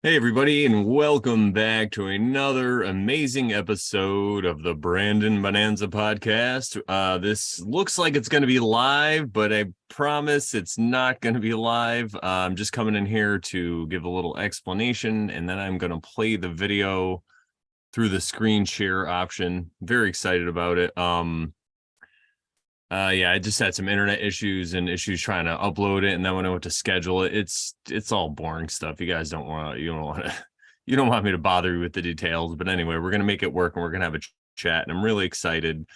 Hey, everybody, and welcome back to another amazing episode of the Bonanza podcast. This looks like it's going to be live, but I promise it's not going to be live. I'm just coming in here to give a little explanation, and then I'm going to play the video through the screen share option. Very excited about it. Yeah, I just had some internet issues and issues trying to upload it, and then when I went to schedule it, it's all boring stuff. You guys don't want to you don't want me to bother you with the details, but anyway, we're gonna make it work and we're gonna have a chat. And I'm really excited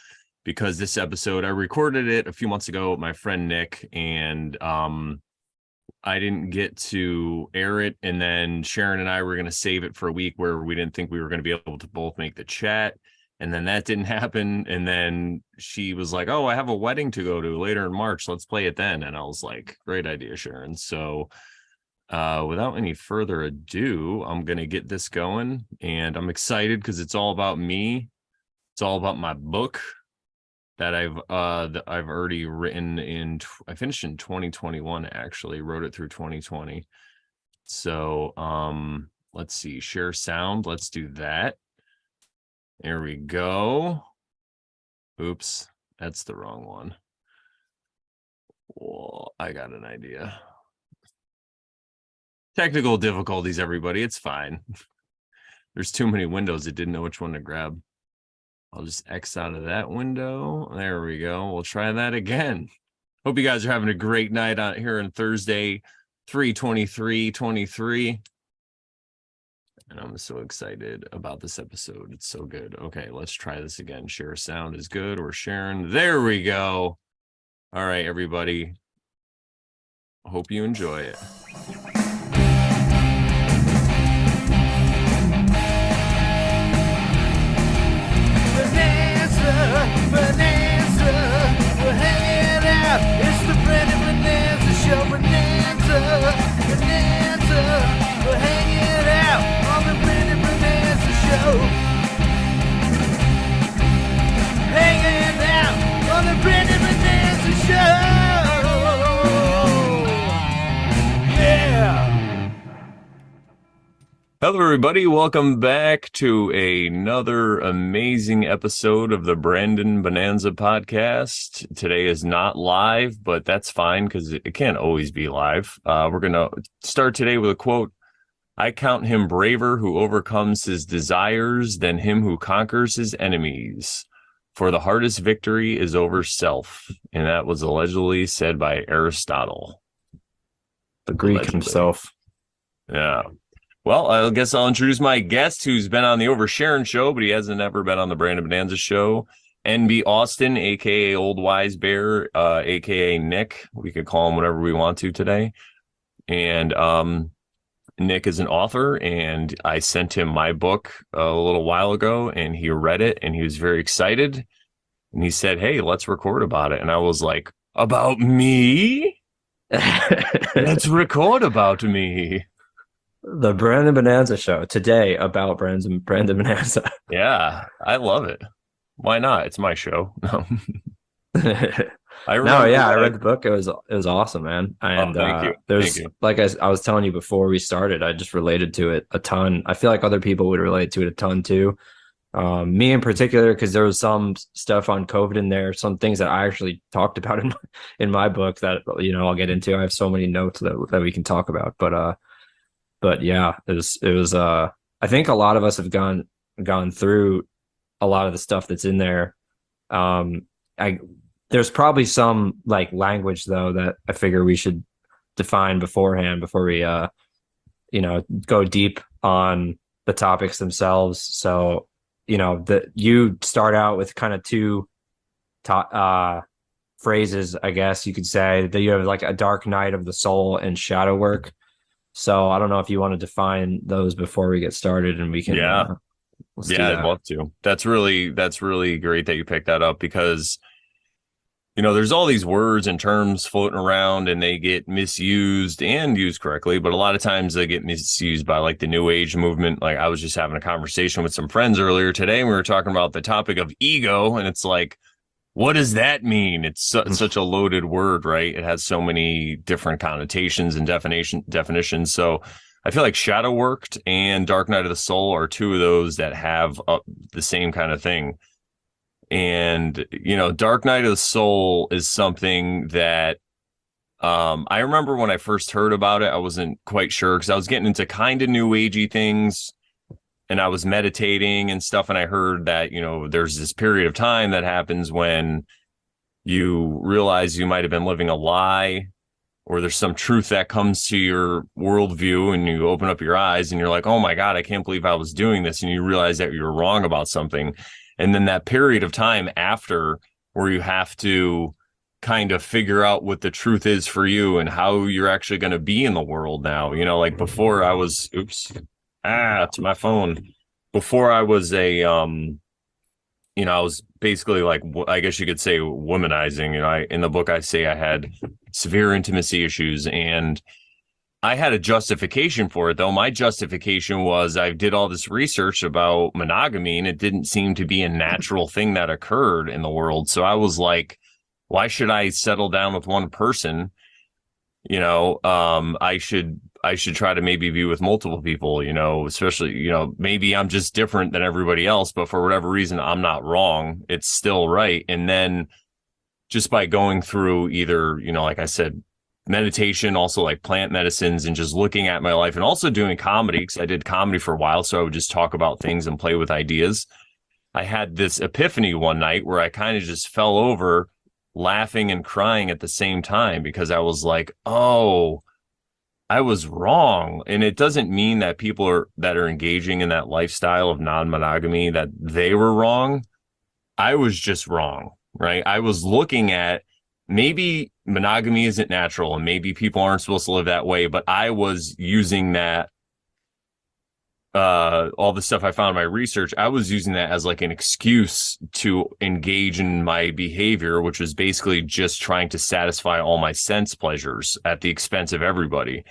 because this episode, I recorded it a few months ago with my friend Nick, and I didn't get to air it, and then Sharon and I were gonna save it for a week where we didn't think we were gonna be able to both make the chat. And then that didn't happen. And then she was like, "Oh, I have a wedding to go to later in March. Let's play it then." And I was like, "Great idea, Sharon." So without any further ado, I'm going to get this going. And I'm excited because it's all about me. It's all about my book that I've already written I finished in 2021, actually. Wrote it through 2020. So let's see, share sound. Let's do that. There we go. Oops, that's the wrong one. Well, I got an idea. Technical difficulties, everybody. It's fine. There's too many windows. It didn't know which one to grab. I'll just X out of that window. There we go. We'll try that again. Hope you guys are having a great night out here on Thursday, 3/23/23. And I'm so excited about this episode. It's so good. Okay, let's try this again. Share sound is good. We're sharing. There we go. All right, everybody. I hope you enjoy it. Bonanza, we're hanging out. It's the Bonanza show. Bonanza, we're hanging out on the Bonanza show. Hanging out on the Bonanza show. Yeah. Hello, everybody. Welcome back to another amazing episode of the Bonanza podcast. Today is not live, but that's fine because it can't always be live. We're going to start today with a quote. "I count him braver who overcomes his desires than him who conquers his enemies. For the hardest victory is over self." And that was allegedly said by Aristotle. The Greek himself. Yeah. Well, I guess I'll introduce my guest who's been on the Oversharing show, but he hasn't ever been on the Bonanza show. NB Austin, a.k.a. Old Wise Bear, a.k.a. Nick. We could call him whatever we want to today. And Nick is an author, and I sent him my book a little while ago, and he read it, and he was very excited. And he said, "Hey, let's record about it." And I was like, "About me? Let's record about me." The Brandon Bonanza show today about Brandon Bonanza. Yeah, I love it. Why not? It's my show. No. I read the book. It was awesome, man. And thank you. There's like I was telling you before we started, I just related to it a ton. I feel like other people would relate to it a ton too. Me in particular, because there was some stuff on COVID in there, some things that I actually talked about in my book that I'll get into. I have so many notes that we can talk about, but yeah, it was I think a lot of us have gone through a lot of the stuff that's in there. There's probably some like language though that I figure we should define beforehand before we go deep on the topics themselves. So you start out with kind of two phrases, I guess you could say, that you have like a dark night of the soul and shadow work. So I don't know if you want to define those before we get started, and we can. I'd love to. That's really great that you picked that up, because there's all these words and terms floating around, and they get misused and used correctly, but a lot of times they get misused by like the New Age movement. Like I was just having a conversation with some friends earlier today, and we were talking about the topic of ego, and it's like, what does that mean? It's such a loaded word, right? It has so many different connotations and definitions. So I feel like Shadow Worked and Dark Night of the Soul are two of those that have the same kind of thing. And, Dark Night of the Soul is something that I remember when I first heard about it, I wasn't quite sure because I was getting into kind of new agey things and I was meditating and stuff. And I heard that, there's this period of time that happens when you realize you might have been living a lie or there's some truth that comes to your worldview and you open up your eyes and you're like, oh my God, I can't believe I was doing this. And you realize that you're wrong about something. And then that period of time after where you have to kind of figure out what the truth is for you and how you're actually going to be in the world now. Like before I was, to my phone. Before I was I was basically like, I guess you could say womanizing. In the book, I say I had severe intimacy issues and I had a justification for it, though. My justification was I did all this research about monogamy and it didn't seem to be a natural thing that occurred in the world. So I was like, why should I settle down with one person? I should try to maybe be with multiple people, especially, maybe I'm just different than everybody else, but for whatever reason, I'm not wrong. It's still right. And then just by going through either, like I said, meditation, also like plant medicines and just looking at my life and also doing comedy because I did comedy for a while. So I would just talk about things and play with ideas. I had this epiphany one night where I kind of just fell over laughing and crying at the same time because I was like, oh, I was wrong. And it doesn't mean that people that are engaging in that lifestyle of non-monogamy, that they were wrong. I was just wrong, right? I was looking at maybe monogamy isn't natural and maybe people aren't supposed to live that way, but I was using that, all the stuff I found in my research, I was using that as like an excuse to engage in my behavior, which was basically just trying to satisfy all my sense pleasures at the expense of everybody,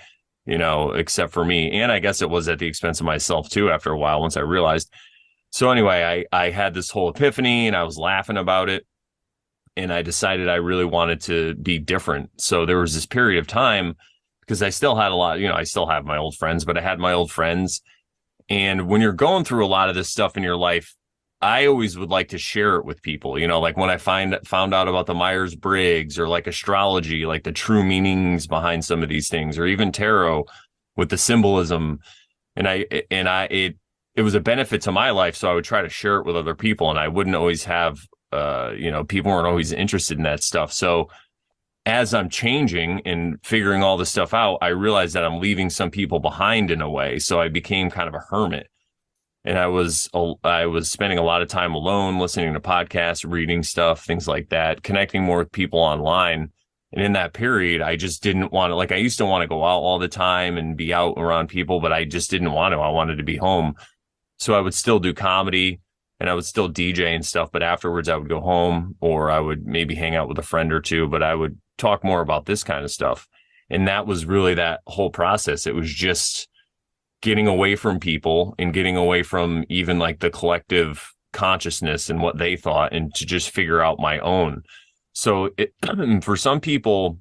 except for me. And I guess it was at the expense of myself too, after a while, once I realized. So anyway, I had this whole epiphany and I was laughing about it. And I decided I really wanted to be different. So there was this period of time because I still had a lot, I still have my old friends, but I had my old friends. And when you're going through a lot of this stuff in your life, I always would like to share it with people, like when I found out about the Myers-Briggs or like astrology, like the true meanings behind some of these things, or even tarot with the symbolism. It was a benefit to my life. So I would try to share it with other people and I wouldn't always have, people weren't always interested in that stuff. So as I'm changing and figuring all this stuff out, I realized that I'm leaving some people behind in a way. So I became kind of a hermit. And I was spending a lot of time alone, listening to podcasts, reading stuff, things like that, connecting more with people online. And in that period, I just didn't want to, like, I used to want to go out all the time and be out around people, but I just didn't want to. I wanted to be home. So I would still do comedy and I would still DJ and stuff. But afterwards, I would go home or I would maybe hang out with a friend or two, but I would talk more about this kind of stuff. And that was really that whole process. It was just getting away from people and getting away from even like the collective consciousness and what they thought and to just figure out my own. So for some people,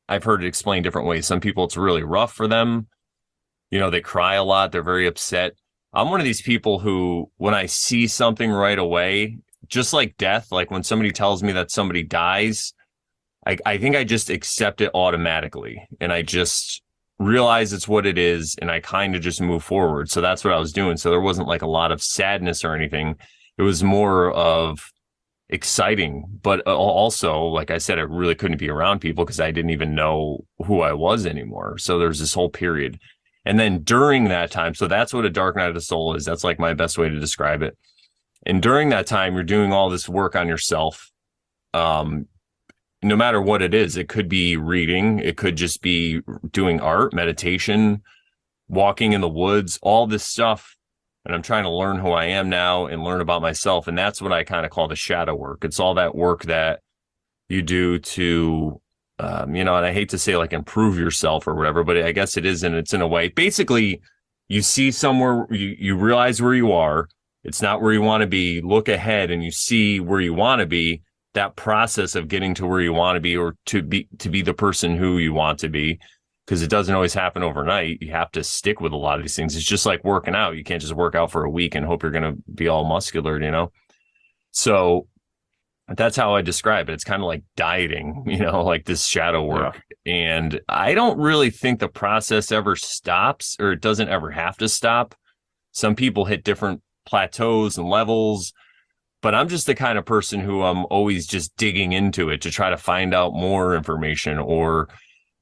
I've heard it explained different ways. Some people, it's really rough for them. They cry a lot. They're very upset. I'm one of these people who, when I see something right away, just like death, like when somebody tells me that somebody dies, I think I just accept it automatically and I just realize it's what it is and I kind of just move forward. So that's what I was doing. So there wasn't like a lot of sadness or anything. It was more of exciting, but also, like I said, I really couldn't be around people because I didn't even know who I was anymore. So there's this whole period. And then during that time, so that's what a dark night of the soul is. That's like my best way to describe it. And during that time, you're doing all this work on yourself. No matter what it is, it could be reading, it could just be doing art, meditation, walking in the woods, all this stuff. And I'm trying to learn who I am now and learn about myself. And that's what I kind of call the shadow work. It's all that work that you do to, and I hate to say like improve yourself or whatever, but I guess it is. And it's in a way, basically you see somewhere, you realize where you are. It's not where you want to be. Look ahead and you see where you want to be. That process of getting to where you want to be or to be the person who you want to be. because it doesn't always happen overnight. You have to stick with a lot of these things. It's just like working out. You can't just work out for a week and hope you're going to be all muscular, you know? So that's how I describe it. It's kind of like dieting, you know, like this shadow Yeah. work. And I don't really think the process ever stops, or it doesn't ever have to stop. Some people hit different plateaus and levels, but I'm just the kind of person who I'm always just digging into it to try to find out more information.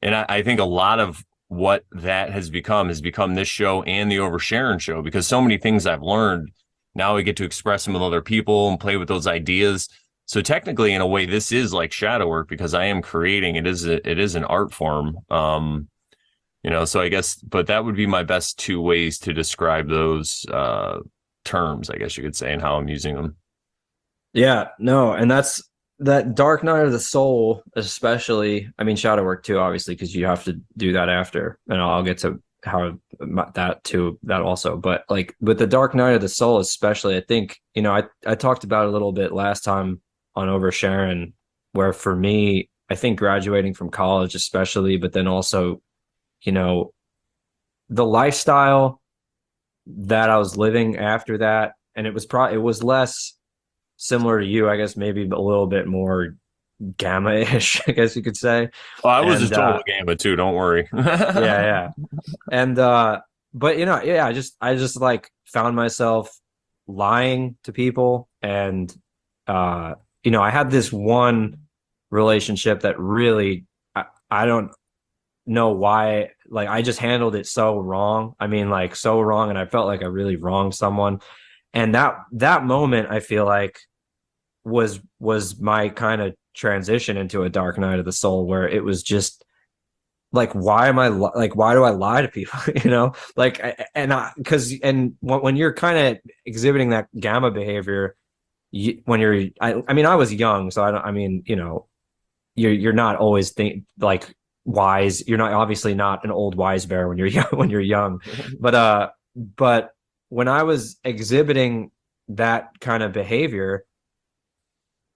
And I think a lot of what that has become this show and the Oversharing show, because so many things I've learned now, I get to express them with other people and play with those ideas. So technically, in a way, this is like shadow work because I am creating. It is an art form. You know, so I guess, but that would be my best two ways to describe those terms, I guess you could say, and how I'm using them. Yeah, no, and that's that Dark Night of the Soul, especially. I mean, shadow work too, obviously, because you have to do that after, and I'll get to how that too, that also. But like with the Dark Night of the Soul, especially, I think I talked about it a little bit last time on Oversharing, where for me, I think graduating from college, especially, but then also, you know, the lifestyle that I was living after that, and it was less similar to you, I guess, maybe a little bit more gamma-ish, I guess you could say. Well, I was a And total gambit too. Don't worry. yeah, yeah. And but yeah, I just like found myself lying to people. And I had this one relationship that really I don't know why, like I just handled it so wrong. I mean, like so wrong, and I felt like I really wronged someone. And that moment, I feel like was my kind of transition into a dark night of the soul, where it was just like, why am I like, why do I lie to people? Like, and when you're kind of exhibiting that gamma behavior, when I mean, I was young, so I don't, I mean, you're not always like wise. You're not obviously not an old wise bear when you're young, when you're young, but when I was exhibiting that kind of behavior,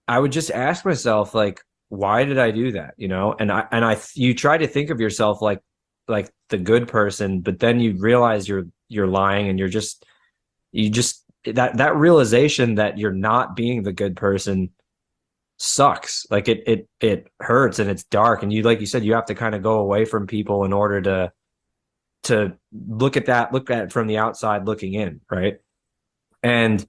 I would just ask myself, like, why did I do that? You try to think of yourself like the good person, but then you realize you're lying, and you just that realization that you're not being the good person sucks. Like it hurts, and it's dark, and like you said, you have to kind of go away from people in order to look at it from the outside looking in, right? And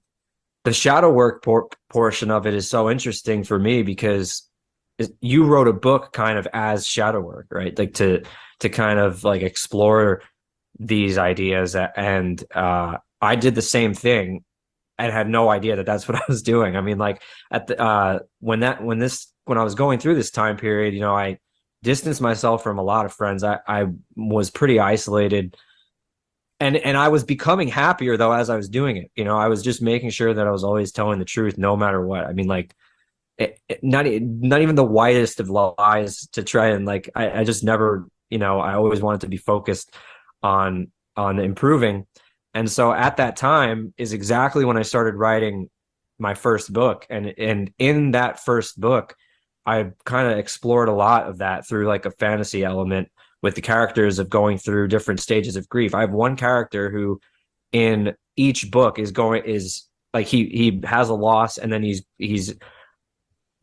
the shadow work portion of it is so interesting for me because you wrote a book kind of as shadow work, right? Like to kind of like explore these ideas, and I did the same thing and had no idea that that's what I was doing. I mean, like at the when I was going through this time period, I distanced myself from a lot of friends. I was pretty isolated, and I was becoming happier though as I was doing it. I was just making sure that I was always telling the truth no matter what. I mean, like not even the whitest of lies to try and like I just never, I always wanted to be focused on improving. And so at that time is exactly when I started writing my first book. And in that first book, I kind of explored a lot of that through like a fantasy element, with the characters of going through different stages of grief. I have one character who in each book is like he has a loss, and then he's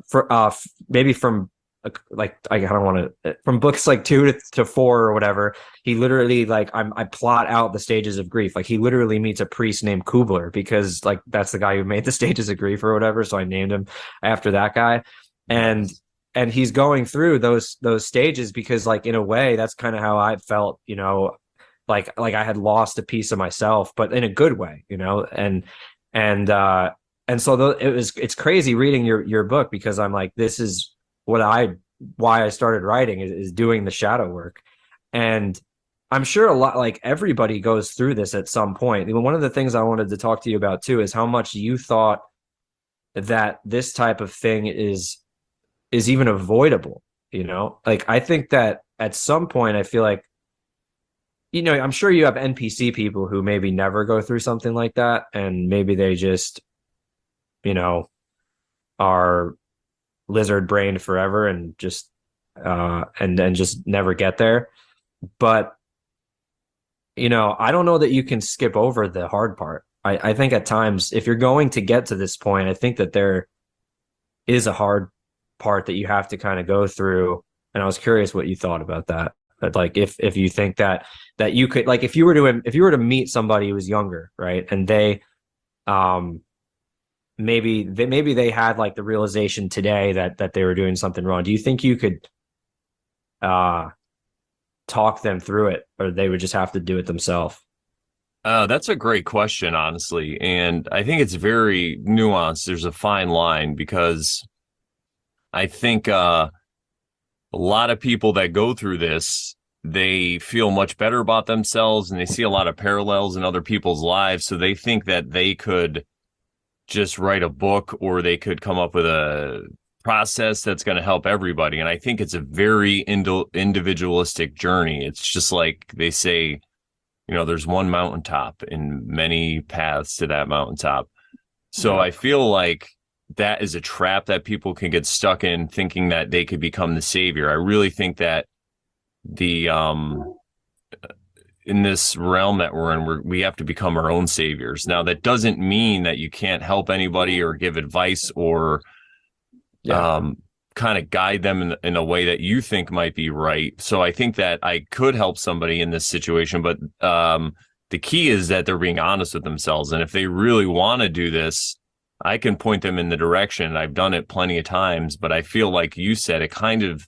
for maybe from like I don't want to, from books like 2 to 4 or whatever. He literally, like, I plot out the stages of grief. Like he literally meets a priest named Kubler, because like that's the guy who made the stages of grief or whatever. So I named him after that guy. And Nice. and he's going through those stages because, like, in a way, that's kind of how I felt, like I had lost a piece of myself, but in a good way, and and so it's crazy reading your book, because I'm like, this is why I started writing, is doing the shadow work. And I'm sure a lot, like everybody goes through this at some point. One of the things I wanted to talk to you about too is how much you thought that this type of thing is even avoidable. Like I think that at some point, I feel like, I'm sure you have NPC people who maybe never go through something like that, and maybe they just, are lizard brained forever and just and then just never get there. But, I don't know that you can skip over the hard part. I think at times, if you're going to get to this point, I think that there is a hard part that you have to kind of go through. And I was curious what you thought about that. But like if you think that you could, like, if you were to meet somebody who was younger, right? And they um maybe they had like the realization today that they were doing something wrong. Do you think you could uh talk them through it, or they would just have to do it themselves? That's a great question, honestly. And I think it's very nuanced. There's a fine line because I think a lot of people that go through this, they feel much better about themselves and they see a lot of parallels in other people's lives. So they think that they could just write a book or they could come up with a process that's going to help everybody. And I think it's a very individualistic journey. It's just like they say, there's one mountaintop and many paths to that mountaintop. So Yeah. I feel like that is a trap that people can get stuck in, thinking that they could become the savior. I really think that the in this realm that we're in, we have to become our own saviors. Now, that doesn't mean that you can't help anybody or give advice or Yeah. kind of guide them in a way that you think might be right. So I think that I could help somebody in this situation, but the key is that they're being honest with themselves. And if they really want to do this, I can point them in the direction. I've done it plenty of times, but I feel like you said, it kind of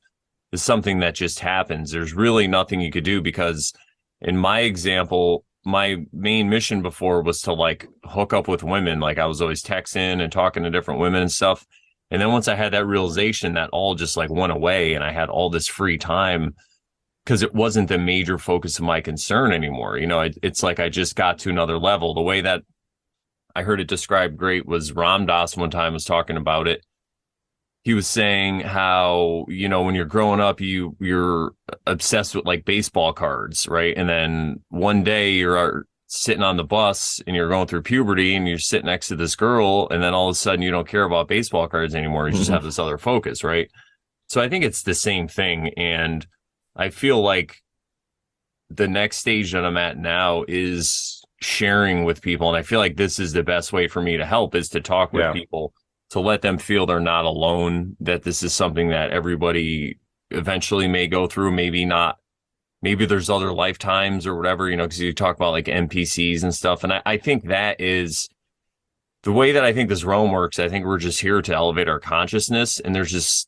is something that just happens. There's really nothing you could do because in my example, my main mission before was to like hook up with women. Like I was always texting and talking to different women and stuff. And then once I had that realization, that all just like went away and I had all this free time because it wasn't the major focus of my concern anymore. It's like I just got to another level. The way that I heard it described great was Ram Dass one time was talking about it. He was saying how, when you're growing up, you're obsessed with like baseball cards, right? And then one day you're sitting on the bus and you're going through puberty and you're sitting next to this girl, and then all of a sudden you don't care about baseball cards anymore. You just have this other focus, right? So I think it's the same thing. And I feel like the next stage that I'm at now is sharing with people. And I feel like this is the best way for me to help, is to talk with people, to let them feel they're not alone, that this is something that everybody eventually may go through. Maybe not. Maybe there's other lifetimes or whatever, because you talk about like NPCs and stuff. And I think that is the way that I think this realm works. I think we're just here to elevate our consciousness, and there's just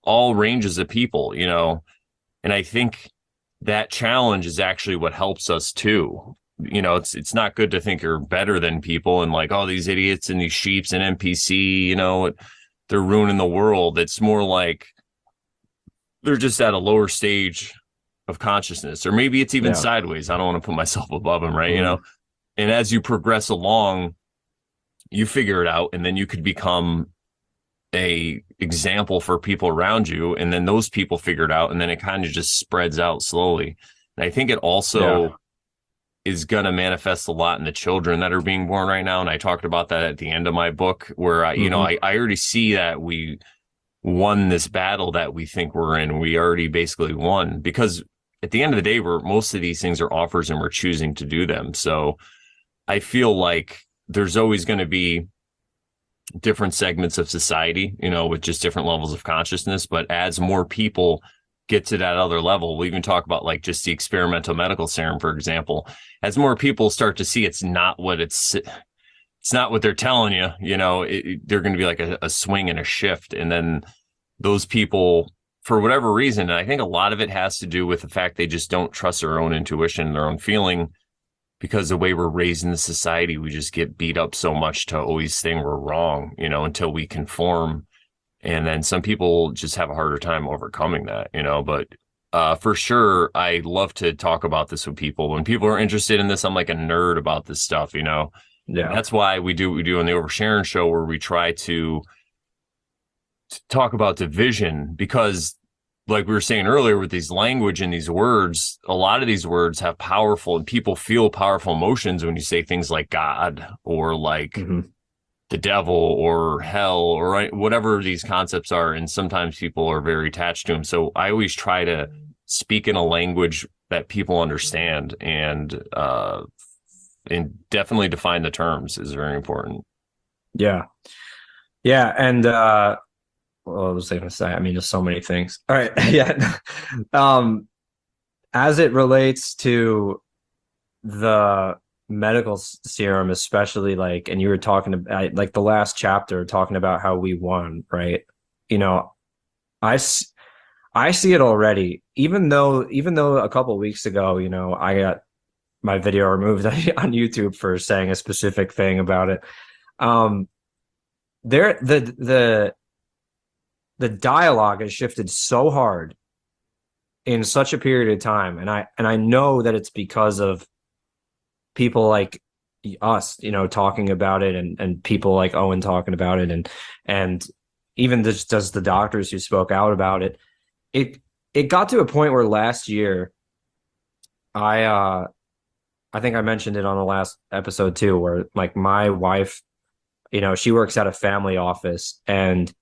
all ranges of people, and I think that challenge is actually what helps us too. It's not good to think you're better than people and like, oh, these idiots and these sheeps and NPC, they're ruining the world. It's more like they're just at a lower stage of consciousness, or maybe it's even sideways. I don't want to put myself above them, right? And as you progress along, you figure it out, and then you could become a example for people around you, and then those people figure it out, and then it kind of just spreads out slowly. And I think it also is going to manifest a lot in the children that are being born right now. And I talked about that at the end of my book, where I already see that we won this battle that we think we're in. We already basically won, because at the end of the day, most of these things are offers and we're choosing to do them. So I feel like there's always going to be different segments of society, with just different levels of consciousness. But as more people get to that other level, we'll even talk about like just the experimental medical serum, for example. As more people start to see it's not what they're telling you, they're going to be like a swing and a shift. And then those people, for whatever reason, and I think a lot of it has to do with the fact they just don't trust their own intuition, their own feeling, because the way we're raised in the society, we just get beat up so much to always think we're wrong, until we conform. And then some people just have a harder time overcoming that, but for sure, I love to talk about this with people. When people are interested in this, I'm like a nerd about this stuff, And that's why we do what we do on the Oversharing show, where we try to talk about division, because like we were saying earlier, with these language and these words, a lot of these words have powerful, and people feel powerful emotions when you say things like God or like the devil or hell or whatever these concepts are. And sometimes people are very attached to them. So I always try to speak in a language that people understand, and definitely define the terms is very important. Yeah. Yeah. And what was I going to say? I mean, there's so many things. All right. Yeah. um, as it relates to the medical serum, especially like, and you were talking about like the last chapter talking about how we won, right? You know, I, I see it already, even though a couple of weeks ago, you know, I got my video removed on YouTube for saying a specific thing about it. Um, there, the dialogue has shifted so hard in such a period of time, and I know that it's because of people like us, you know, talking about it, and people like Owen talking about it, and even just the doctors who spoke out about it. It it got to a point where last year, I think I mentioned it on the last episode too, where like my wife, you know, she works at a family office, and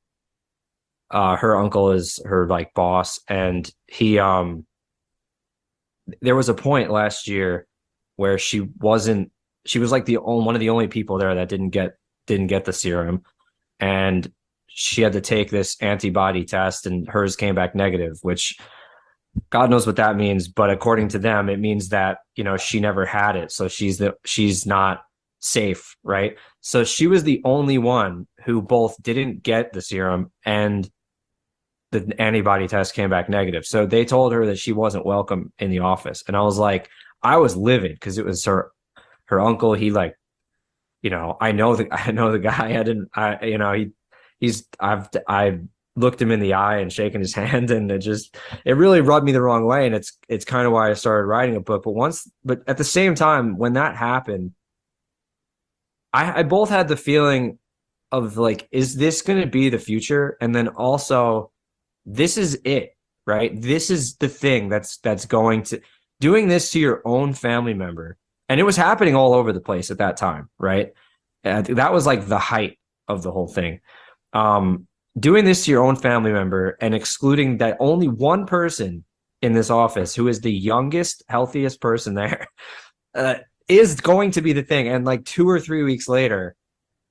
her uncle is her like boss, and he there was a point last year where she was like the only one of the only people there that didn't get the serum, and she had to take this antibody test, and hers came back negative, which God knows what that means, but according to them, it means that, you know, she never had it, so she's not safe, right? So she was the only one who both didn't get the serum and the antibody test came back negative. So they told her that she wasn't welcome in the office. And I was like, I was livid because it was her uncle. He like, you know, I know the guy. I didn't I you know, I looked him in the eye and shaken his hand, and it really rubbed me the wrong way. And it's kind of why I started writing a book. But at the same time, when that happened, I both had the feeling of like, is this going to be the future? And then also, this is it, right? This is the thing that's going to doing this to your own family member. And it was happening all over the place at that time, right? That was like the height of the whole thing. Doing this to your own family member and excluding that only one person in this office, who is the youngest, healthiest person there, is going to be the thing. And like 2 or 3 weeks later,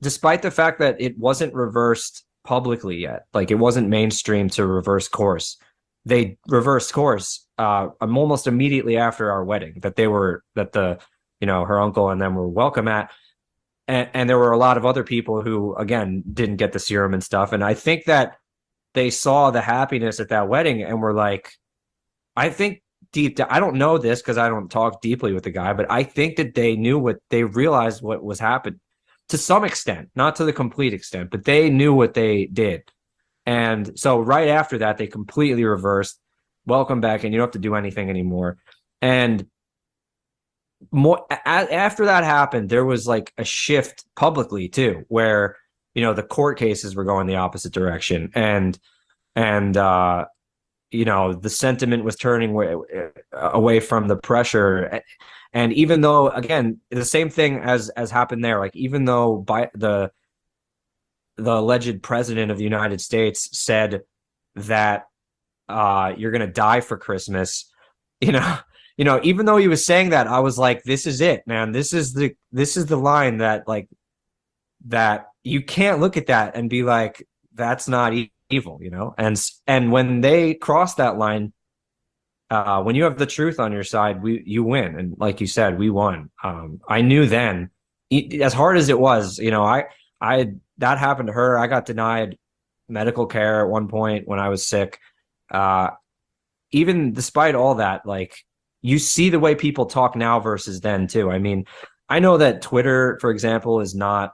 despite the fact that it wasn't reversed publicly yet, like it wasn't mainstream to reverse course, they reversed course almost immediately after our wedding, that you know, her uncle and them were welcome at. And there were a lot of other people who, again, didn't get the serum and stuff. And I think that they saw the happiness at that wedding and were like, I think deep down, I don't know this because I don't talk deeply with the guy, but I think that they realized what was happening to some extent, not to the complete extent, but they knew what they did. And so right after that, they completely reversed, welcome back, and you don't have to do anything anymore. And more after that happened, there was like a shift publicly too, where, you know, the court cases were going the opposite direction, and you know, the sentiment was turning away from the pressure. And even though, again, the same thing as happened there, like even though by the alleged president of the United States said that you're gonna die for Christmas, you know, even though he was saying that, I was like, this is it, man. This is the line that like that you can't look at that and be like, that's not evil, you know. And when they cross that line, when you have the truth on your side, you win. And like you said, we won. I knew then, as hard as it was, you know, I that happened to her. I got denied medical care at one point when I was sick. Even despite all that, like, you see the way people talk now versus then too. I mean, I know that Twitter, for example, it's not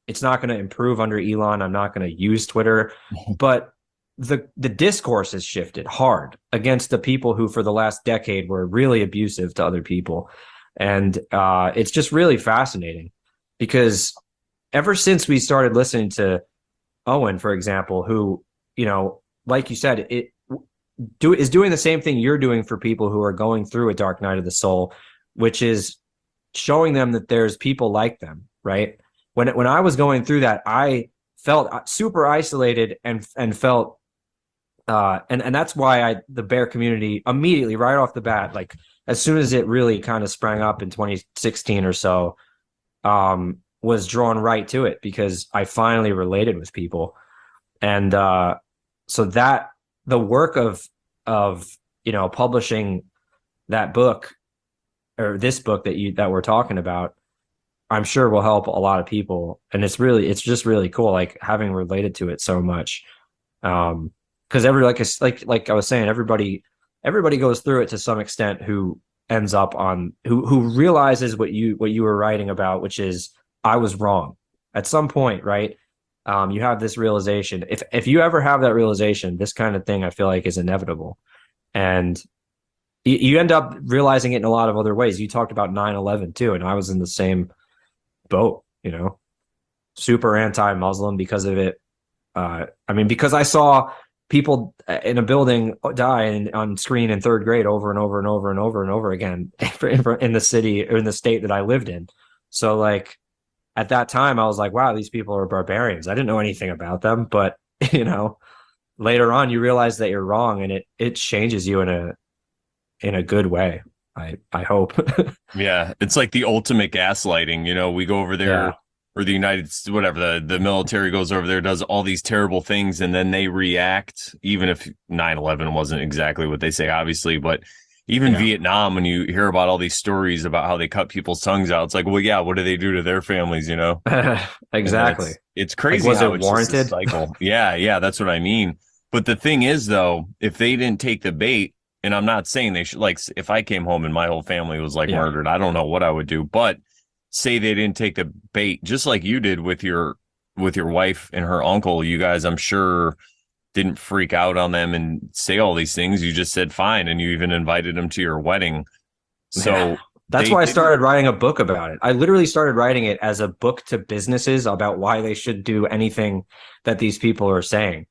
going to improve under Elon. I'm not going to use Twitter, but the discourse has shifted hard against the people who for the last decade were really abusive to other people. And it's just really fascinating because ever since we started listening to Owen, for example, who, you know, like you said, is doing the same thing you're doing for people who are going through a dark night of the soul, which is showing them that there's people like them, right? When I was going through that, I felt super isolated and felt And that's why the bear community immediately right off the bat, like as soon as it really kind of sprang up in 2016 or so, was drawn right to it because I finally related with people. And so that the work of publishing that book or this book that we're talking about, I'm sure will help a lot of people. And it's just really cool, like having related to it so much. Because like I was saying, everybody goes through it to some extent who ends up on who realizes what you were writing about, which is I was wrong at some point, right? You have this realization. If you ever have that realization, this kind of thing I feel like is inevitable. And you end up realizing it in a lot of other ways. You talked about 9/11 too, and I was in the same boat, super anti-Muslim because of it. I mean, because I saw people in a building die on screen in third grade over and over and over and over and over again in the city or in the state that I lived in. So like at that time, I was like, wow, these people are barbarians. I didn't know anything about them, but later on you realize that you're wrong, and it changes you in a good way. I hope. Yeah, it's like the ultimate gaslighting. We go over there, Yeah. or the United, whatever, the military goes over there, does all these terrible things, and then they react, even if 9/11 wasn't exactly what they say, obviously, but even Yeah. Vietnam, when you hear about all these stories about how they cut people's tongues out, it's like, well, yeah, what do they do to their families, And Exactly. it's Like, crazy was how it it's just a warranted? cycle. Yeah, that's what I mean. But the thing is, though, if they didn't take the bait, and I'm not saying they should, like, if I came home and my whole family was like Yeah. murdered, I don't know what I would do. But say they didn't take the bait, just like you did with your wife and her uncle, you guys, I'm sure, didn't freak out on them and say all these things. You just said fine, and you even invited them to your wedding. Yeah. So That's they why I didn't. started writing a book about it. I literally started writing it as a book to businesses about why they should do anything that these people are saying.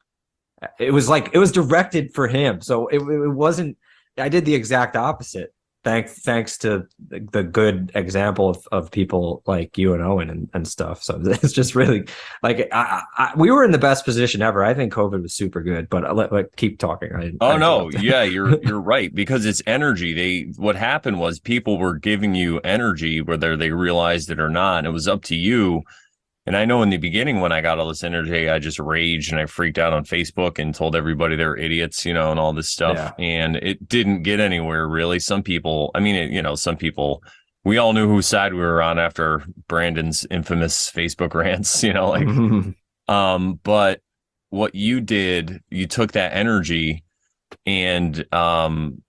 It was directed for him. So it wasn't, I did the exact opposite. Thanks to the good example of people like you and Owen and stuff. So it's just really like we were in the best position ever. I think COVID was super good, but keep talking. I Oh no, interrupted. yeah, you're right, because it's energy. What happened was people were giving you energy whether they realized it or not. And it was up to you. And I know in the beginning when I got all this energy, I just raged and I freaked out on Facebook and told everybody they're idiots, and all this stuff. Yeah. And it didn't get anywhere really. Some people, I mean, some people, we all knew whose side we were on after Brandon's infamous Facebook rants, but what you did, you took that energy and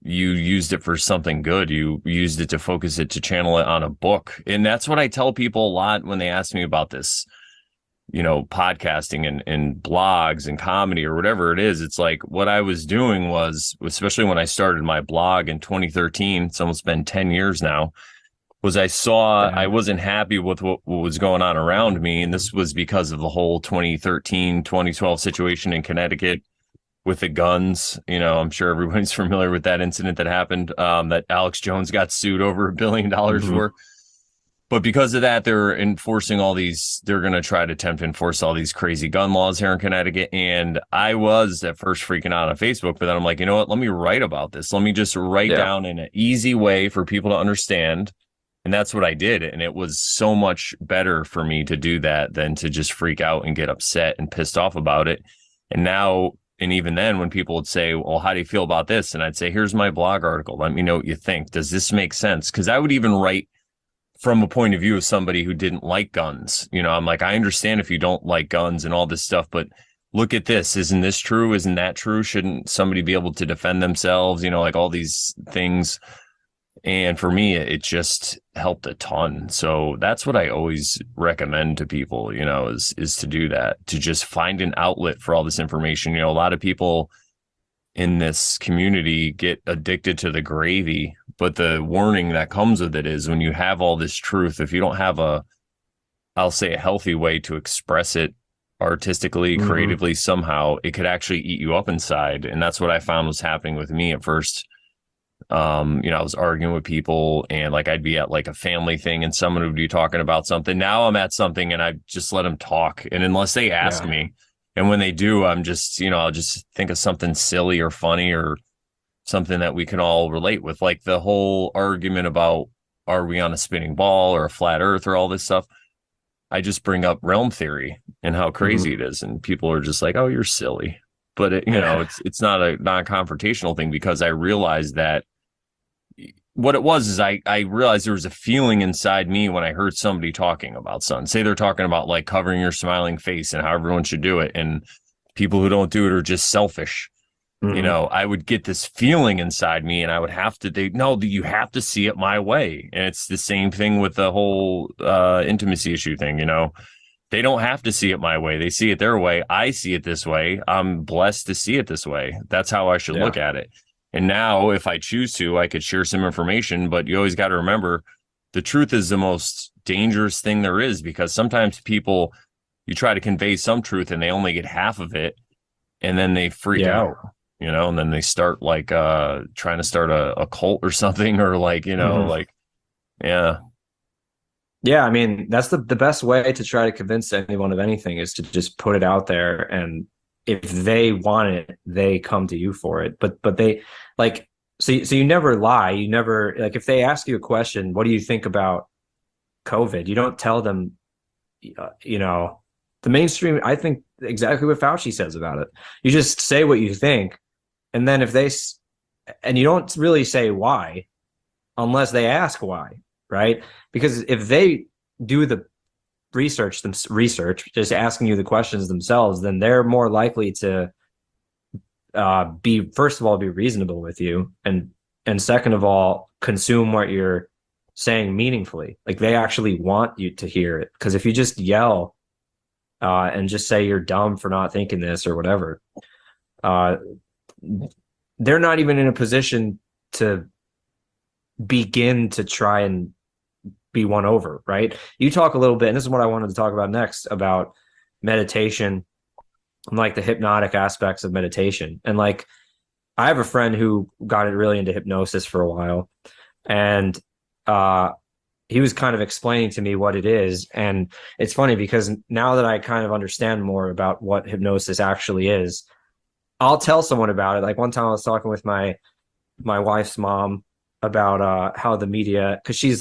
you used it for something good. You used it to focus it, to channel it on a book. And that's what I tell people a lot when they ask me about this, podcasting and blogs and comedy or whatever it is. It's like what I was doing was, especially when I started my blog in 2013, it's almost been 10 years now, was I saw I wasn't happy with what was going on around me. And this was because of the whole 2013, 2012 situation in Connecticut with the guns. I'm sure everybody's familiar with that incident that happened, that Alex Jones got sued over $1 billion for. But because of that, they're enforcing they're going to try to attempt to enforce all these crazy gun laws here in Connecticut. And I was at first freaking out on Facebook, but then I'm like, you know what? Let me write about this. Let me just write down in an easy way for people to understand. And that's what I did. And it was so much better for me to do that than to just freak out and get upset and pissed off about it. And now, and even then, when people would say, well, how do you feel about this? And I'd say, here's my blog article. Let me know what you think. Does this make sense? Because I would even write from a point of view of somebody who didn't like guns. I'm like, I understand if you don't like guns and all this stuff, but look at this. Isn't this true? Isn't that true? Shouldn't somebody be able to defend themselves? Like all these things. And for me, it just helped a ton. So that's what I always recommend to people, is to do that, to just find an outlet for all this information. A lot of people in this community get addicted to the gravy, but the warning that comes with it is when you have all this truth, if you don't have I'll say a healthy way to express it artistically, creatively, somehow, it could actually eat you up inside. And that's what I found was happening with me at first. I was arguing with people, and like I'd be at like a family thing and someone would be talking about something. Now I'm at something and I just let them talk. And unless they ask me, And when they do, I'm just, I'll just think of something silly or funny or something that we can all relate with, like the whole argument about are we on a spinning ball or a flat earth or all this stuff. I just bring up realm theory and how crazy Mhm. it is, and people are just like, "Oh, you're silly." But Yeah. it's not a non-confrontational thing because I realized that what it was is I realized there was a feeling inside me when I heard somebody talking about sun. Say they're talking about like covering your smiling face and how everyone should do it, and people who don't do it are just selfish. Mhm. I would get this feeling inside me and I would have to, no, you have to see it my way. And it's the same thing with the whole intimacy issue thing, they don't have to see it my way. They see it their way. I see it this way. I'm blessed to see it this way. That's how I should Yeah. look at it. And now, if I choose to, I could share some information, but you always got to remember the truth is the most dangerous thing there is because sometimes people, you try to convey some truth and they only get half of it and then they freak Yeah. out, and then they start like trying to start a cult or something or like, Mhm. like, yeah. Yeah, I mean, that's the best way to try to convince anyone of anything is to just put it out there, and if they want it, they come to you for it. But they like so you never lie. You never like if they ask you a question, what do you think about COVID? You don't tell them you know, the mainstream, I think exactly what Fauci says about it. You just say what you think, and then and you don't really say why unless they ask why, right? Because if they do the research, just asking you the questions themselves, then they're more likely to be first of all be reasonable with you, and second of all consume what you're saying meaningfully. Like they actually want you to hear it. Because if you just yell and just say you're dumb for not thinking this or whatever, uh, they're not even in a position to begin to try and be won over, right? You talk a little bit, and this is what I wanted to talk about next about meditation and like the hypnotic aspects of meditation. And like, I have a friend who got it really into hypnosis for a while, and uh, he was kind of explaining to me what it is. And it's funny because now that I kind of understand more about what hypnosis actually is, I'll tell someone about it. Like one time I was talking with my wife's mom about how the media, because she's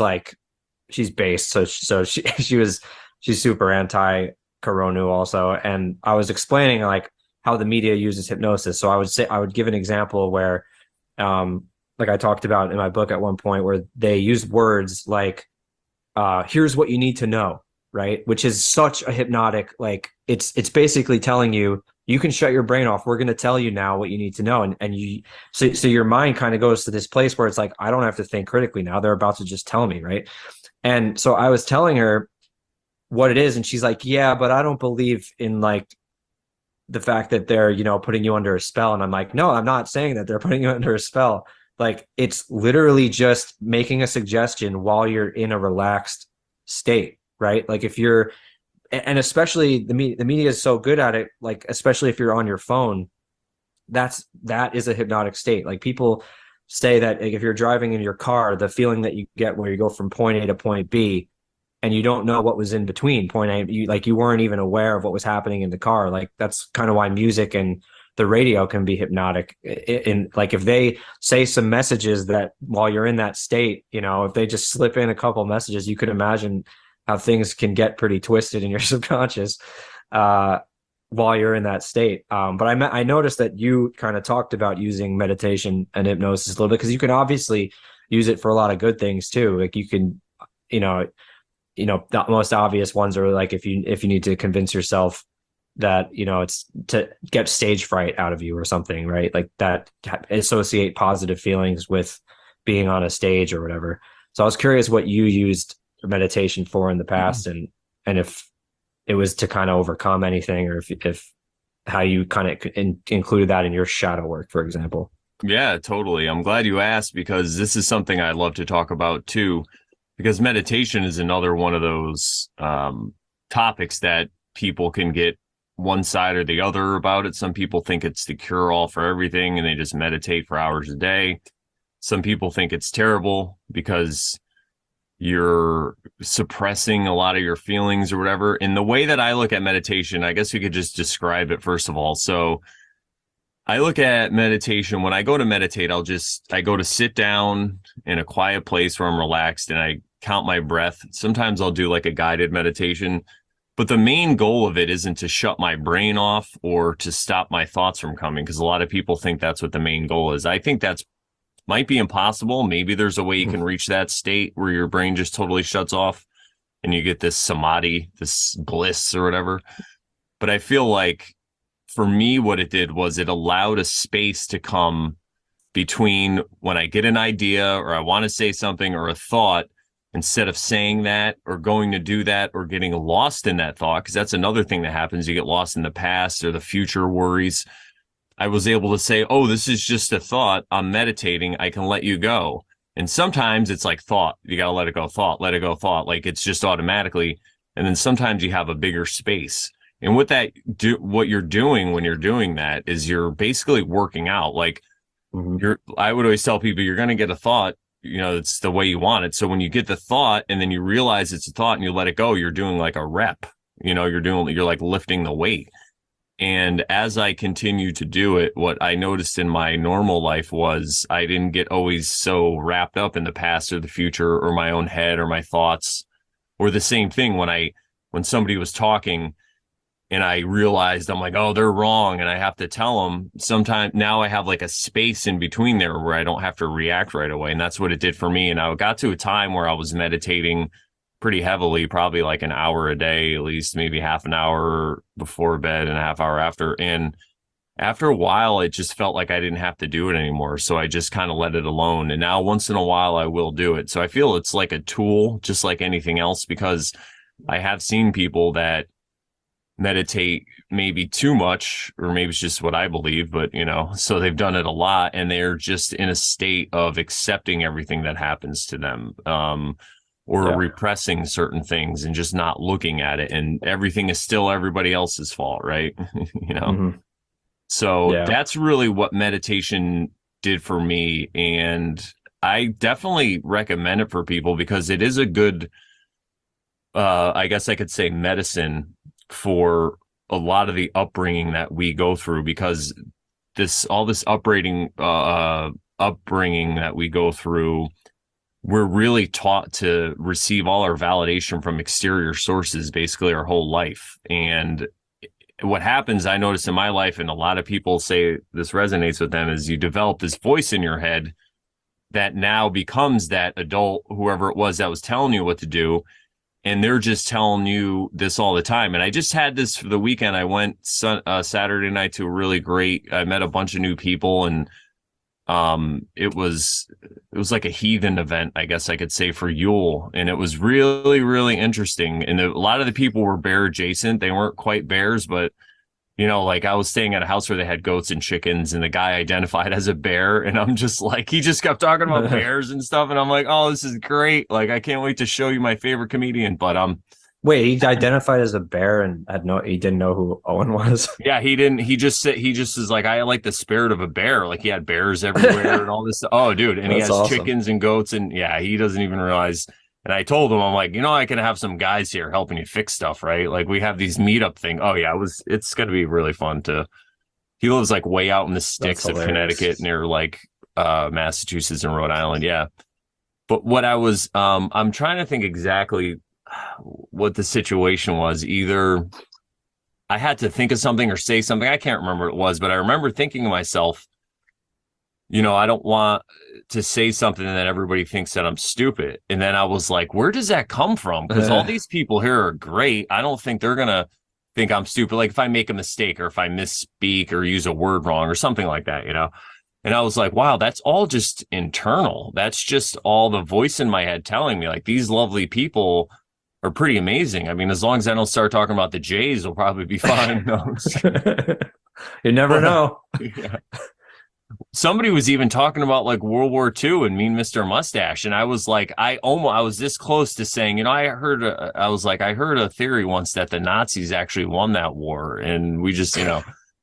based, so she's super anti corona also, and I was explaining like how the media uses hypnosis. So I would give an example where um like I talked about in my book at one point where they use words like here's what you need to know, right? Which is such a hypnotic, like it's basically telling you you can shut your brain off. We're going to tell you now what you need to know. And you, so your mind kind of goes to this place where it's like, I don't have to think critically now. They're about to just tell me. Right. And so I was telling her what it is. And she's like, yeah, but I don't believe in like the fact that they're, putting you under a spell. And I'm like, no, I'm not saying that they're putting you under a spell. Like it's literally just making a suggestion while you're in a relaxed state, right? Like if you're, and especially the media is so good at it, like especially if you're on your phone, that is a hypnotic state. Like people say that like, if you're driving in your car, the feeling that you get where you go from point A to point B and you don't know what was in between point A, you weren't even aware of what was happening in the car. Like that's kind of why music and the radio can be hypnotic. In like if they say some messages that while you're in that state, if they just slip in a couple messages, you could imagine how things can get pretty twisted in your subconscious uh, while you're in that state. But I noticed that you kind of talked about using meditation and hypnosis a little bit because you can obviously use it for a lot of good things too. Like you can, you know, the most obvious ones are like if you need to convince yourself that it's to get stage fright out of you or something, right? Like that associate positive feelings with being on a stage or whatever. So I was curious what you used meditation for in the past, and if it was to kind of overcome anything, or if how you kind of included that in your shadow work, for example. Yeah, totally. I'm glad you asked because this is something I love to talk about too, because meditation is another one of those topics that people can get one side or the other about it. Some people think it's the cure all for everything and they just meditate for hours a day. Some people think it's terrible because you're suppressing a lot of your feelings or whatever. And the way that I look at meditation, I guess we could just describe it first of all. So I look at meditation when I go to meditate, I go to sit down in a quiet place where I'm relaxed and I count my breath. Sometimes I'll do like a guided meditation, but the main goal of it isn't to shut my brain off or to stop my thoughts from coming, because a lot of people think that's what the main goal is. I think that's might be impossible. Maybe there's a way you can reach that state where your brain just totally shuts off and you get this samadhi, this bliss or whatever. But I feel like for me, what it did was it allowed a space to come between when I get an idea or I want to say something or a thought, instead of saying that or going to do that or getting lost in that thought, because that's another thing that happens. You get lost in the past or the future worries. I was able to say, oh, this is just a thought. I'm meditating. I can let you go. And sometimes it's like thought. You got to let it go, thought, let it go, thought. Like it's just automatically. And then sometimes you have a bigger space. And what what you're doing when you're doing that is you're basically working out. Like I would always tell people, you're going to get a thought, it's the way you want it. So when you get the thought and then you realize it's a thought and you let it go, you're doing like a rep, you're like lifting the weight. And as I continue to do it, what I noticed in my normal life was I didn't get always so wrapped up in the past or the future or my own head or my thoughts, or the same thing when somebody was talking and I realized I'm like, oh, they're wrong. And I have to tell them. Sometimes now I have like a space in between there where I don't have to react right away. And that's what it did for me. And I got to a time where I was meditating pretty heavily, probably like an hour a day, at least maybe half an hour before bed and a half hour after. And after a while, it just felt like I didn't have to do it anymore. So I just kind of let it alone. And now once in a while, I will do it. So I feel it's like a tool, just like anything else, because I have seen people that meditate maybe too much, or maybe it's just what I believe, but so they've done it a lot and they're just in a state of accepting everything that happens to them. Or repressing certain things and just not looking at it, and everything is still everybody else's fault, right? So that's really what meditation did for me, and I definitely recommend it for people because it is a good I guess I could say medicine for a lot of the upbringing that we go through, because all this upbringing that we go through, we're really taught to receive all our validation from exterior sources, basically our whole life. And what happens, I notice in my life, and a lot of people say this resonates with them, is you develop this voice in your head that now becomes that adult, whoever it was that was telling you what to do. And they're just telling you this all the time. And I just had this for the weekend. I went Saturday night to I met a bunch of new people, and it was like a heathen event, I guess I could say, for Yule. And it was really, really interesting. And a lot of the people were bear adjacent. They weren't quite bears, but like I was staying at a house where they had goats and chickens, and the guy identified as a bear. And I'm just like, he just kept talking about bears and stuff. And I'm like, oh, this is great. Like, I can't wait to show you my favorite comedian. But wait, he identified as a bear and he didn't know who Owen was. Yeah, he didn't. He just is like, I like the spirit of a bear. Like he had bears everywhere and all this stuff. Oh, dude. And he has awesome. Chickens and goats. And yeah, he doesn't even realize. And I told him, I'm like, I can have some guys here helping you fix stuff, right? Like we have these meetup thing. Oh yeah, it's going to be really fun he lives like way out in the sticks of Connecticut near like Massachusetts and Rhode Island. Yeah. But what I'm trying to think exactly what the situation was. Either I had to think of something or say something. I can't remember what it was, but I remember thinking to myself, I don't want to say something and then everybody thinks that I'm stupid. And then I was like, where does that come from? Because all these people here are great. I don't think they're going to think I'm stupid. Like if I make a mistake or if I misspeak or use a word wrong or something like that, And I was like, wow, that's all just internal. That's just all the voice in my head telling me, like, these lovely people are pretty amazing. I mean, as long as I don't start talking about the Jays, we'll probably be fine. No, you never know. Yeah. Somebody was even talking about like World War II and Mean Mr. Mustache. And I was like, I was this close to saying, I heard a theory once that the Nazis actually won that war. And we just,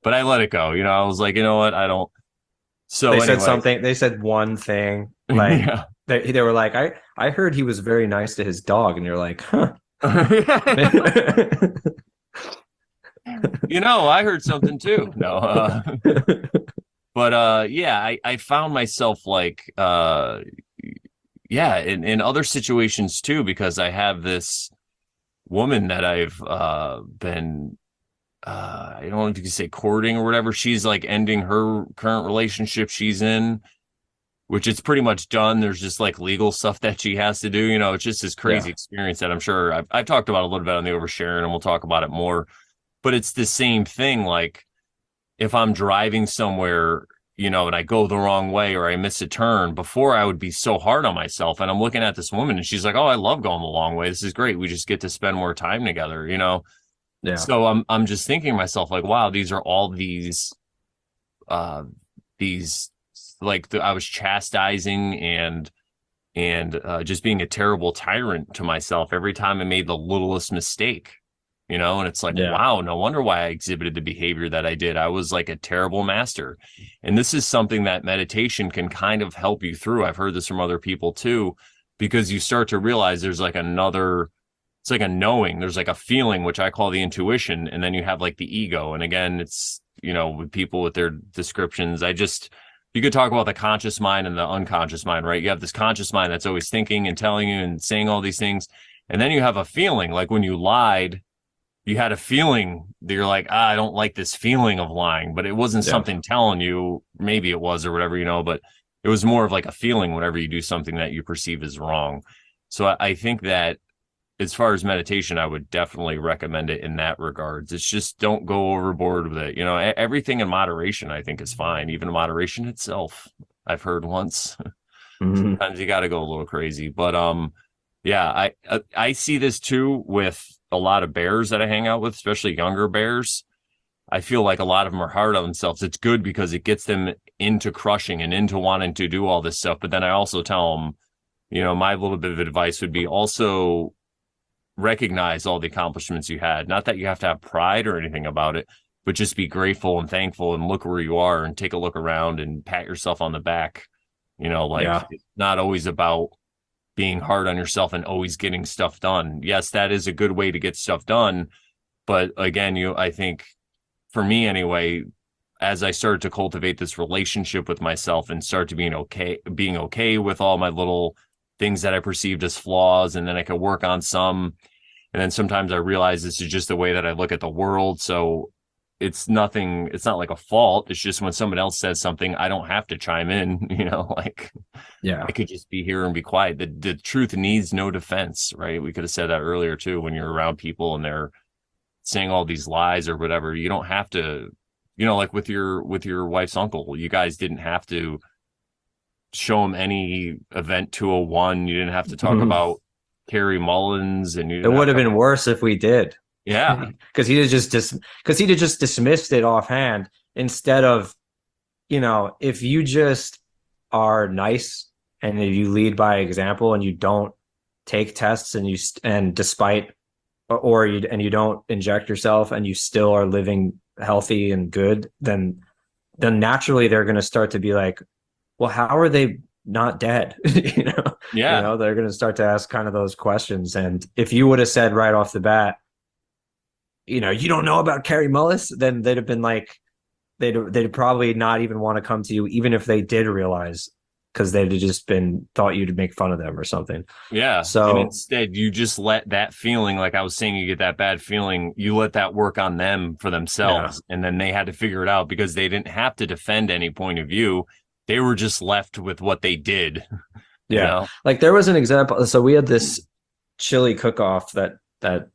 but I let it go. I was like, you know what? I don't. So they said something. They said one thing. Like they were like, I heard he was very nice to his dog, and you're like, huh. I heard something too. No, but yeah, I found myself like yeah, in other situations too, because I have this woman that I've been I don't know if you can say courting or whatever. She's like ending her current relationship she's in, which it's pretty much done. There's just like legal stuff that she has to do. It's just this crazy Yeah, experience that I'm sure I've talked about a little bit on the oversharing, and we'll talk about it more. But it's the same thing. Like if I'm driving somewhere, and I go the wrong way or I miss a turn, before I would be so hard on myself. And I'm looking at this woman and she's like, "Oh, I love going the long way. This is great. We just get to spend more time together." yeah, So I'm just thinking to myself, like, wow, these are all uh these I was chastising and just being a terrible tyrant to myself every time I made the littlest mistake. And it's like, yeah, wow, no wonder why I exhibited the behavior that I did. I was like a terrible master. And this is something that meditation can kind of help you through. I've heard this from other people too, because you start to realize there's like it's like a knowing, there's like a feeling, which I call the intuition. And then you have like the ego. And again, it's, with people with their descriptions, you could talk about the conscious mind and the unconscious mind, right? You have this conscious mind that's always thinking and telling you and saying all these things. And then you have a feeling, like when you lied, you had a feeling that you're like, I don't like this feeling of lying, but it wasn't yeah. something telling you, maybe it was or whatever, but it was more of like a feeling whenever you do something that you perceive as wrong. So I think that as far as meditation, I would definitely recommend it in that regards. It's just don't go overboard with it. Everything in moderation, I think is fine. Even moderation itself, I've heard once. Mhm. Sometimes you got to go a little crazy, but yeah, I see this too with a lot of bears that I hang out with, especially younger bears. I feel like a lot of them are hard on themselves. It's good because it gets them into crushing and into wanting to do all this stuff. But then I also tell them, my little bit of advice would be also recognize all the accomplishments you had. Not that you have to have pride or anything about it, but just be grateful and thankful and look where you are and take a look around and pat yourself on the back. Yeah, It's not always about being hard on yourself and always getting stuff done. Yes, that is a good way to get stuff done. But again, I think for me anyway, as I started to cultivate this relationship with myself and start to being okay with all my little things that I perceived as flaws, and then I could work on some. And then sometimes I realize this is just the way that I look at the world. So it's nothing, it's not like a fault. It's just when someone else says something, I don't have to chime in, like yeah. I could just be here and be quiet. The truth needs no defense, right? We could have said that earlier too. When you're around people and they're saying all these lies or whatever, you don't have to, like with your wife's uncle, you guys didn't have to show him any event 201. You didn't have to talk about Terry Mullins, and you It didn't have would have to. been worse if we did, Yeah, because he'd have just dismissed it offhand instead of, if you just are nice and if you lead by example and you don't take tests and despite you don't inject yourself and you still are living healthy and good, then naturally they're going to start to be like, well, how are they not dead? yeah, They're going to start to ask kind of those questions. And if you would have said right off the bat, you don't know about Carrie Mullis, then they'd have been like, they'd probably not even want to come to you, even if they did realize, because they'd have just been thought you'd make fun of them or something. yeah. And So instead, you just let that feeling, like I was saying, you get that bad feeling, you let that work on them for yeah, themselves. And then they had to figure it out because they didn't have to defend any point of view. They were just left with what they did, you yeah. know? Like there was an example. So we had this chili cook-off that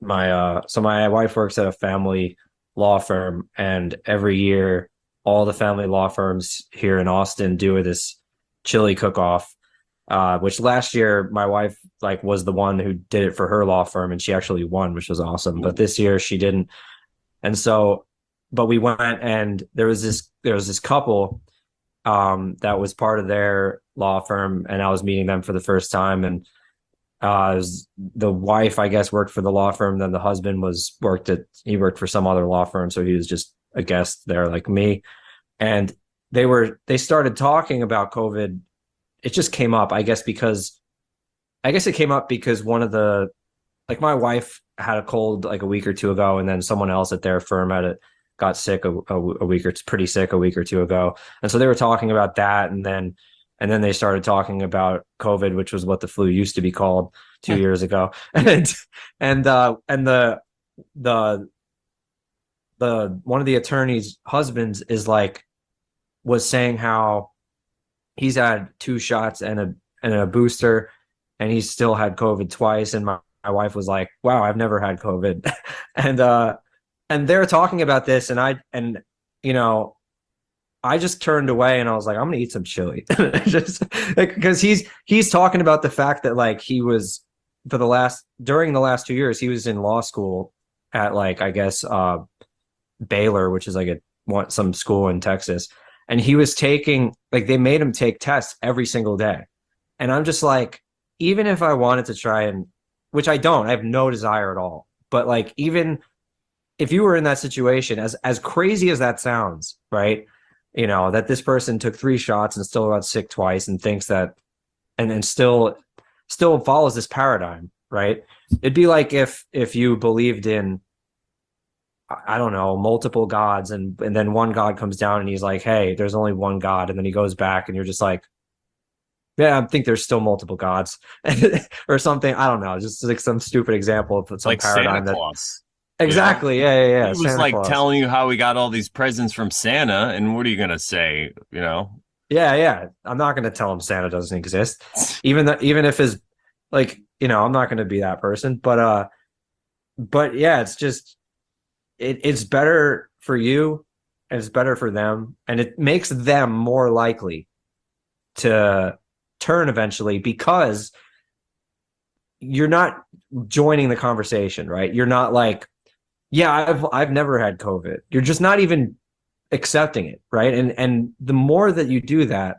my wife works at a family law firm, and every year all the family law firms here in Austin do this chili cook-off, which last year my wife was the one who did it for her law firm, and she actually won, which was awesome. But this year she didn't. And so, but we went, and there was this couple that was part of their law firm, and I was meeting them for the first time. And the wife, I guess, worked for the law firm. Then the husband he worked for some other law firm, so he was just a guest there like me. And they started talking about COVID it just came up, I guess it came up because one of the, like, my wife had a cold like a week or two ago, and then someone else at their firm got sick a week or pretty sick a week or two ago, and so they were talking about that, and then they started talking about COVID, which was what the flu used to be called 2 years ago, and the one of the attorney's husbands was saying how he's had 2 shots and a booster, and he's still had COVID twice. And my wife was like, "Wow, I've never had COVID," and they're talking about this, and you know, I just turned away and I was like, I'm gonna eat some chili, just like, because he's talking about the fact that like he was during the last 2 years he was in law school at like I guess Baylor, which is like some school in Texas, and he was taking like they made him take tests every single day, and I'm just like, even if I wanted to try and, which I don't, I have no desire at all, but like even if you were in that situation, as crazy as that sounds, right? You know, that this person took 3 shots and still got sick twice and thinks that, and still follows this paradigm, right? It'd be like if you believed in, I don't know, multiple gods, and then one god comes down and he's like, hey, there's only one god, and then he goes back and you're just like, yeah, I think there's still multiple gods or something. I don't know, just like some stupid example of some Like Santa paradigm that Claus. You know, exactly, yeah, he was Santa like Claus. telling you how he got all these presents from Santa, and what are you gonna say? You know, Yeah. I'm not going to tell him Santa doesn't exist, even if his, like, I'm not going to be that person. But yeah, it's just it's better for you, and it's better for them, and it makes them more likely to turn eventually because you're not joining the conversation, right? You're not like, yeah, I've never had COVID. You're just not even accepting it, right? And the more that you do that,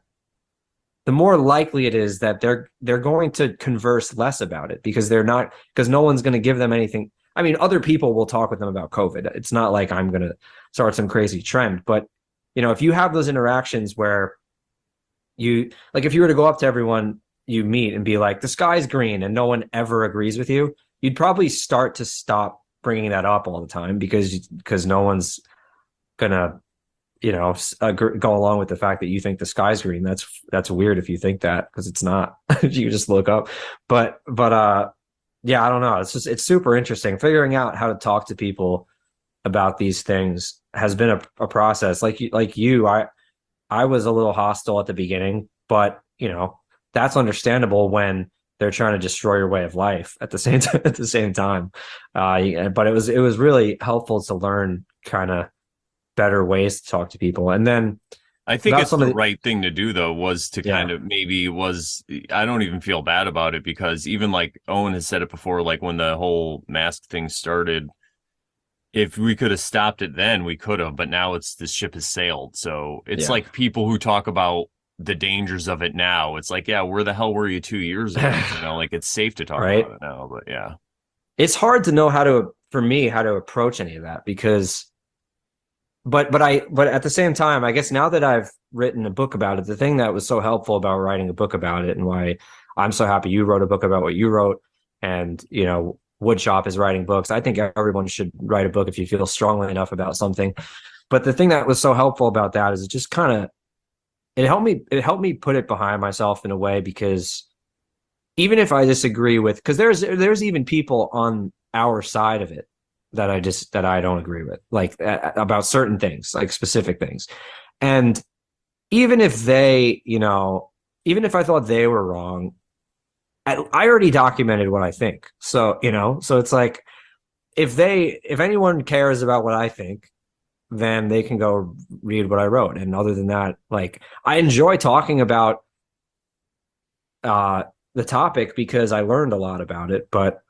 the more likely it is that they're going to converse less about it because no one's going to give them anything. I mean, other people will talk with them about COVID. It's not like I'm going to start some crazy trend, but if you have those interactions where if you were to go up to everyone you meet and be like, the sky's green, and no one ever agrees with you, you'd probably start to stop bringing that up all the time because no one's gonna go along with the fact that you think the sky's green. That's weird if you think that, because it's not. You just look up. But yeah, I don't know. It's super interesting. Figuring out how to talk to people about these things has been a process. Like you, I was a little hostile at the beginning, but that's understandable when they're trying to destroy your way of life at the same time. But it was really helpful to learn kind of better ways to talk to people. And then I think about it's some the of the, right thing to do though, was to yeah, kind of I don't even feel bad about it, because even like Owen has said it before, like when the whole mask thing started, if we could have stopped it then, we could have, but now the ship has sailed. So it's yeah. like people who talk about the dangers of it now. It's like, yeah, where the hell were you 2 years ago? Like it's safe to talk Right. about it now, but yeah. It's hard to know for me, how to approach any of that because, but at the same time, I guess now that I've written a book about it, the thing that was so helpful about writing a book about it, and why I'm so happy you wrote a book about what you wrote, and Woodshop is writing books. I think everyone should write a book if you feel strongly enough about something. But the thing that was so helpful about that is it just kind of it helped me put it behind myself in a way, because even if I disagree with, because there's even people on our side of it that I don't agree with, like about certain things, like specific things. And even if even if I thought they were wrong, I already documented what I think. So it's like, if anyone cares about what I think, then they can go read what I wrote. And other than that, like, I enjoy talking about the topic because I learned a lot about it, but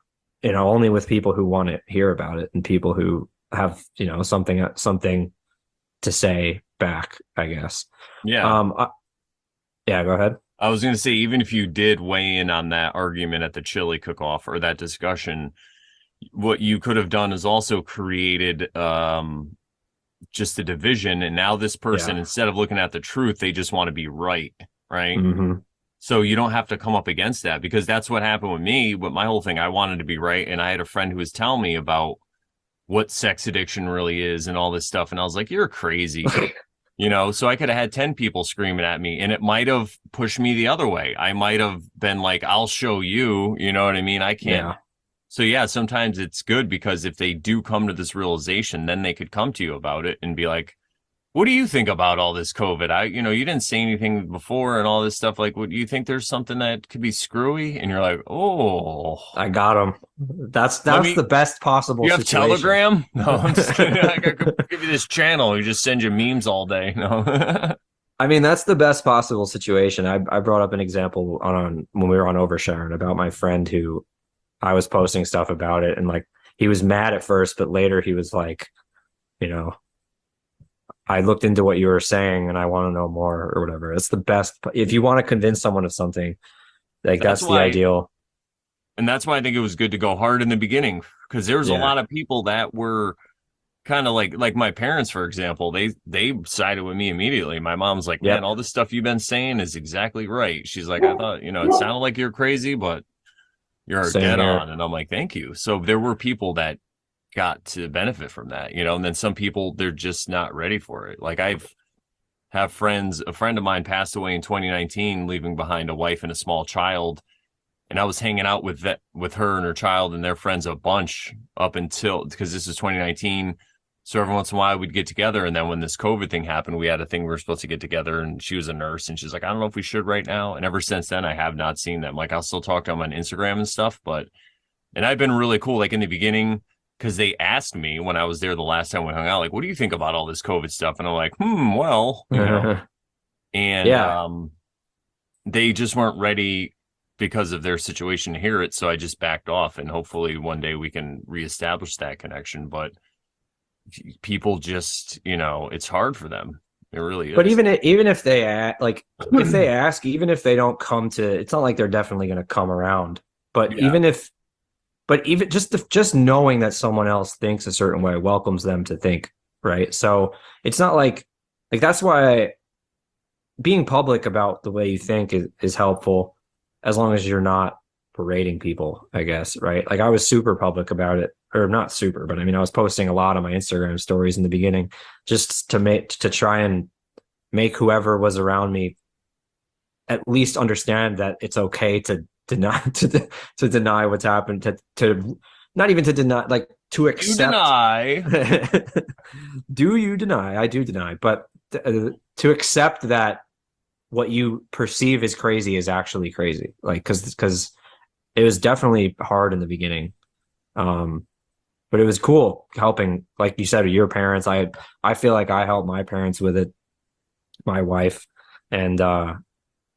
only with people who want to hear about it and people who have something to say back, I guess. Yeah. Um, I, yeah, go ahead. I was going to say, even if you did weigh in on that argument at the chili cook-off or that discussion, what you could have done is also created just a division. And now this person, Yeah. instead of looking at the truth, they just want to be right. Right. Mm-hmm. So you don't have to come up against that, because that's what happened with me. But my whole thing, I wanted to be right. And I had a friend who was telling me about what sex addiction really is and all this stuff. And I was like, you're crazy. So I could have had 10 people screaming at me, and it might have pushed me the other way. I might have been like, I'll show you, you know what I mean? I can't. Yeah. So yeah, sometimes it's good, because if they do come to this realization, then they could come to you about it and be like, what do you think about all this COVID? You didn't say anything before and all this stuff. Like, what do you think, there's something that could be screwy? And you're like, oh, I got him. let That's me, the best possible you have situation. Telegram? No, I'm just kidding. I could give you this channel. You just send you memes all day. No. I mean, that's the best possible situation. I brought up an example on when we were on Oversharing about my friend who I was posting stuff about it, and like he was mad at first, but later he was like, you know, I looked into what you were saying and I want to know more or whatever. It's the best if you want to convince someone of something, like That's that's the why, ideal. and that's why I think it was good to go hard in the beginning, because there's a Yeah. lot of people that were kind of like my parents, for example. They sided with me immediately. My mom's like, man, Yep. all this stuff you've been saying is exactly right. She's like, I thought, it sounded like you're crazy, but you're Same dead here. on. And I'm like, thank you. So there were people that got to benefit from that, and then some people, they're just not ready for it. Like I've have friends, a friend of mine passed away in 2019, leaving behind a wife and a small child. And I was hanging out with her and her child and their friends a bunch up until, because this is 2019. So every once in a while we'd get together. And then when this COVID thing happened, we had a thing we were supposed to get together, and she was a nurse and she's like, I don't know if we should right now. And ever since then, I have not seen them. Like I'll still talk to them on Instagram and stuff, and I've been really cool. Like in the beginning, because they asked me when I was there the last time we hung out, like, what do you think about all this COVID stuff? And I'm like, well, and Yeah. they just weren't ready because of their situation to hear it. So I just backed off, and hopefully one day we can reestablish that connection. But people just, it's hard for them. It really But is. even if they like if they ask, even if they don't come to, it's not like they're definitely going to come around. But Yeah. even just knowing that someone else thinks a certain way welcomes them to think, right? So it's not like that's why being public about the way you think is helpful, as long as you're not berating people, I guess, right? Like I was super public about it, or not super, but I mean I was posting a lot on my Instagram stories in the beginning, just to try and make whoever was around me at least understand that it's okay to deny to deny what's happened, to not even to deny, like to You accept. deny. Do you deny? I do deny, but to accept that what you perceive as crazy is actually crazy, like because it was definitely hard in the beginning, but it was cool helping, like you said, your parents. I feel like I helped my parents with it, my wife, and that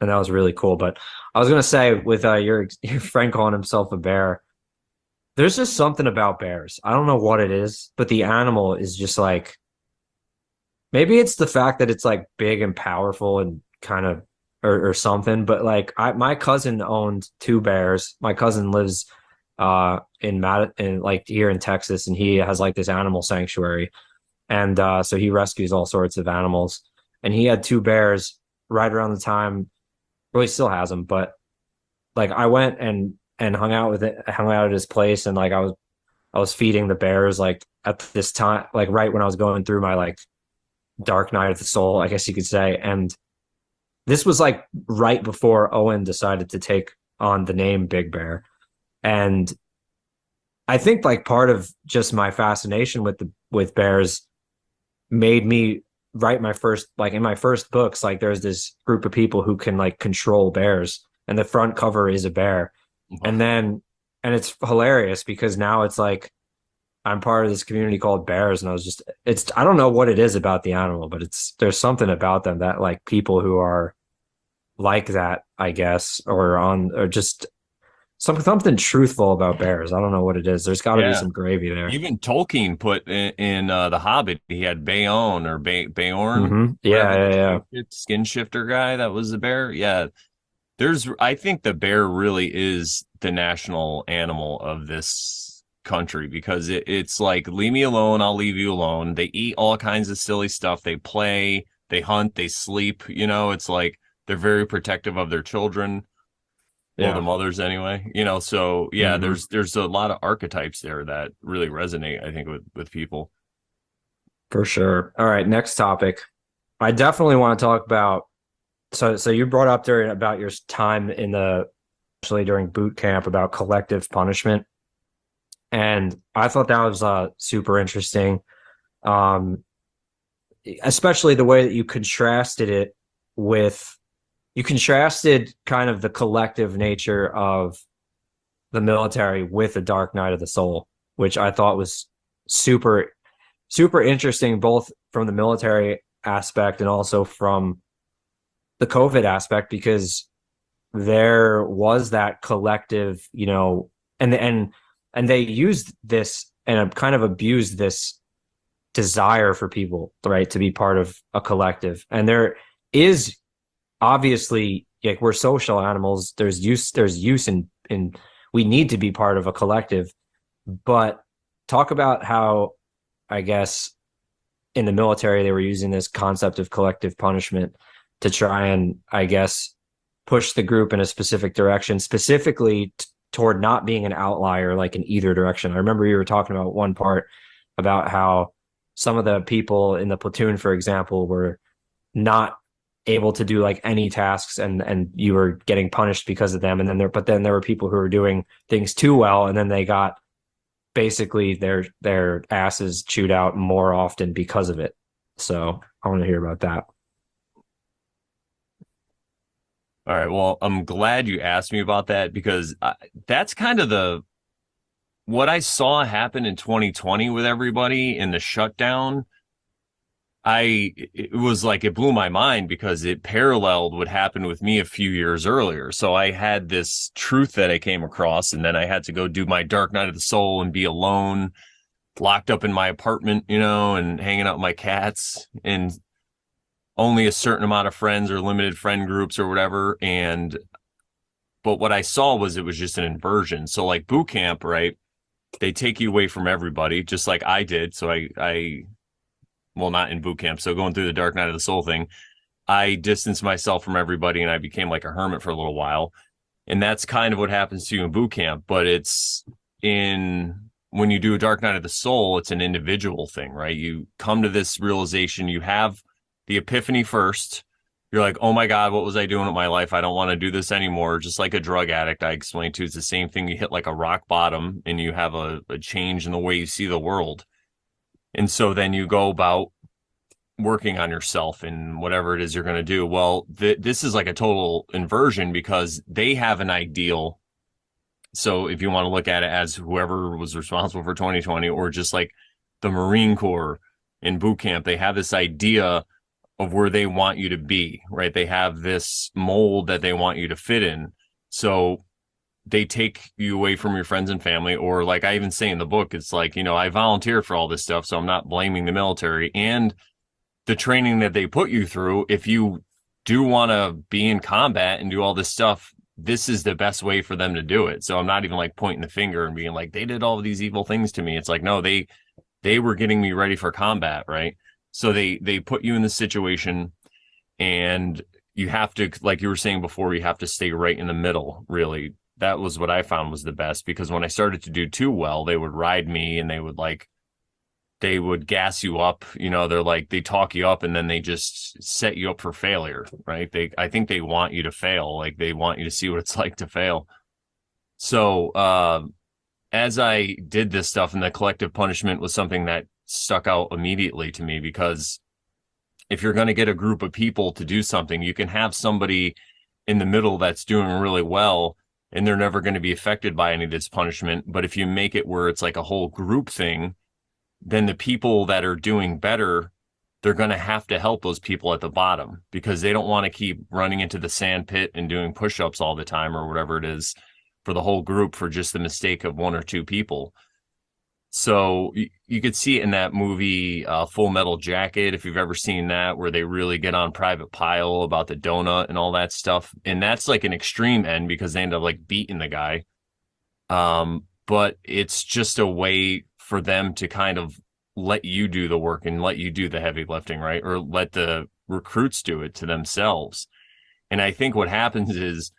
was really cool. But I was gonna say with your friend calling himself a bear, there's just something about bears. I don't know what it is, but the animal is just like, maybe it's the fact that it's like big and powerful and kind of or something. But like my cousin owned two bears. My cousin lives in like here in Texas, and he has like this animal sanctuary, and so he rescues all sorts of animals. And he had two bears right around the time. Well, he still has them, but like I went and hung out at his place, and like I was feeding the bears like at this time, like right when I was going through my like dark night of the soul, I guess you could say. And this was like right before Owen decided to take on the name Big Bear. And I think like part of just my fascination with bears made me write my first, like in my first books, like there's this group of people who can like control bears, and the front cover is a bear. And then and it's hilarious because now it's like I'm part of this community called bears, and it's I don't know what it is about the animal, but there's something about them that like people who are like that, I guess, or just something truthful about bears. I don't know what it is. There's got to be Yeah. some gravy there. Even Tolkien put in The Hobbit, he had Bayon or Bayorn, Yeah, whatever, yeah, yeah. the skin shifter guy that was the bear. Yeah. I think the bear really is the national animal of this country, because it's like, leave me alone, I'll leave you alone. They eat all kinds of silly stuff. They play, they hunt, they sleep. It's like they're very protective of their children. Well, the Yeah. mothers anyway, so yeah, Hmm. there's a lot of archetypes there that really resonate, I think, with people. For sure. All right, next topic. I definitely want to talk about so you brought up during about your time in the especially during boot camp about collective punishment. And I thought that was super interesting. Um, especially the way that you contrasted it with you contrasted kind of the collective nature of the military with the Dark Night of the Soul, which I thought was super, super interesting, both from the military aspect and also from the COVID aspect, because there was that collective, and they used this and kind of abused this desire for people, right, to be part of a collective. And there is obviously, like, we're social animals. There's use in we need to be part of a collective. But talk about how, I guess, in the military they were using this concept of collective punishment to try and, I guess, push the group in a specific direction, specifically toward not being an outlier, like in either direction. I remember you were talking about one part about how some of the people in the platoon, for example, were not able to do like any tasks, and you were getting punished because of them. And then there were people who were doing things too well, and then they got basically their asses chewed out more often because of it. So I want to hear about that. All right, well, I'm glad you asked me about that because that's kind of the what I saw happen in 2020 with everybody in the shutdown. It was like it blew my mind because it paralleled what happened with me a few years earlier. So I had this truth that I came across, and then I had to go do my Dark Night of the Soul and be alone, locked up in my apartment, and hanging out with my cats and only a certain amount of friends or limited friend groups or whatever. But what I saw was it was just an inversion. So like boot camp, right? They take you away from everybody, just like I did. So well, not in boot camp. So going through the Dark Night of the Soul thing, I distanced myself from everybody and I became like a hermit for a little while. And that's kind of what happens to you in boot camp. But when you do a Dark Night of the Soul, it's an individual thing, right? You come to this realization, you have the epiphany first. You're like, oh my God, what was I doing with my life? I don't want to do this anymore. Just like a drug addict, I explained to, it's the same thing. You hit like a rock bottom and you have a change in the way you see the world. And so then you go about working on yourself and whatever it is you're going to do. Well, this is like a total inversion because they have an ideal. So if you want to look at it as whoever was responsible for 2020 or just like the Marine Corps in boot camp, they have this idea of where they want you to be, right? They have this mold that they want you to fit in. So they take you away from your friends and family, or like I even say in the book, it's like, I volunteered for all this stuff, so I'm not blaming the military and the training that they put you through. If you do want to be in combat and do all this stuff, this is the best way for them to do it. So I'm not even like pointing the finger and being like, they did all of these evil things to me. It's like, no, they were getting me ready for combat, right? So they put you in this situation, and you have to, like you were saying before, you have to stay right in the middle, really. That was what I found was the best, because when I started to do too well, they would ride me and they would gas you up. They're like, they talk you up and then they just set you up for failure, right? I think they want you to fail. Like they want you to see what it's like to fail. So, as I did this stuff, and the collective punishment was something that stuck out immediately to me, because if you're going to get a group of people to do something, you can have somebody in the middle that's doing really well and they're never going to be affected by any of this punishment. But if you make it where it's like a whole group thing, then the people that are doing better, they're going to have to help those people at the bottom, because they don't want to keep running into the sand pit and doing push-ups all the time or whatever it is for the whole group for just the mistake of one or two people. So you could see it in that movie, Full Metal Jacket, if you've ever seen that, where they really get on Private Pile about the donut and all that stuff. And that's like an extreme end because they end up like beating the guy. But it's just a way for them to kind of let you do the work and let you do the heavy lifting, right? Or let the recruits do it to themselves. And I think what happens is,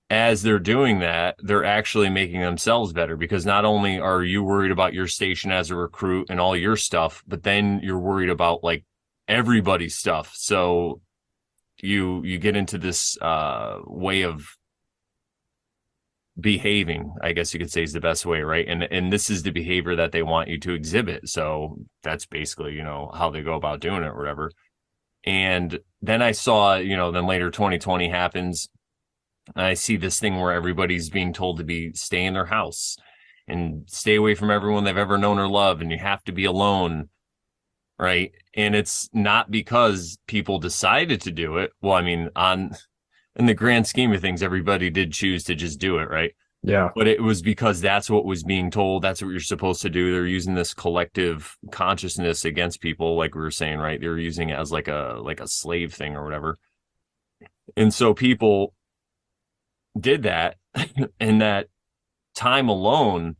as they're doing that, they're actually making themselves better, because not only are you worried about your station as a recruit and all your stuff, but then you're worried about like everybody's stuff. So you get into this way of behaving, I guess you could say, is the best way, right? And this is the behavior that they want you to exhibit. So that's basically, how they go about doing it or whatever. And then I saw, then later 2020 happens. And I see this thing where everybody's being told to stay in their house and stay away from everyone they've ever known or loved, and you have to be alone, right? And it's not because people decided to do it. Well, I mean, in the grand scheme of things, everybody did choose to just do it, right? Yeah. But it was because that's what was being told. That's what you're supposed to do. They're using this collective consciousness against people, like we were saying, right? They're using it as like a slave thing or whatever. And so people did that, and that time alone,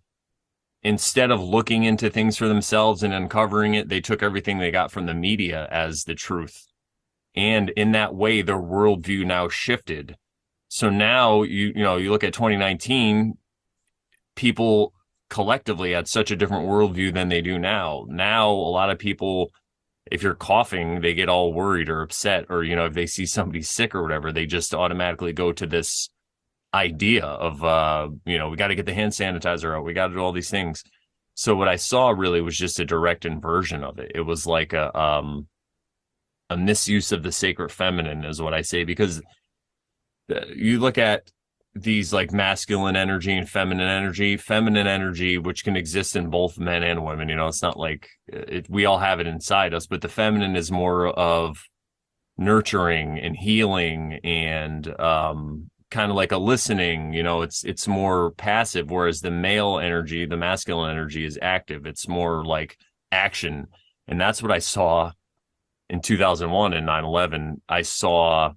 instead of looking into things for themselves and uncovering it, they took everything they got from the media as the truth. And in that way, their worldview now shifted. So now you look at 2019, people collectively had such a different worldview than they do now. Now, a lot of people, if you're coughing, they get all worried or upset, or, if they see somebody sick or whatever, they just automatically go to this idea of, we got to get the hand sanitizer out. We got to do all these things. So what I saw really was just a direct inversion of it. It was like a misuse of the sacred feminine, is what I say, because you look at these like masculine energy and feminine energy, which can exist in both men and women. It's not like we all have it inside us, but the feminine is more of nurturing and healing and kind of like a listening. It's more passive, whereas the male energy, the masculine energy, is active. It's more like action. And that's what I saw in 2001 and 9/11. I saw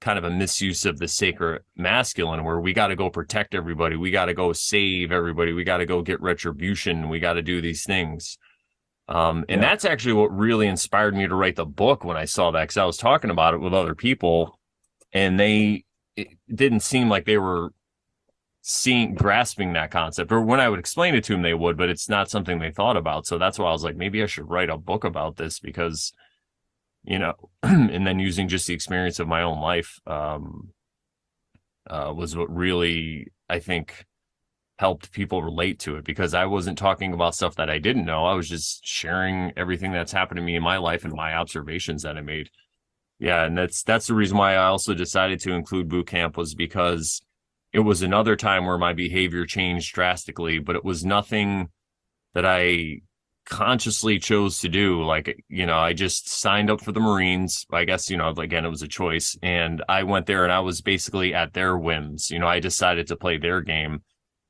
kind of a misuse of the sacred masculine, where we got to go protect everybody. We got to go save everybody. We got to go get retribution. We got to do these things. And that's actually what really inspired me to write the book when I saw that, because I was talking about it with other people, and it didn't seem like they were grasping that concept, or when I would explain it to them, they would, but it's not something they thought about. So that's why I was like, maybe I should write a book about this, because and then using just the experience of my own life was what really, I think, helped people relate to it, because I wasn't talking about stuff that I didn't know. I was just sharing everything that's happened to me in my life and my observations that I made. Yeah, and that's the reason why I also decided to include boot camp, was because it was another time where my behavior changed drastically, but it was nothing that I consciously chose to do. Like, I just signed up for the Marines. I guess, again, it was a choice. And I went there and I was basically at their whims. I decided to play their game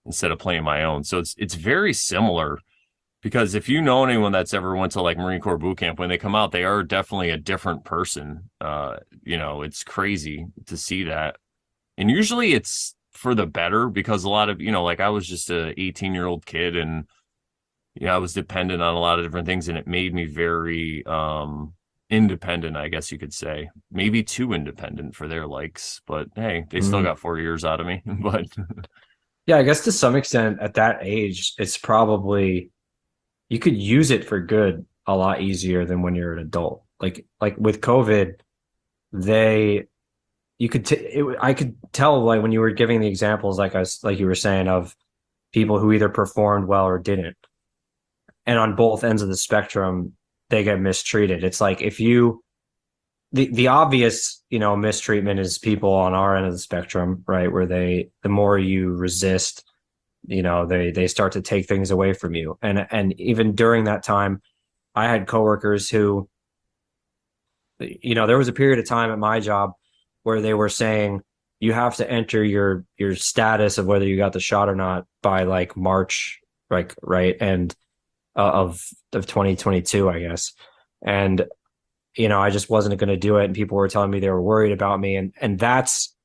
instead of playing my own. So it's very similar, because if you know anyone that's ever went to like Marine Corps boot camp, when they come out, they are definitely a different person. It's crazy to see that. And usually it's for the better, because a lot of, like I was just a 18-year-old kid, and I was dependent on a lot of different things, and it made me very independent, I guess you could say. Maybe too independent for their likes, but hey, they still got 4 years out of me. But yeah, I guess to some extent at that age, it's probably, you could use it for good a lot easier than when you're an adult. Like with COVID, I could tell, like when you were giving the examples, like you were saying, of people who either performed well or didn't. And on both ends of the spectrum, they get mistreated. It's like, if the obvious, mistreatment is people on our end of the spectrum, right? Where the more you resist, they start to take things away from you. And even during that time, I had coworkers who, there was a period of time at my job where they were saying, you have to enter your status of whether you got the shot or not by like March, like, right. And of 2022, I guess. And, I just wasn't going to do it. And people were telling me they were worried about me. And that's,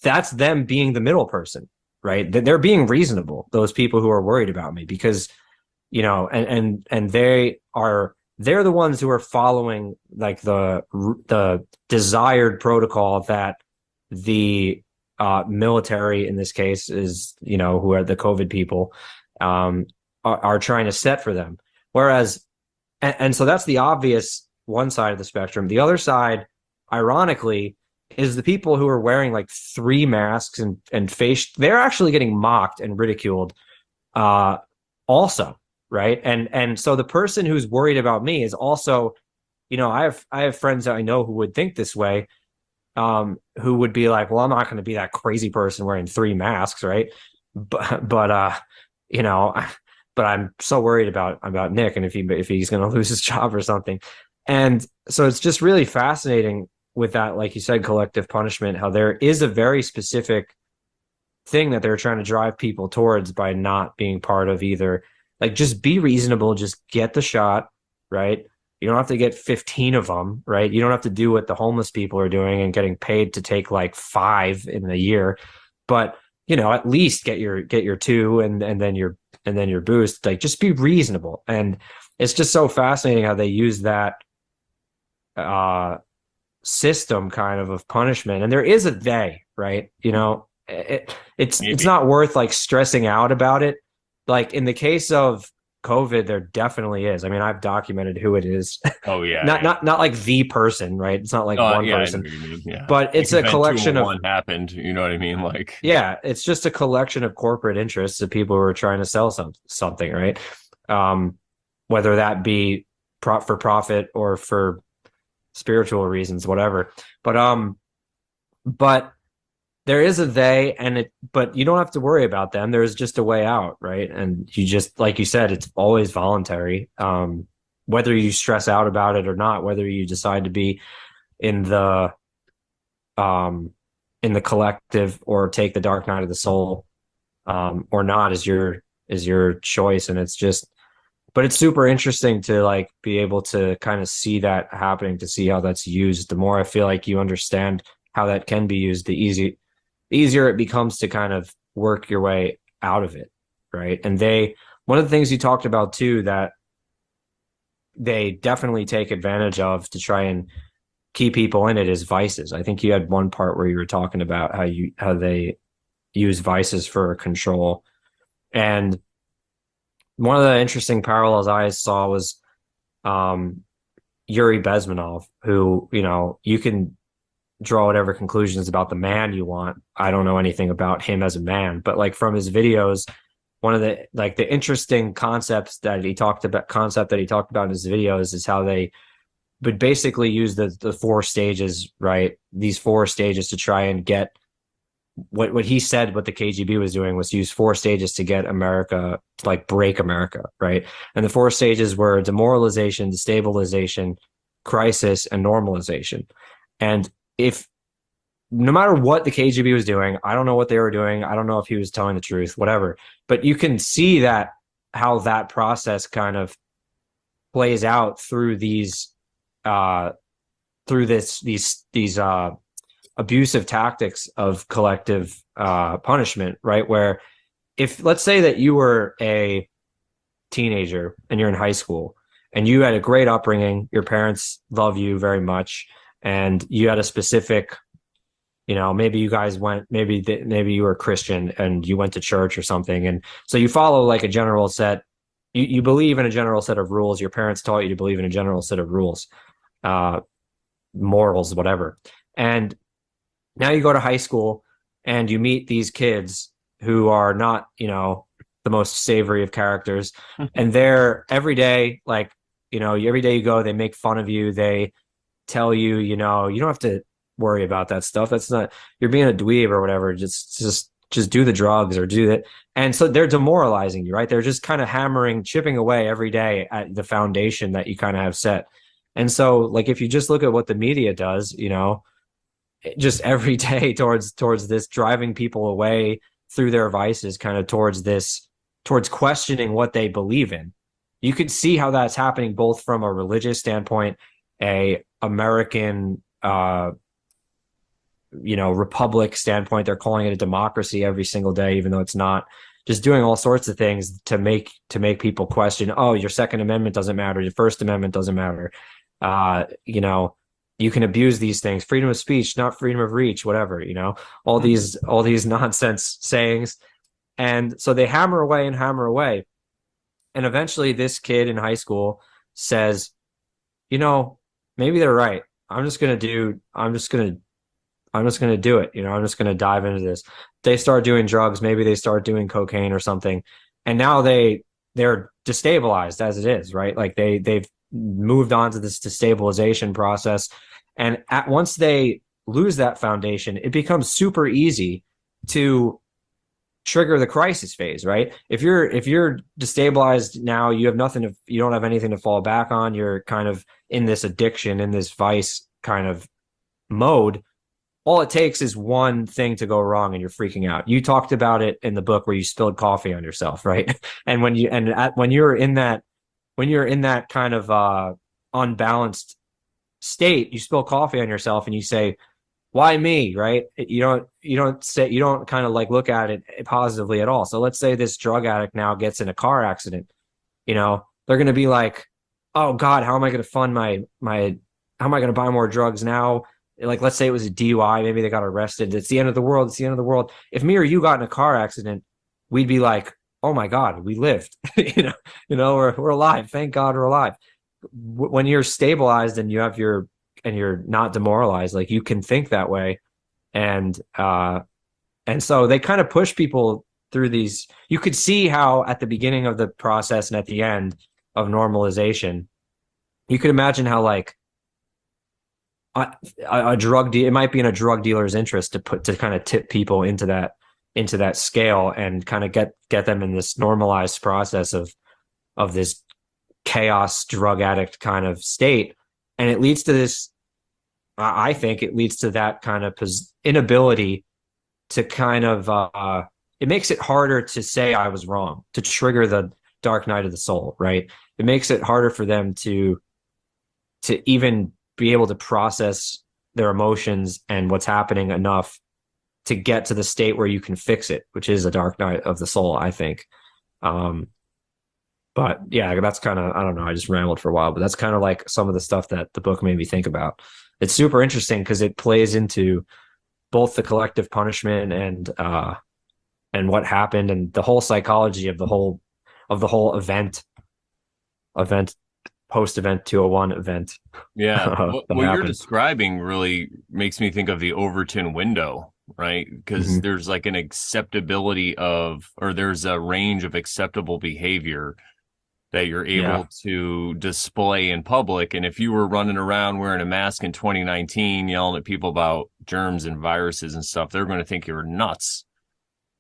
that's them being the middle person, right? They're being reasonable, those people who are worried about me, because, and they are they're the ones who are following like the desired protocol that the military in this case is, who are the COVID people, are trying to set for them. Whereas, and so that's the obvious one side of the spectrum. The other side, ironically, is the people who are wearing like 3 masks and face, they're actually getting mocked and ridiculed also, right? And so the person who's worried about me is also, I have friends that I know who would think this way, who would be like, well, I'm not going to be that crazy person wearing 3 masks, right? But you know, but I'm so worried about Nick and if he's going to lose his job or something. And so it's just really fascinating with that, like you said, collective punishment, how there is a very specific thing that they're trying to drive people towards by not being part of either. Like, just be reasonable, just get the shot, right? You don't have to get 15 of them, right? You don't have to do what the homeless people are doing and getting paid to take like 5 in a year, but at least get your 2 and then your boost. Like, just be reasonable. And it's just so fascinating how they use that uh system kind of punishment. And there is a day, right? It's Maybe. not worth like stressing out about it. Like in the case of COVID, there definitely is. I mean, I've documented who it is. Oh yeah, not yeah. not not like the person, right? It's not like one Yeah, I know person, what you mean. Yeah. but Like it's a event collection of, 211 happened, you know what I mean? Like, yeah, it's just a collection of corporate interests of people who are trying to sell something, right? Um, whether that be for profit or for spiritual reasons, whatever. But there is a they, but you don't have to worry about them. There's just a way out, right? And you just, like you said, it's always voluntary. Whether you stress out about it or not, whether you decide to be in the um in the collective or take the dark night of the soul, or not, is your choice. And it's just, but it's super interesting to like be able to kind of see that happening, to see how that's used. The more I feel like you understand how that can be used, the easier it becomes to kind of work your way out of it, right? And one of the things you talked about too, that they definitely take advantage of to try and keep people in it, is vices. I think you had one part where you were talking about how they use vices for control. And one of the interesting parallels I saw was um, Yuri Bezmenov, who, you can draw whatever conclusions about the man you want. I don't know anything about him as a man, but like from his videos, one of the interesting concept that he talked about in his videos is how they would basically use the 4 stages, right? These 4 stages to try and get what he said, what the KGB was doing was use 4 stages to get America, to like break America, right? And the 4 stages were demoralization, destabilization, crisis, and normalization. And if no matter what the KGB was doing, I don't know what they were doing. I don't know if he was telling the truth, whatever. But you can see that how that process kind of plays out through these abusive tactics of collective punishment, right? Where if let's say that you were a teenager and you're in high school and you had a great upbringing, your parents love you very much, and you had a specific, maybe you guys maybe you were Christian and you went to church or something, and so you follow like a general set. You believe in a general set of rules. Your parents taught you to believe in a general set of rules, morals, whatever. And now you go to high school and you meet these kids who are not, the most savory of characters. And they're every day, like, every day you go, they make fun of you. They tell you, you don't have to worry about that stuff. That's not, you're being a dweeb or whatever. Just do the drugs or do that. And so they're demoralizing you, right? They're just kind of chipping away every day at the foundation that you kind of have set. And so, like, if you just look at what the media does, just every day towards this, driving people away through their vices, kind of towards questioning what they believe in. You could see how that's happening both from a religious standpoint, a American republic standpoint. They're calling it a democracy every single day, even though it's not. just doing all sorts of things to make people question, oh, your Second Amendment doesn't matter, your First Amendment doesn't matter. You know, you can abuse these things, freedom of speech, not freedom of reach, whatever, you know, all these nonsense sayings. And so they hammer away and hammer away. And eventually this kid in high school says, you know, maybe they're right. I'm just gonna do it. You know, I'm just gonna dive into this. They start doing drugs, maybe they start doing cocaine or something, and now they're destabilized as it is, right? Like they've moved on to this destabilization process, and once they lose that foundation, it becomes super easy to trigger the crisis phase, right? If you're destabilized now, you don't have anything to fall back on. You're kind of in this addiction, in this vice kind of mode. All it takes is one thing to go wrong and you're freaking out. You talked about it in the book where you spilled coffee on yourself, right? And when you're in that kind of unbalanced state, you spill coffee on yourself and you say, why me, right? You don't kind of like look at it positively at all. So let's say this drug addict now gets in a car accident. You know, they're going to be like, oh God, how am I going to fund my how am I going to buy more drugs now? Like, let's say it was a DUI, maybe they got arrested. It's the end of the world. It's the end of the world. If me or you got in a car accident, we'd be like, oh my God, we lived. We're alive. Thank God we're alive. When you're stabilized and you're not demoralized, like you can think that way. And so they kind of push people through these. You could see how at the beginning of the process and at the end of normalization, you could imagine how like a drug it might be in a drug dealer's interest to kind of tip people into that scale and kind of get them in this normalized process of this chaos drug addict kind of state. And it leads to this, I think it leads to that kind of inability to kind of it makes it harder to say I was wrong, to trigger the dark night of the soul, right? It makes it harder for them to even be able to process their emotions and what's happening enough to get to the state where you can fix it, which is a dark night of the soul, I think. But yeah, that's kind of, I don't know, I just rambled for a while, but that's kind of like some of the stuff that the book made me think about. It's super interesting because it plays into both the collective punishment and what happened and the whole psychology of the whole event post-event 201 event. Yeah. What you're Happened. describing really makes me think of the Overton window, right? Because Mhm. there's like an acceptability of, or there's a range of acceptable behavior that you're Yeah. able to display in public. And if you were running around wearing a mask in 2019, yelling at people about germs and viruses and stuff, they're going to think you're nuts.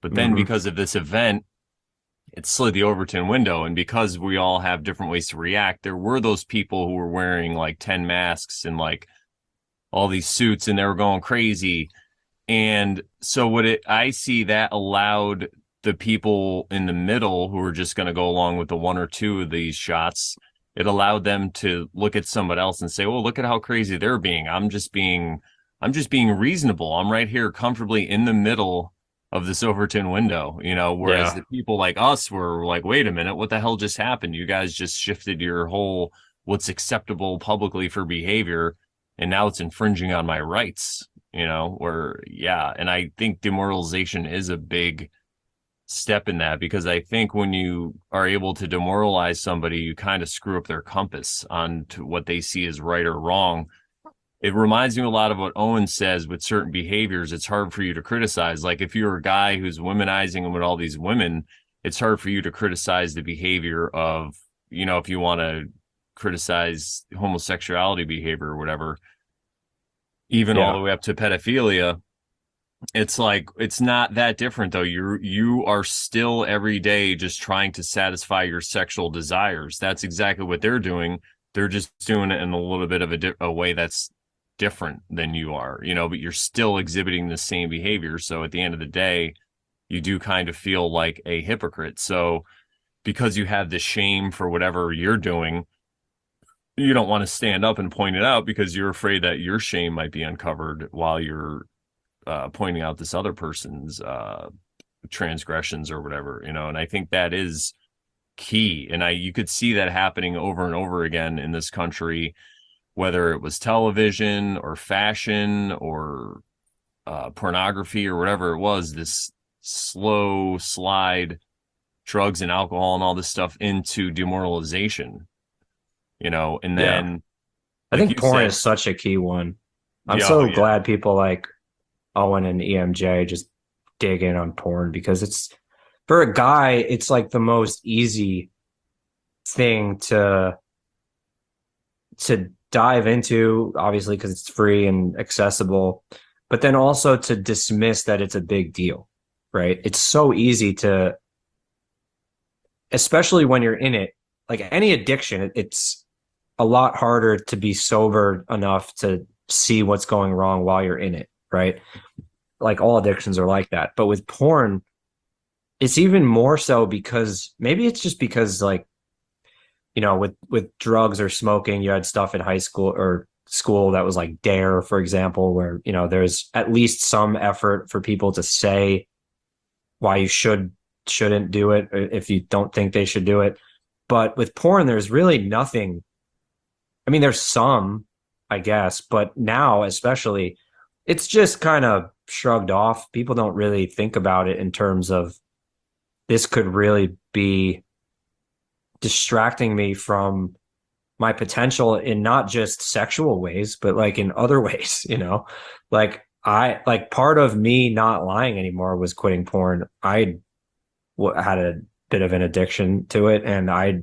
But then Hmm. because of this event, it slid the Overton window. And because we all have different ways to react, there were those people who were wearing like 10 masks and like all these suits and they were going crazy. And so I see that allowed the people in the middle who were just going to go along with the one or two of these shots. It allowed them to look at somebody else and say, "Well, look at how crazy they're being. I'm just being reasonable. I'm right here comfortably in the middle of this Overton window, whereas Yeah. the people like us were like, wait a minute, what the hell just happened? You guys just shifted your whole what's acceptable publicly for behavior, and now it's infringing on my rights, where, yeah. And I think demoralization is a big step in that because I think when you are able to demoralize somebody, you kind of screw up their compass on to what they see as right or wrong. It reminds me a lot of what Owen says with certain behaviors. It's hard for you to criticize. Like if you're a guy who's womanizing and with all these women, it's hard for you to criticize the behavior of, if you want to criticize homosexuality behavior or whatever, even all Yeah. the way up to pedophilia. It's like it's not that different though. You are still every day just trying to satisfy your sexual desires. That's exactly what they're doing. They're just doing it in a little bit of a way that's different than you are, but you're still exhibiting the same behavior. So at the end of the day, you do kind of feel like a hypocrite. So because you have the shame for whatever you're doing, you don't want to stand up and point it out because you're afraid that your shame might be uncovered while you're pointing out this other person's transgressions or whatever, and I think that is key. And you could see that happening over and over again in this country, whether it was television or fashion or pornography or whatever it was, this slow slide, drugs and alcohol and all this stuff into demoralization, and Yeah. then, I like think you porn said, is such a key one. I'm yeah, oh, so yeah. glad people like Owen and EMJ just dig in on porn because it's for a guy, it's like the most easy thing to dive into, obviously, because it's free and accessible, but then also to dismiss that it's a big deal, right? It's so easy to, especially when you're in it, like any addiction, it's a lot harder to be sober enough to see what's going wrong while you're in it, right? Like all addictions are like that. But with porn, it's even more so because maybe it's just because like, with drugs or smoking, you had stuff in high school or school that was like Dare, for example, where, there's at least some effort for people to say why you shouldn't do it if you don't think they should do it. But with porn, there's really nothing. I mean, there's some, I guess, but now especially, it's just kind of shrugged off. People don't really think about it in terms of this could really be distracting me from my potential in not just sexual ways, but like in other ways, like part of me not lying anymore was quitting porn. I had a bit of an addiction to it, and I,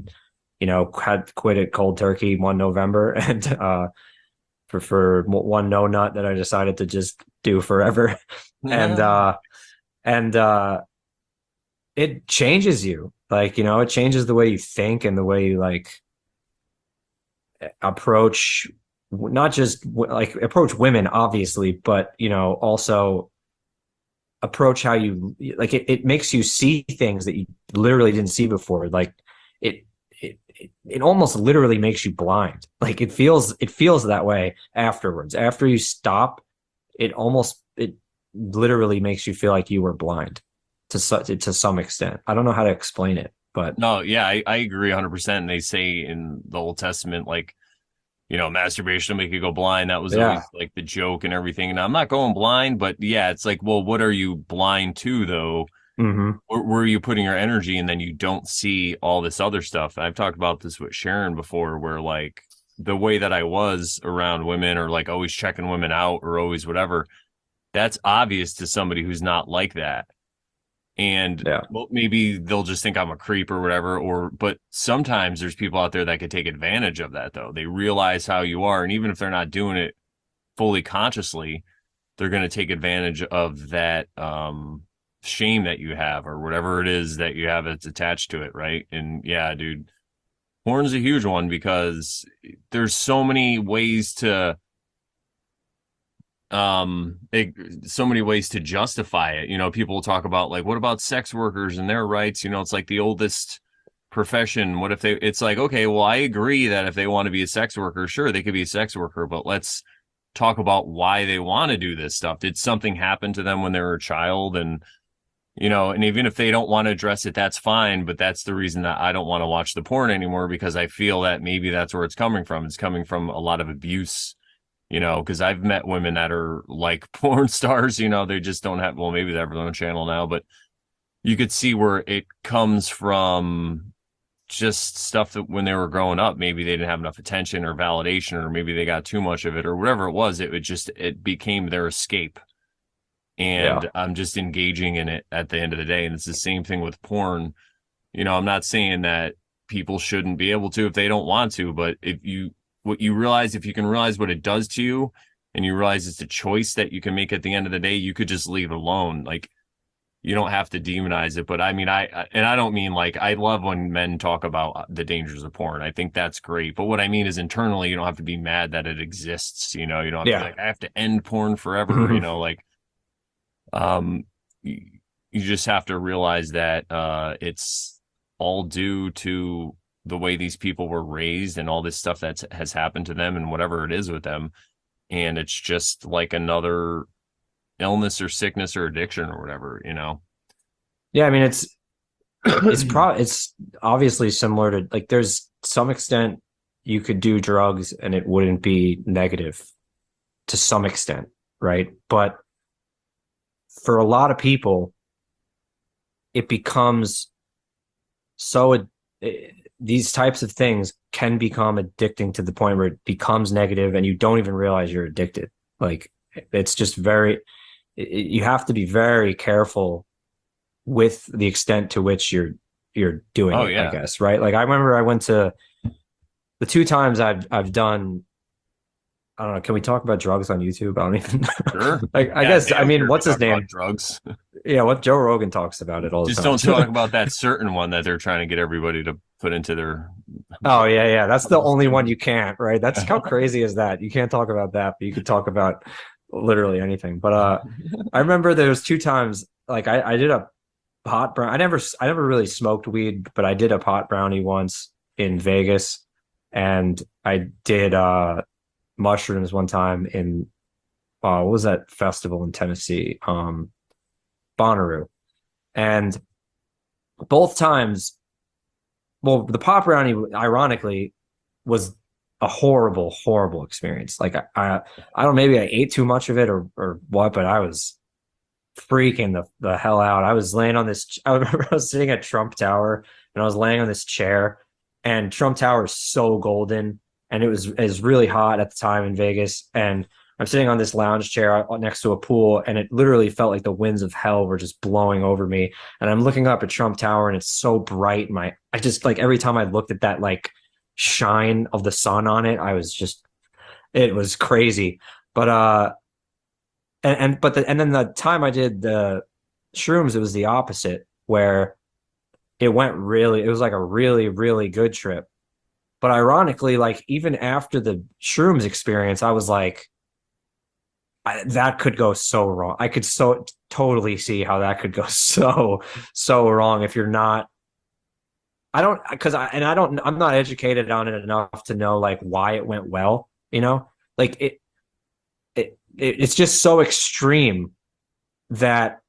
had quit it cold turkey one November, and for one no nut that I decided to just do forever, and and it changes you, like it changes the way you think and the way you like approach, not just like approach women, obviously, but also approach how you like it makes you see things that you literally didn't see before. Like it almost literally makes you blind. Like it feels that way afterwards. After you stop, it literally makes you feel like you were blind to some extent. I don't know how to explain it, but No, yeah, I agree 100%. They say in the Old Testament, like, masturbation will make you go blind. That was yeah. always like the joke and everything. And I'm not going blind, but yeah, it's like, well, what are you blind to though? Mm-hmm. Where are you putting your energy? And then you don't see all this other stuff. I've talked about this with Sharon before, where like the way that I was around women or like always checking women out or always whatever, that's obvious to somebody who's not like that. And Yeah. well, maybe they'll just think I'm a creep or whatever, but sometimes there's people out there that could take advantage of that though. They realize how you are, and even if they're not doing it fully consciously, they're going to take advantage of that shame that you have or whatever it is that you have that's attached to it, right? And yeah, dude, porn's a huge one because there's so many ways to so many ways to justify it. People talk about like, what about sex workers and their rights? It's like the oldest profession. What if it's like, okay, well, I agree that if they want to be a sex worker, sure, they could be a sex worker, but let's talk about why they want to do this stuff. Did something happen to them when they were a child? And even if they don't want to address it, that's fine. But that's the reason that I don't want to watch the porn anymore, because I feel that maybe that's where it's coming from. It's coming from a lot of abuse, because I've met women that are like porn stars, they just don't have, well, maybe they have their own channel now, but you could see where it comes from just stuff that when they were growing up, maybe they didn't have enough attention or validation, or maybe they got too much of it or whatever it was. It became their escape. Yeah. And I'm just engaging in it at the end of the day. And it's the same thing with porn. I'm not saying that people shouldn't be able to if they don't want to, but if you can realize what it does to you, and you realize it's a choice that you can make at the end of the day, you could just leave it alone. Like, you don't have to demonize it. But I mean, I don't mean like, I love when men talk about the dangers of porn. I think that's great. But what I mean is internally, you don't have to be mad that it exists. You don't have to be Yeah. like, I have to end porn forever. Like, you just have to realize that it's all due to the way these people were raised and all this stuff that has happened to them and whatever it is with them. And it's just like another illness or sickness or addiction or whatever. Yeah, I mean it's obviously similar to like there's some extent you could do drugs and it wouldn't be negative to some extent, right? But for a lot of people, it becomes so these types of things can become addicting to the point where it becomes negative and you don't even realize you're addicted. Like it's just very you have to be very careful with the extent to which you're doing Oh it, I yeah, guess, right? Like I remember I went to the two times I've done I don't know, can we talk about drugs on YouTube? I don't even sure. like I Yeah, guess they I don't mean care if you what's his talk about name? drugs. Yeah, what Joe Rogan talks about it all the Just time. don't talk about that certain one that they're trying to get everybody to put into their. Oh yeah, yeah. That's the only one you can't, right? That's how crazy is that? You can't talk about that, but you could talk about literally anything. But I remember there was two times like I did a pot brown. I never really smoked weed, but I did a pot brownie once in Vegas, and I did mushrooms one time in what was that festival in Tennessee? Bonnaroo. And both times, well, the pot brownie, ironically, was a horrible, horrible experience. Like I don't, maybe I ate too much of it or what, but I was freaking the hell out. I was laying on this. I remember I was sitting at Trump Tower and I was laying on this chair, and Trump Tower is so golden, and it was really hot at the time in Vegas, and I'm sitting on this lounge chair next to a pool, and it literally felt like the winds of hell were just blowing over me. And I'm looking up at Trump Tower, and it's so bright. I just like every time I looked at that like shine of the sun on it, I was just it was crazy. But and then the time I did the shrooms, it was the opposite, where it was like a really, really good trip. But ironically, like even after the shrooms experience, I was like, that could go so wrong. I could so totally see how that could go so wrong if you're not. I don't because I'm not educated on it enough to know like why it went well. Like it's just so extreme that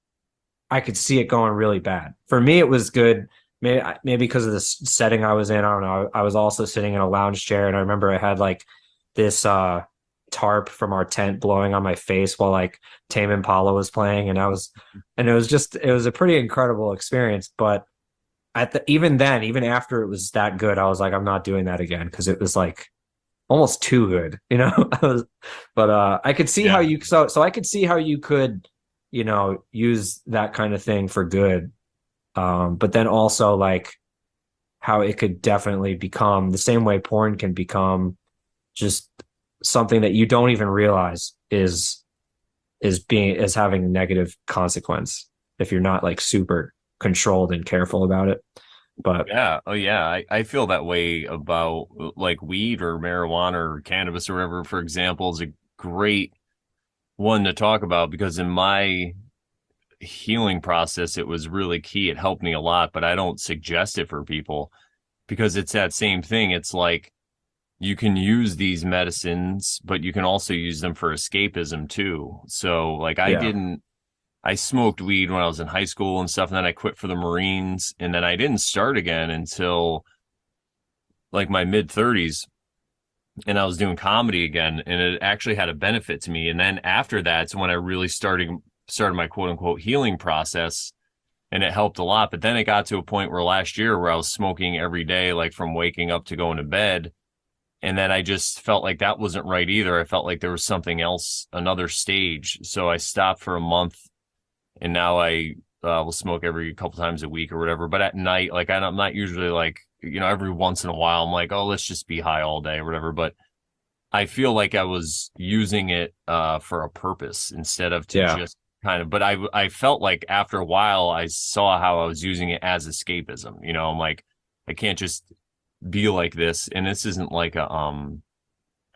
I could see it going really bad. For me, it was good. Maybe because of the setting I was in. I don't know. I was also sitting in a lounge chair, and I remember I had like this tarp from our tent blowing on my face while like Tame Impala was playing, and it was a pretty incredible experience. But even then, even after it was that good, I was like, I'm not doing that again because it was like almost too good, but I could see how Yeah, I could see how you could, use that kind of thing for good. But then also like how it could definitely become the same way porn can become just something that you don't even realize is having a negative consequence if you're not like super controlled and careful about it. But yeah, oh yeah. I feel that way about like weed or marijuana or cannabis or whatever, for example, is a great one to talk about because in my healing process, it was really key. It helped me a lot, but I don't suggest it for people because it's that same thing. It's like you can use these medicines, but you can also use them for escapism too. So, like, yeah, I smoked weed when I was in high school and stuff, and then I quit for the Marines, and then I didn't start again until like my mid 30s, and I was doing comedy again, and it actually had a benefit to me. And then after that's when I really started my quote unquote healing process, and it helped a lot. But then it got to a point where last year where I was smoking every day, like from waking up to going to bed. And then I just felt like that wasn't right either. I felt like there was something else, another stage. So I stopped for a month, and now I will smoke every couple times a week or whatever. But at night, like I'm not usually like, every once in a while, I'm like, oh, let's just be high all day or whatever. But I feel like I was using it for a purpose instead of to yeah, just kind of, but I felt like after a while, I saw how I was using it as escapism. I'm like, I can't just be like this. And this isn't like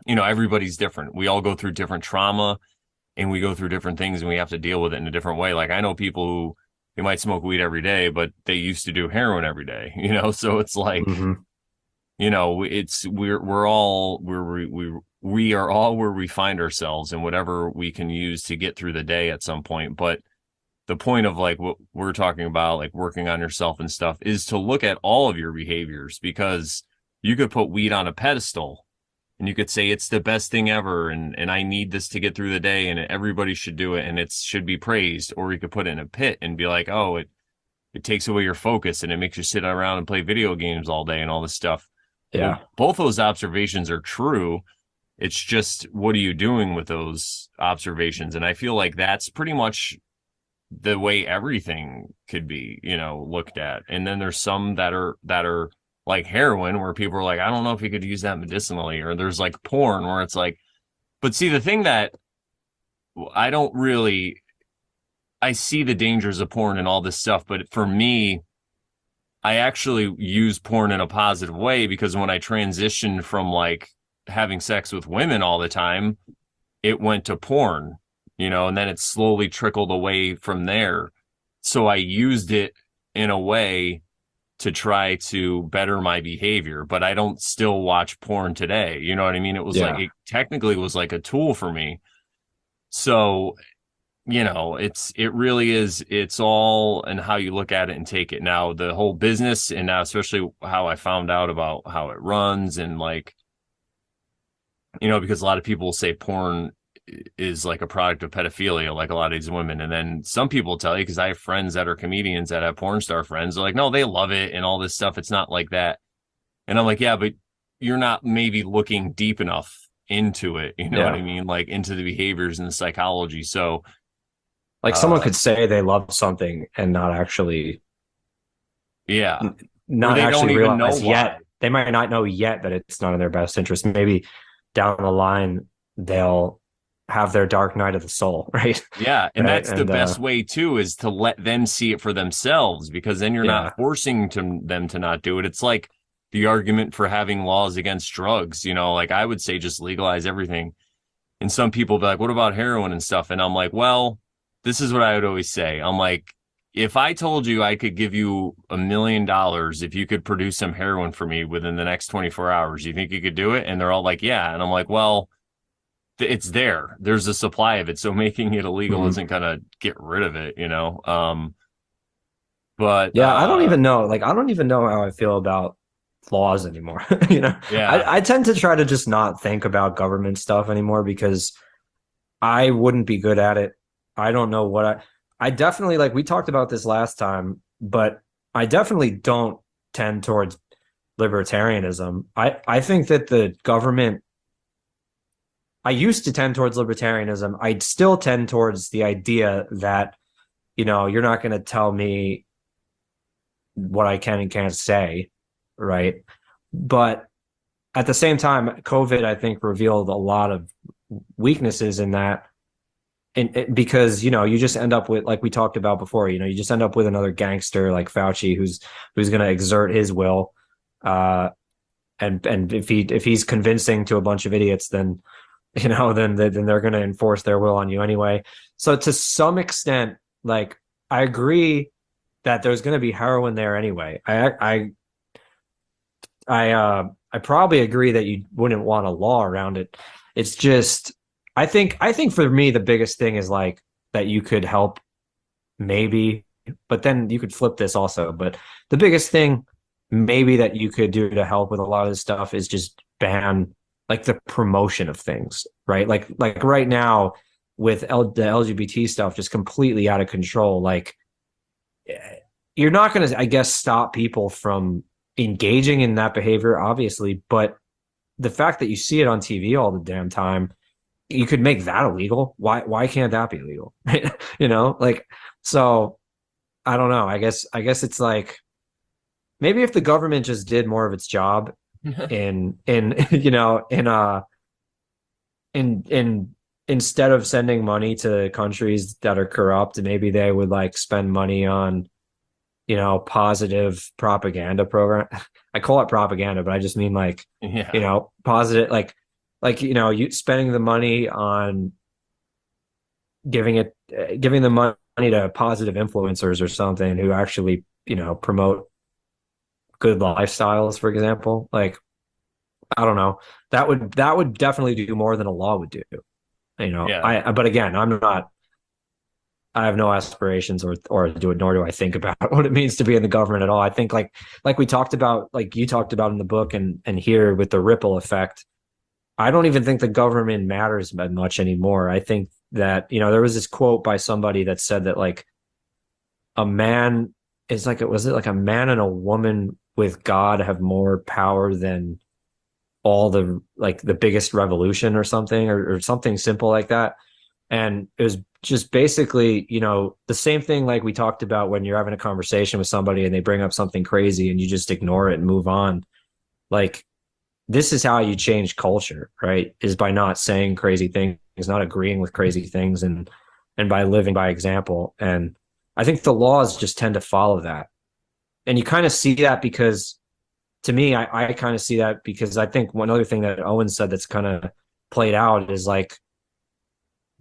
everybody's different. We all go through different trauma and we go through different things and we have to deal with it in a different way. Like I know people who they might smoke weed every day, but they used to do heroin every day, so it's like, hmm it's we're all where we are all where we find ourselves and whatever we can use to get through the day at some point. But the point of like what we're talking about, like working on yourself and stuff, is to look at all of your behaviors, because you could put weed on a pedestal and you could say it's the best thing ever, and I need this to get through the day and everybody should do it and it should be praised. Or you could put it in a pit and be like, oh, it takes away your focus and it makes you sit around and play video games all day and all this stuff. Yeah. Well, both those observations are true. It's just, what are you doing with those observations? And I feel like that's pretty much the way everything could be, looked at. And then there's some that are like heroin, where people are like, I don't know if you could use that medicinally. Or there's like porn where it's like, but see, the thing that I don't really, I see the dangers of porn and all this stuff, but for me, I actually use porn in a positive way, because when I transitioned from like having sex with women all the time, it went to porn, and then it slowly trickled away from there. So I used it in a way to try to better my behavior, but I don't still watch porn today. You know what I mean? It was like, Yeah. it technically was like a tool for me. So, it really is, it's all in how you look at it and take it. Now, the whole business, and now especially how I found out about how it runs, and like, because a lot of people say porn is like a product of pedophilia, like a lot of these women. And then some people tell you, because I have friends that are comedians that have porn star friends, they're like, no, they love it and all this stuff. It's not like that. And I'm like, yeah, but you're not maybe looking deep enough into it. You know what I Yeah. mean? Like into the behaviors and the psychology. So, Like someone could say they love something and yeah, or not they don't actually even know realize why. yet. They might not know yet that it's not in their best interest. Maybe down the line they'll have their dark night of the soul, right? Yeah, and Right. that's the And best way too, is to let them see it for themselves, because then you're not yeah. forcing them to not do it. It's like the argument for having laws against drugs, like I would say just legalize everything. And some people be like, what about heroin and stuff? And I'm like, well, this is what I would always say. I'm like, if I told you I could give you $1 million if you could produce some heroin for me within the next 24 hours, you think you could do it? And they're all like, yeah. And I'm like, well, it's there. There's a supply of it. So making it illegal Mhm. isn't gonna get rid of it. But Yeah, I don't even know. Like, I don't even know how I feel about laws anymore. yeah, I tend to try to just not think about government stuff anymore because I wouldn't be good at it. I don't know what I definitely like we talked about this last time, but I definitely don't tend towards libertarianism. I think that the government I used to tend towards libertarianism. I still tend towards the idea that, you're not going to tell me what I can and can't say, right? But at the same time, COVID, I think, revealed a lot of weaknesses in that. And because you just end up with, like we talked about before, you just end up with another gangster like Fauci who's going to exert his will, and if he's convincing to a bunch of idiots, then then they're going to enforce their will on you anyway. So to some extent, like I agree that there's going to be heroin there anyway. I probably agree that you wouldn't want a law around it. It's just I think for me the biggest thing is like that you could help maybe, but then you could flip this also. But the biggest thing maybe that you could do to help with a lot of this stuff is just ban like the promotion of things, right? Like right now with the LGBT stuff just completely out of control. Like you're not going to, I guess, stop people from engaging in that behavior, obviously, but the fact that you see it on TV all the damn time, you could make that illegal. Why can't that be illegal? Like so I don't know. I guess it's like maybe if the government just did more of its job in in instead of sending money to countries that are corrupt, maybe they would like spend money on positive propaganda program. I call it propaganda, but I just mean like yeah, positive, you spending the money on giving the money to positive influencers or something who actually promote good lifestyles, for example. Like I don't know. That would definitely do more than a law would do. yeah. I but again, I'm not. I have no aspirations or do it, nor do I think about what it means to be in the government at all. I think like we talked about, like you talked about in the book and here with the ripple effect, I don't even think the government matters that much anymore. I think that, there was this quote by somebody that said that like a man is like, was it like a man and a woman with God have more power than all the like the biggest revolution or something or something simple like that. And it was just basically, the same thing like we talked about when you're having a conversation with somebody and they bring up something crazy and you just ignore it and move on. Like this is how you change culture, right? Is by not saying crazy things, not agreeing with crazy things and by living by example. And I think the laws just tend to follow that. And you kind of see that because to me, I kind of see that because I think one other thing that Owen said that's kind of played out is like,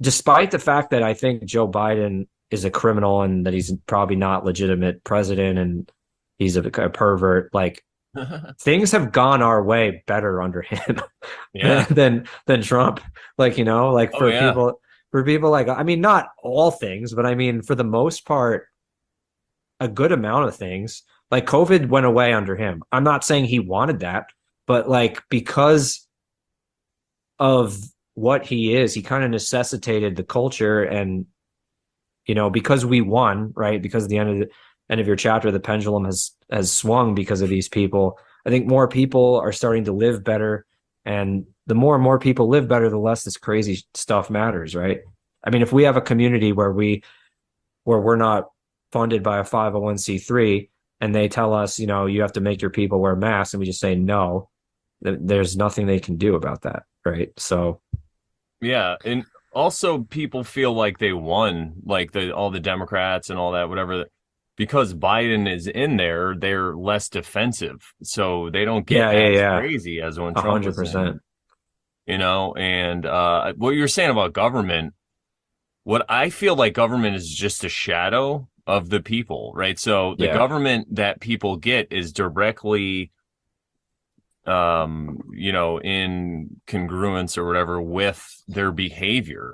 despite the fact that I think Joe Biden is a criminal and that he's probably not legitimate president and he's a pervert, like things have gone our way better under him Yeah. than Trump. Like, like Oh yeah. for people like, I mean, not all things, but I mean, for the most part, a good amount of things. Like COVID went away under him. I'm not saying he wanted that, but like because of what he is, he kind of necessitated the culture and because we won, right? Because at the end of your chapter, the pendulum has swung because of these people. I think more people are starting to live better, and the more and more people live better, the less this crazy stuff matters, right? I mean, if we have a community where we're not funded by a 501c3 and they tell us, you have to make your people wear masks, and we just say no, there's nothing they can do about that, right? So Yeah, and also people feel like they won, like the all the Democrats and all that, whatever, because Biden is in there, they're less defensive, so they don't get yeah, yeah, as yeah, crazy as when a Trump hundred was in, percent. and what you're saying about government, what I feel like government is just a shadow of the people, right? So the Yeah, government that people get is directly in congruence or whatever with their behavior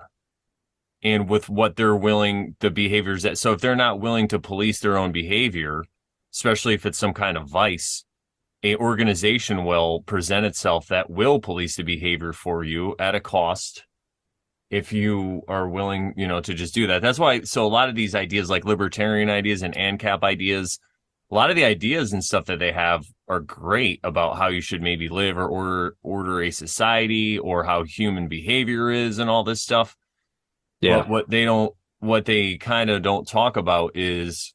and with what they're willing, the behaviors that, so if they're not willing to police their own behavior, especially if it's some kind of vice, a organization will present itself that will police the behavior for you at a cost if you are willing, to just do that. That's why, so a lot of these ideas like libertarian ideas and ANCAP ideas, a lot of the ideas and stuff that they have are great about how you should maybe live or order a society or how human behavior is and all this stuff. But yeah, what they kind of don't talk about is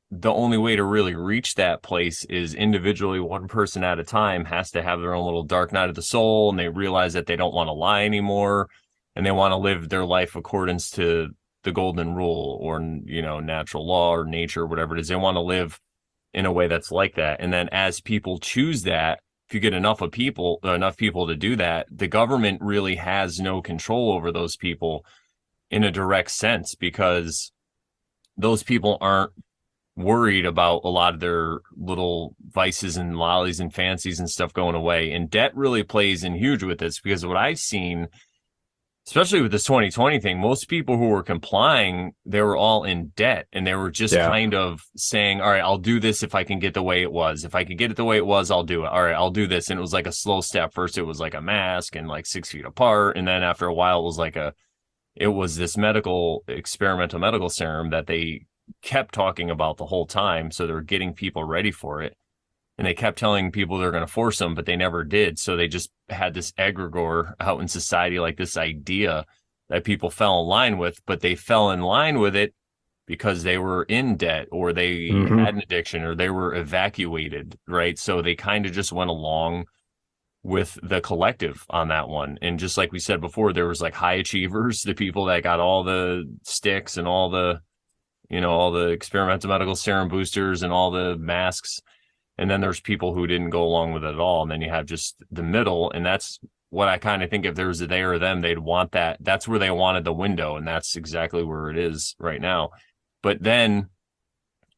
the only way to really reach that place is individually, one person at a time has to have their own little dark night of the soul, and they realize that they don't want to lie anymore, and they want to live their life accordance to the golden rule or natural law or nature, whatever it is. They want to live in a way that's like that. And then as people choose that, if you get enough people to do that, the government really has no control over those people in a direct sense because those people aren't worried about a lot of their little vices and lollies and fancies and stuff going away. And debt really plays in huge with this because what I've seen, especially with this 2020 thing, most people who were complying, they were all in debt and they were just yeah, kind of saying, all right, I'll do this if I can get the way it was. If I can get it the way it was, I'll do it. All right, I'll do this. And it was like a slow step. First, it was like a mask and like 6 feet apart. And then after a while, it was this experimental medical serum that they kept talking about the whole time. So they were getting people ready for it. And they kept telling people they're going to force them, but they never did. So they just had this egregore out in society, like this idea that people fell in line with, but they fell in line with it because they were in debt or they hmm had an addiction or they were evacuated, right? So they kind of just went along with the collective on that one. And just like we said before, there was like high achievers, the people that got all the sticks and all the experimental medical serum boosters and all the masks. And then there's people who didn't go along with it at all. And then you have just the middle. And that's what I kind of think if there was a they or them, they'd want that. That's where they wanted the window. And that's exactly where it is right now. But then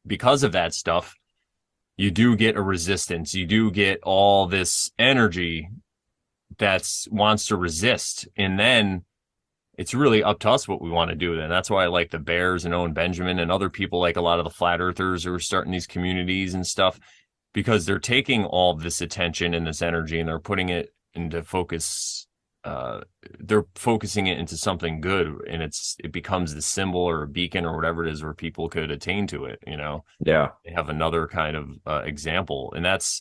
because of that stuff, you do get a resistance. You do get all this energy that wants to resist. And then it's really up to us what we want to do. And that's why I like the Bears and Owen Benjamin and other people, like a lot of the flat earthers who are starting these communities and stuff, because they're taking all of this attention and this energy and they're putting it into focus. They're focusing it into something good, and it becomes the symbol or a beacon or whatever it is where people could attain to it. Yeah. They have another kind of example, and it's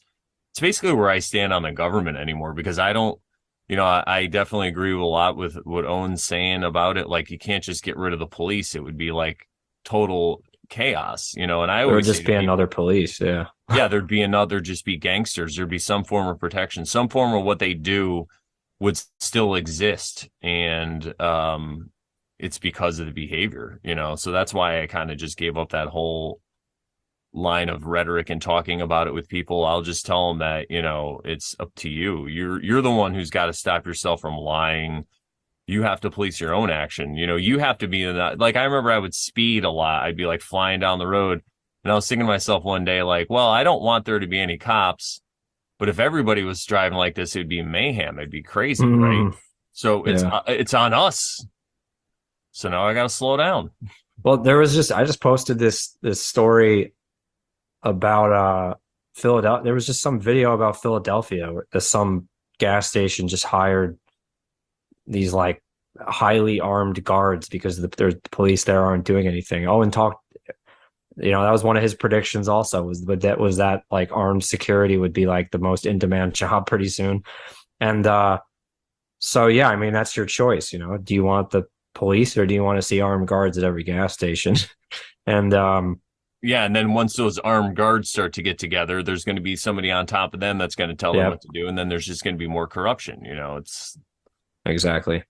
basically where I stand on the government anymore, because I don't, I definitely agree with a lot with what Owen's saying about it. Like, you can't just get rid of the police. It would be like total chaos, and I There would always say just to be people, another police. Yeah. yeah, there'd just be gangsters. There'd be some form of protection, some form of what they do would still exist. And it's because of the behavior, so that's why I kind of just gave up that whole line of rhetoric and talking about it with people. I'll just tell them that, it's up to you. You're the one who's got to stop yourself from lying. You have to police your own action. You have to be in that. Like, I remember I would speed a lot. I'd be like flying down the road, and I was thinking to myself one day, like, well, I don't want there to be any cops, but if everybody was driving like this, it'd be mayhem. It'd be crazy, right? Mm, So yeah. it's on us. So now I got to slow down. Well, I just posted this story about Philadelphia. There was just some video about Philadelphia where some gas station just hired these like highly armed guards because the police there aren't doing anything. Oh, and talked, that was one of his predictions also, was that like armed security would be like the most in demand job pretty soon. And so yeah, I mean, that's your choice. Do you want the police or do you want to see armed guards at every gas station? And Yeah, and then once those armed guards start to get together, there's going to be somebody on top of them that's going to tell them yeah, what to do, and then there's just going to be more corruption. It's exactly.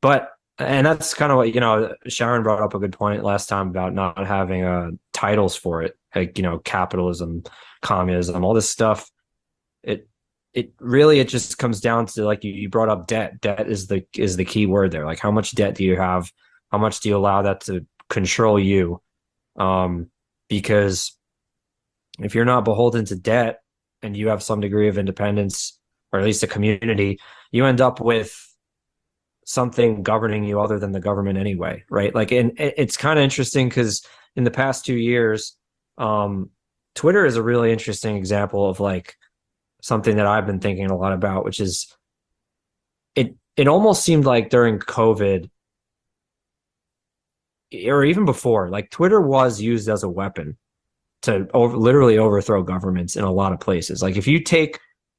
But and that's kind of what Sharon brought up a good point last time about not having titles for it, like capitalism, communism, all this stuff. It it just comes down to, like you brought up, debt. Debt is the key word there. Like, how much debt do you have? How much do you allow that to control you? Because if you're not beholden to debt and you have some degree of independence, or at least a community, you end up with something governing you other than the government anyway, right? Like, and it's kind of interesting because in the past 2 years, Twitter is a really interesting example of like something that I've been thinking a lot about, which is it almost seemed like during COVID, or even before, like Twitter was used as a weapon to literally overthrow governments in a lot of places. Like, if you take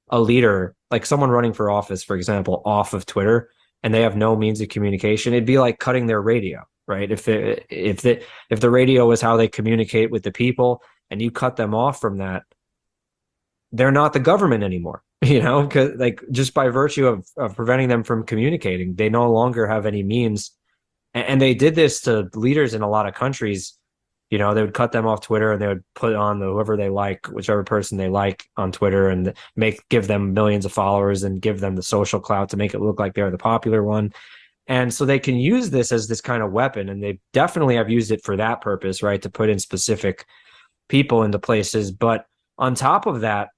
a leader, like someone running for office, for example, off of Twitter, and they have no means of communication, it'd be like cutting their radio, right? If the radio is how they communicate with the people, and you cut them off from that, they're not the government anymore, because like just by virtue of preventing them from communicating, they no longer have any means. And they did this to leaders in a lot of countries. They would cut them off Twitter, and they would put on whoever they like, whichever person they like on Twitter, and give them millions of followers and give them the social clout to make it look like they're the popular one. And so they can use this as this kind of weapon, and they definitely have used it for that purpose, right? To put in specific people into places. But on top of that,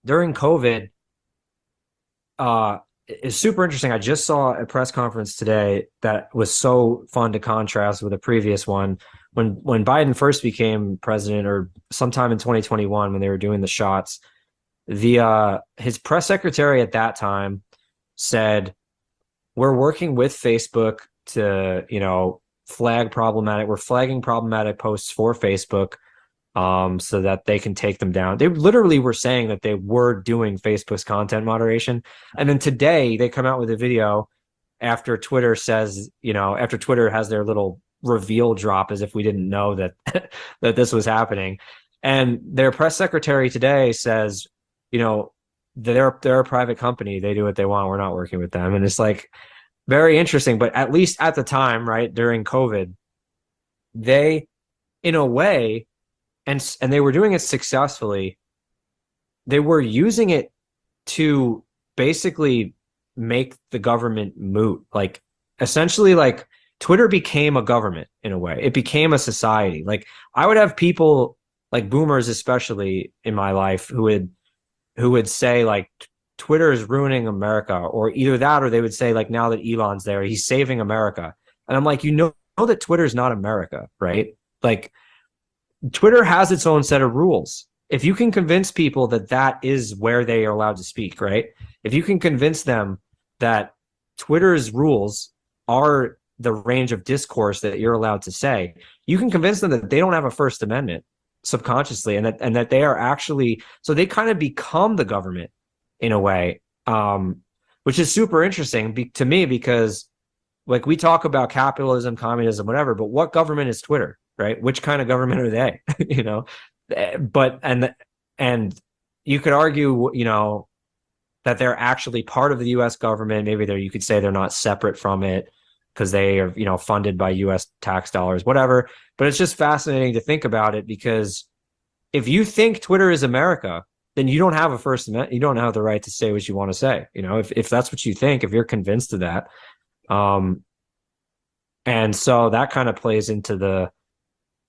during COVID, it's super interesting. I just saw a press conference today that was so fun to contrast with a previous one. When Biden first became president, or sometime in 2021, when they were doing the shots, his press secretary at that time said, "We're working with Facebook to, we're flagging problematic posts for Facebook, so that they can take them down." They literally were saying that they were doing Facebook's content moderation. And then today they come out with a video after Twitter after Twitter has their little reveal drop, as if we didn't know that that this was happening. And their press secretary today says, they're a private company. They do what they want. We're not working with them. And it's like very interesting. But at least at the time, right, during COVID, they, in a way, and they were doing it successfully, they were using it to basically make the government moot. Like, essentially, like, Twitter became a government in a way. It became a society. Like, I would have people, like boomers especially in my life, who would say, like, Twitter is ruining America, or either that, or they would say like now that Elon's there, he's saving America. And I'm like, know that Twitter is not America, right? Like Twitter has its own set of rules. If you can convince people that that is where they are allowed to speak, right? If you can convince them that Twitter's rules are the range of discourse that you're allowed to say, you can convince them that they don't have a First Amendment subconsciously, and that they are actually, so they kind of become the government in a way, which is super interesting to me, because like we talk about capitalism, communism, whatever, but what government is Twitter, right? Which kind of government are they? You know, but and you could argue, you know, that they're actually part of the U.S. government. Maybe you could say they're not separate from it because they are, you know, funded by U.S. tax dollars, whatever. But it's just fascinating to think about it, because if you think Twitter is America, then you don't have a First Amendment. You don't have the right to say what you want to say. You know, if that's what you think, if you're convinced of that. And so that kind of plays into the,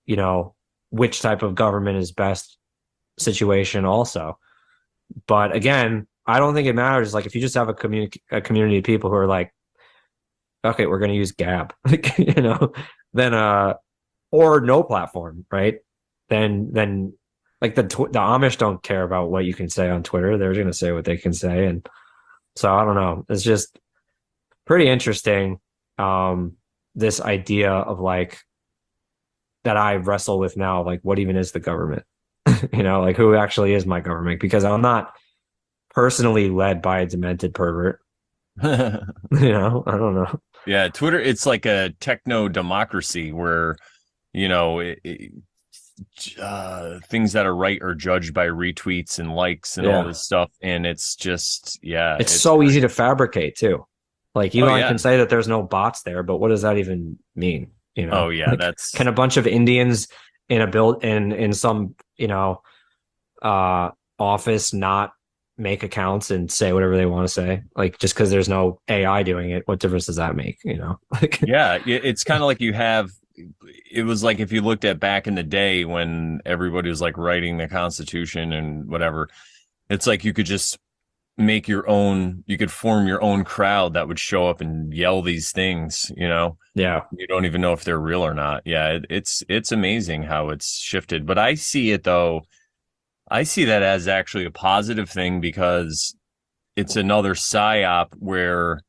you know, which type of government is best situation also. But again, I don't think it matters. Like if you just have a community of people who are like, okay, we're going to use Gab, you know, then, or no platform, right? Then like the Amish don't care about what you can say on Twitter. They're going to say what they can say. And so I don't know. It's just pretty interesting. This idea of like that I wrestle with now, like what even is the government? You know, like who actually is my government? Because I'm not personally led by a demented pervert. You know, I don't know. Yeah, Twitter, it's like a techno democracy where, you know, things that are right are judged by retweets and likes and all this stuff. And it's just, yeah. It's so easy to fabricate too. Like Oh, Elon yeah. can say that there's no bots there, but what does that even mean? You know? Oh, yeah. Like, That's can a bunch of Indians in a build in some, you know, office not make accounts and say whatever they want to say? Like just because there's no AI doing it, what difference does that make? You know? Like yeah. It's kind of like it was like if you looked at back in the day when everybody was like writing the Constitution and whatever, it's like you could just you could form your own crowd that would show up and yell these things, you know? yeah. You don't even know if they're real or not. Yeah, it's amazing how it's shifted. But I see that as actually a positive thing, because it's another psyop where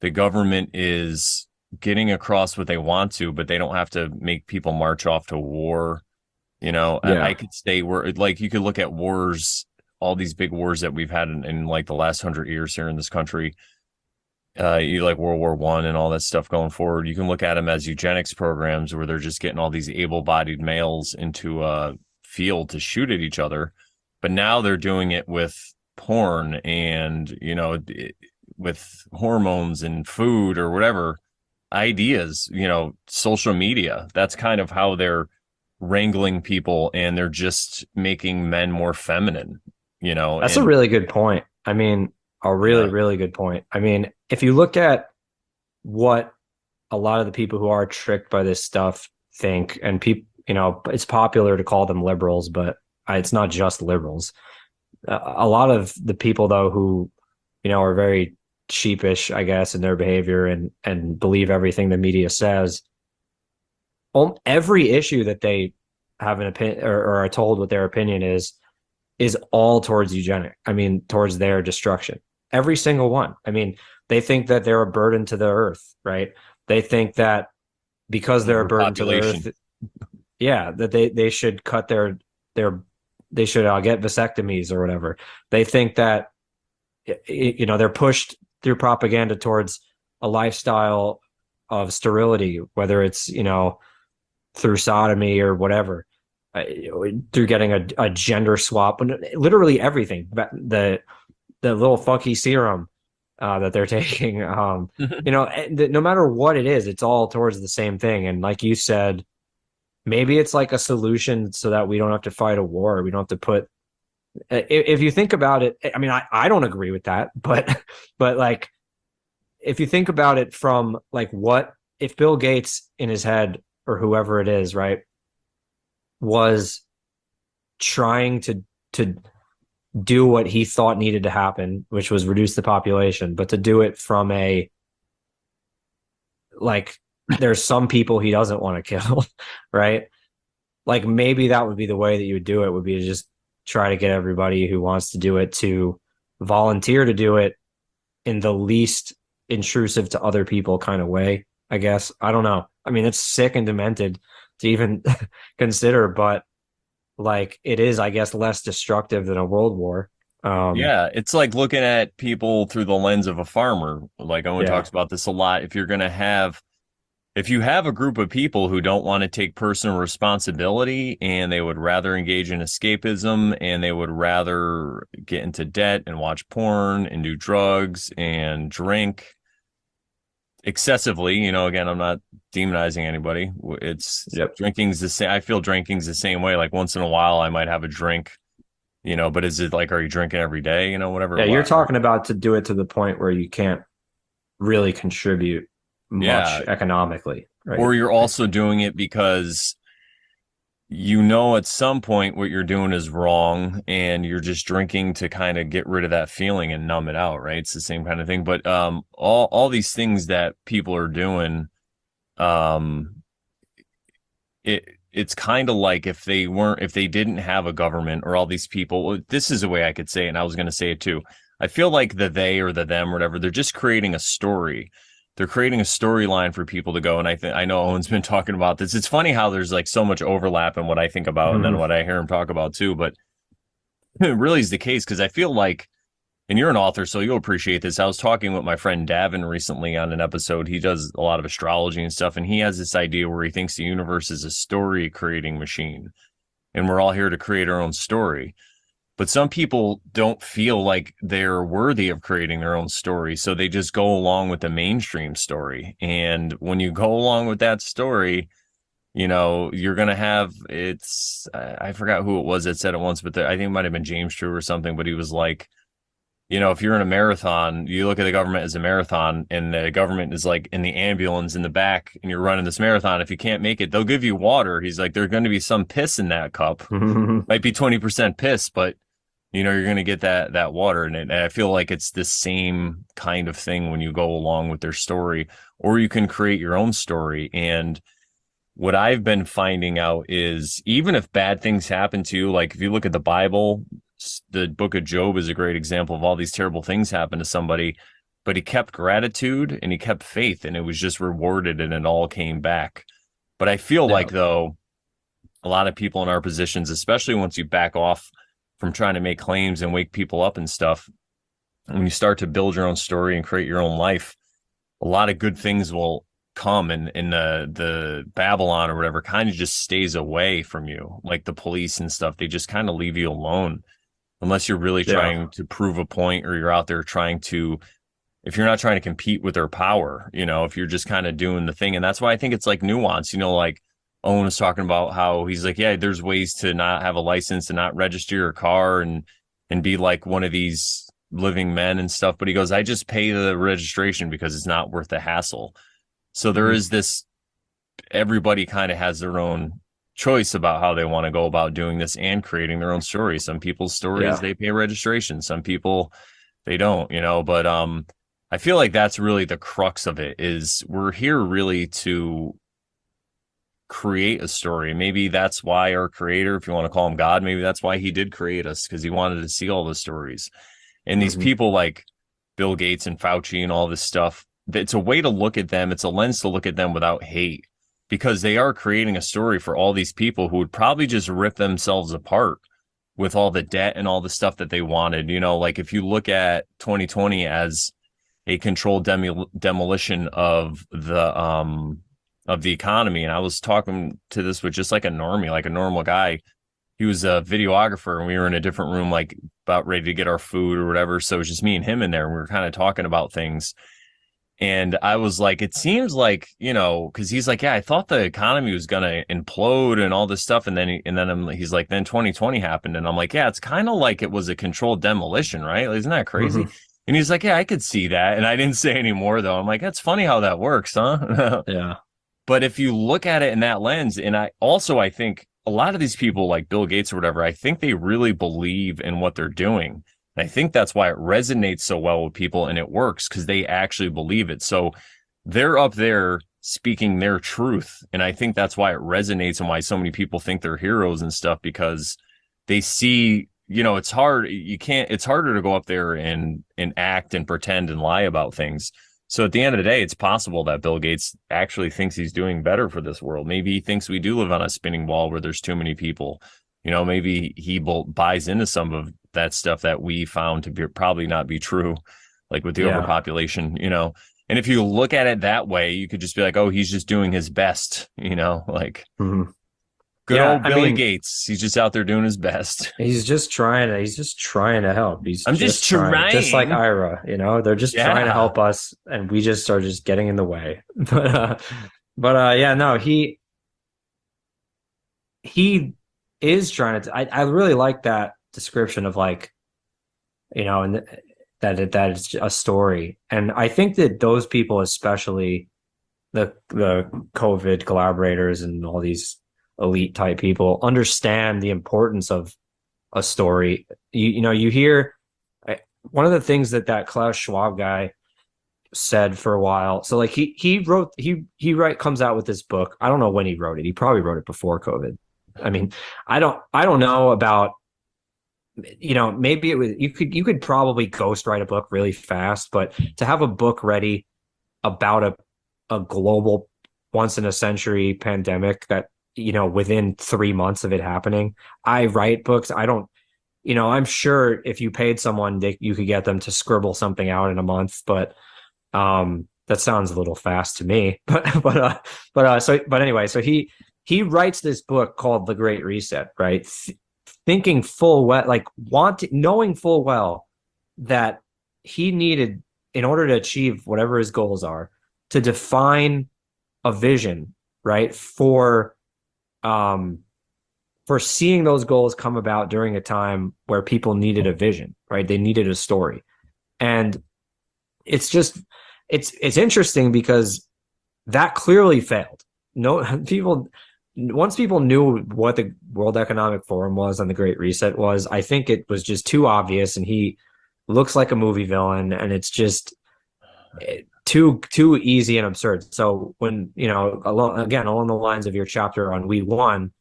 the government is getting across what they want to, but they don't have to make people march off to war. You know, Yeah. I could say like you could look at wars, all these big wars that we've had in like the last 100 years here in this country. You like World War I and all that stuff going forward. You can look at them as eugenics programs where they're just getting all these able-bodied males into a field to shoot at each other. But now they're doing it with porn and, you know, with hormones and food or whatever ideas, you know, social media. That's kind of how they're wrangling people, and they're just making men more feminine, you know. That's a really good point. I mean, a really, really good point. I mean, if you look at what a lot of the people who are tricked by this stuff think, and people, you know, it's popular to call them liberals, but it's not just liberals. A lot of the people, though, who, you know, are very sheepish, I guess, in their behavior and believe everything the media says, every issue that they have an opinion or are told what their opinion is all towards eugenics. I mean, towards their destruction. Every single one. I mean, they think that they're a burden to the earth, right? They think that because they're a burden to the earth, yeah, that they should cut they should get vasectomies or whatever. They think that, you know, they're pushed through propaganda towards a lifestyle of sterility, whether it's, you know, through sodomy or whatever, through getting a gender swap, literally everything. The little funky serum that they're taking, you know, no matter what it is, it's all towards the same thing. And like you said, maybe it's like a solution so that we don't have to fight a war. We don't have to put. If you think about it, I mean, I don't agree with that, but like, if you think about it from like, what if Bill Gates in his head, or whoever it is, right, was trying to do what he thought needed to happen, which was reduce the population, but to do it from a like there's some people he doesn't want to kill, right? Like maybe that would be the way that you would do it would be to just try to get everybody who wants to do it to volunteer to do it in the least intrusive to other people kind of way, I guess. I don't know. I mean, it's sick and demented to even consider, but like it is, I guess, less destructive than a world war. Yeah, it's like looking at people through the lens of a farmer. Like Owen Yeah. talks about this a lot. If you have a group of people who don't want to take personal responsibility and they would rather engage in escapism and they would rather get into debt and watch porn and do drugs and drink excessively, again, I'm not demonizing anybody. It's Yep. drinking's the same. I feel drinking's the same way. Like once in a while, I might have a drink, but is it like, are you drinking every day? Whatever. Yeah, you're talking about to do it to the point where you can't really contribute much Yeah. economically, right? Or you're also doing it because at some point what you're doing is wrong and you're just drinking to kind of get rid of that feeling and numb it out, right? It's the same kind of thing. But all these things that people are doing, um, it's kind of like if they didn't have a government or all these people, this is a way I could say it, and I was going to say it too. I feel like the they or the them or whatever, they're just creating a story. They're creating a storyline for people to go. And I know Owen's been talking about this. It's funny how there's like so much overlap in what I think about and then what I hear him talk about too. But it really is the case because I feel like, and you're an author, so you'll appreciate this. I was talking with my friend Davin recently on an episode. He does a lot of astrology and stuff. And he has this idea where he thinks the universe is a story creating machine. And we're all here to create our own story. But some people don't feel like they're worthy of creating their own story. So they just go along with the mainstream story. And when you go along with that story, you're going to have I forgot who it was that said it once, but I think it might have been James True or something. But he was like, if you're in a marathon, you look at the government as a marathon and the government is like in the ambulance in the back and you're running this marathon. If you can't make it, they'll give you water. He's like, there's going to be some piss in that cup. Might be 20% piss, but you're going to get that water in it. And I feel like it's the same kind of thing when you go along with their story, or you can create your own story. And what I've been finding out is even if bad things happen to you, like if you look at the Bible, the book of Job is a great example of all these terrible things happen to somebody, but he kept gratitude and he kept faith and it was just rewarded and it all came back. But I feel like though, a lot of people in our positions, especially once you back off from trying to make claims and wake people up and stuff, when you start to build your own story and create your own life, a lot of good things will come and the Babylon or whatever kind of just stays away from you. Like the police and stuff, they just kind of leave you alone unless you're really trying to prove a point or you're out there if you're not trying to compete with their power, if you're just kind of doing the thing. And that's why I think it's like nuance, like Owen was talking about how he's like, yeah, there's ways to not have a license and not register your car and be like one of these living men and stuff. But he goes, I just pay the registration because it's not worth the hassle. So there is this, everybody kind of has their own choice about how they want to go about doing this and creating their own story. Some people's stories, they pay registration. Some people, they don't, but I feel like that's really the crux of it is we're here really to create a story. Maybe that's why our creator, if you want to call him God, maybe that's why he did create us because he wanted to see all the stories. And these people like Bill Gates and Fauci and all this stuff, it's a way to look at them. It's a lens to look at them without hate because they are creating a story for all these people who would probably just rip themselves apart with all the debt and all the stuff that they wanted. Like if you look at 2020 as a controlled demolition of the economy. And I was talking to this with just like a normie, like a normal guy. He was a videographer and we were in a different room, like about ready to get our food or whatever. So it was just me and him in there. And we were kind of talking about things. And I was like, it seems like, because he's like, yeah, I thought the economy was going to implode and all this stuff. And then he's like, then 2020 happened. And I'm like, yeah, it's kind of like it was a controlled demolition, right? Isn't that crazy? And he's like, yeah, I could see that. And I didn't say any more though. I'm like, that's funny how that works, huh? Yeah. But if you look at it in that lens, and I think a lot of these people like Bill Gates or whatever, I think they really believe in what they're doing. And I think that's why it resonates so well with people and it works because they actually believe it. So they're up there speaking their truth. And I think that's why it resonates and why so many people think they're heroes and stuff because they see, it's hard. It's harder to go up there and act and pretend and lie about things. So at the end of the day, it's possible that Bill Gates actually thinks he's doing better for this world. Maybe he thinks we do live on a spinning ball where there's too many people. Maybe he buys into some of that stuff that we found to be probably not be true, like with the overpopulation. And if you look at it that way, you could just be like, oh, he's just doing his best, like good old Billy Gates. He's just out there doing his best. He's just trying to help. I'm just trying. Just like Ira, they're just trying to help us and we just are just getting in the way. But yeah, no, he is trying to, I really like that description of like, and that it's a story. And I think that those people, especially the COVID collaborators and all these elite type people, understand the importance of a story. You hear one of the things that Klaus Schwab guy said for a while. So like he comes out with this book. I don't know when he wrote it. He probably wrote it before COVID. I mean, I don't know about, maybe it was, you could probably ghostwrite a book really fast, but to have a book ready about a global once in a century pandemic that, within 3 months of it happening, I write books. I don't, I'm sure if you paid someone, you could get them to scribble something out in a month, but, that sounds a little fast to me, but anyway, so he writes this book called The Great Reset, right? Thinking full well, like knowing full well that he needed, in order to achieve whatever his goals are, to define a vision, right? For seeing those goals come about during a time where people needed a vision, right? They needed a story. And it's interesting because that clearly failed. Once people knew what the World Economic Forum was and the Great Reset was, I think it was just too obvious, and he looks like a movie villain, and it's just too easy and absurd. So when, along the lines of your chapter on We Won,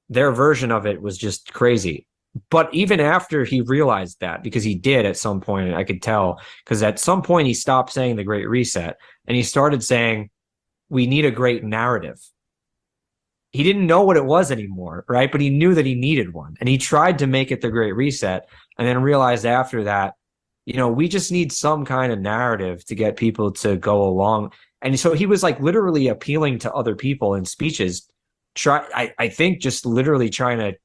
their version of it was just crazy. But even after he realized that, because he did at some point, I could tell, because at some point he stopped saying the Great Reset and he started saying, we need a great narrative. He didn't know what it was anymore, right? But he knew that he needed one. And he tried to make it the Great Reset and then realized after that, we just need some kind of narrative to get people to go along. And so he was like literally appealing to other people in speeches. I think just literally trying to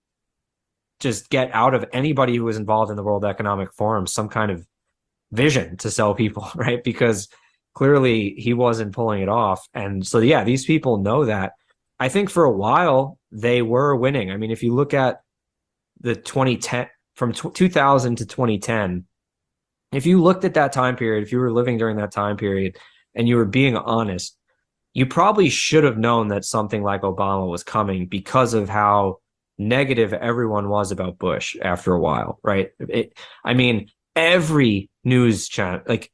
just get out of anybody who was involved in the World Economic Forum some kind of vision to sell people, right? Because clearly he wasn't pulling it off. And so, yeah, these people know that. I think for a while they were winning. I mean, if you look at the 2010, from 2000 to 2010, if you looked at that time period, if you were living during that time period and you were being honest, you probably should have known that something like Obama was coming because of how negative everyone was about Bush after a while, right? I mean, every news channel, like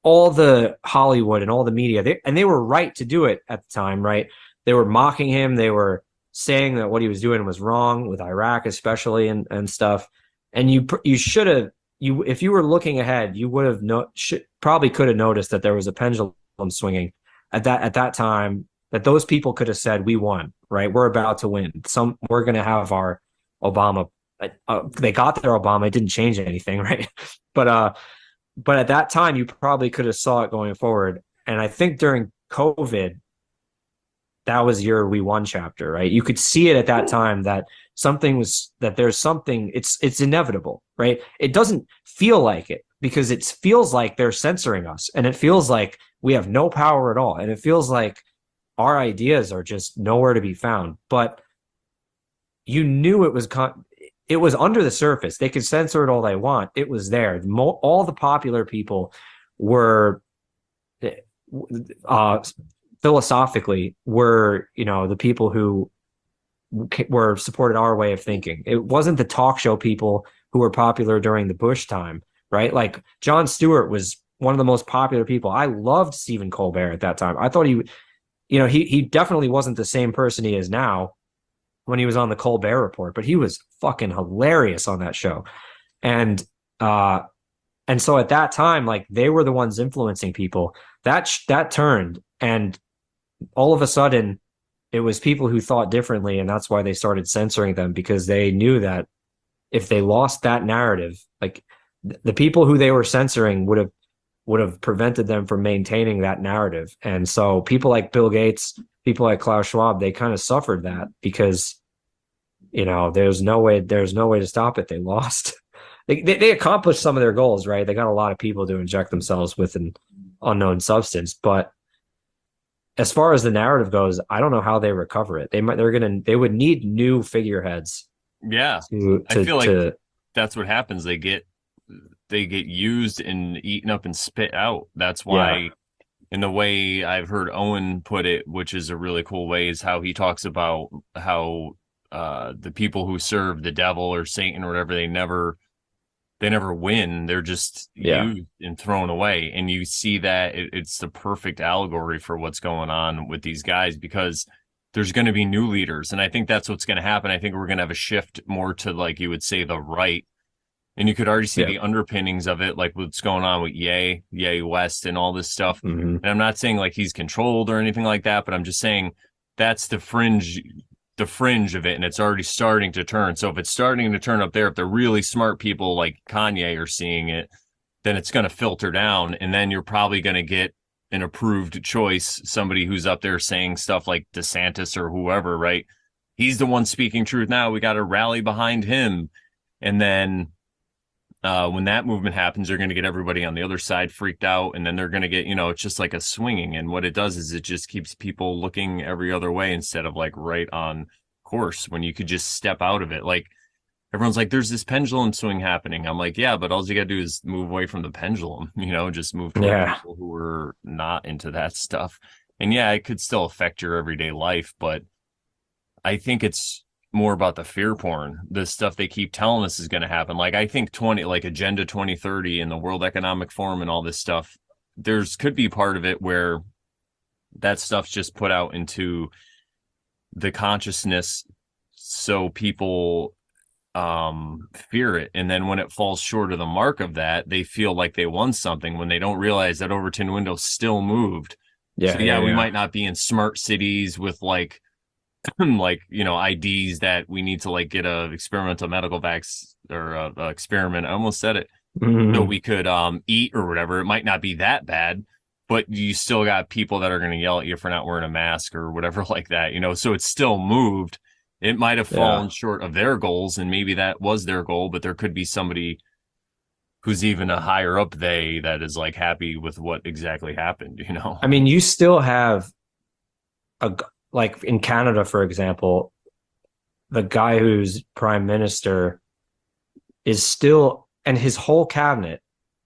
all the Hollywood and all the media, they were right to do it at the time, right? They were mocking him. They were saying that what he was doing was wrong with Iraq, especially and stuff. And you should have, if you were looking ahead, you would have probably could have noticed that there was a pendulum swinging at that time, that those people could have said, we won, right? We're about to win. We're going to have our Obama. They got their Obama. It didn't change anything, right? But at that time, you probably could have saw it going forward. And I think during COVID, that was your We Won chapter, right? You could see it at that time that there's something, it's inevitable, right? It doesn't feel like it because it feels like they're censoring us and it feels like we have no power at all. And it feels like our ideas are just nowhere to be found. But you knew it was under the surface. They could censor it all they want. It was there. All the popular people were philosophically were, the people who were supported our way of thinking. It wasn't the talk show people who were popular during the Bush time, right? Like Jon Stewart was one of the most popular people. I loved Stephen Colbert at that time. I thought he definitely wasn't the same person he is now when he was on the Colbert Report, but he was fucking hilarious on that show. And uh and so at that time, like they were the ones influencing people. That turned, and all of a sudden it was people who thought differently, and that's why they started censoring them, because they knew that if they lost that narrative, like the people who they were censoring would have prevented them from maintaining that narrative. And so people like Bill Gates, people like Klaus Schwab, they kind of suffered that because there's no way to stop it. They lost. They accomplished some of their goals, right? They got a lot of people to inject themselves with an unknown substance, but as far as the narrative goes, I don't know how they recover it. They would need new figureheads. Yeah. I feel like that's what happens. They get used and eaten up and spit out. That's why, in the way I've heard Owen put it, which is a really cool way, is how he talks about how the people who serve the devil or Satan or whatever, they never win. They're just used and thrown away. And you see that it's the perfect allegory for what's going on with these guys, because there's going to be new leaders. And I think that's what's going to happen. I think we're going to have a shift more to, like you would say, the right. And you could already see the underpinnings of it, like what's going on with Ye West and all this stuff. Mm-hmm. And I'm not saying like he's controlled or anything like that, but I'm just saying that's the fringe of it, and it's already starting to turn. So if it's starting to turn up there, if the really smart people like Kanye are seeing it, then it's going to filter down, and then you're probably going to get an approved choice, somebody who's up there saying stuff like DeSantis or whoever, right? He's the one speaking truth now. We got to rally behind him. And then when that movement happens, they're going to get everybody on the other side freaked out, and then they're going to get, it's just like a swinging. And what it does is it just keeps people looking every other way instead of like right on course, when you could just step out of it. Like everyone's like, there's this pendulum swing happening. I'm like, yeah, but all you got to do is move away from the pendulum, just move toward people who are not into that stuff. And yeah, it could still affect your everyday life, but I think it's more about the fear porn, the stuff they keep telling us is going to happen. Like I think Agenda 2030 and the World Economic Forum and all this stuff, could be part of it where that stuff's just put out into the consciousness so people fear it, and then when it falls short of the mark of that, they feel like they won something when they don't realize that Overton window still moved. We might not be in smart cities with like IDs that we need to like get a experimental medical vax or a experiment. I almost said it. Mm-hmm. So we could eat or whatever. It might not be that bad, but you still got people that are going to yell at you for not wearing a mask or whatever like that, so it's still moved. It might have fallen short of their goals, and maybe that was their goal, but there could be somebody who's even a higher up that is like happy with what exactly happened, I mean, you still have like in Canada, for example, the guy who's prime minister is still, and his whole cabinet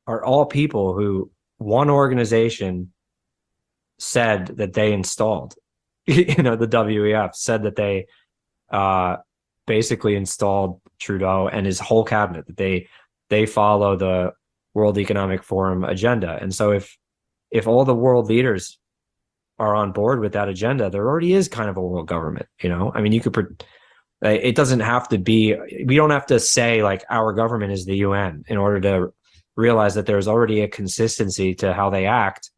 are all people who one organization said that they installed. The WEF said that they basically installed Trudeau and his whole cabinet, that they follow the World Economic Forum agenda. And so if all the world leaders are on board with that agenda, there already is kind of a world government. I mean, it doesn't have to be, we don't have to say like our government is the UN in order to realize that there's already a consistency to how they act,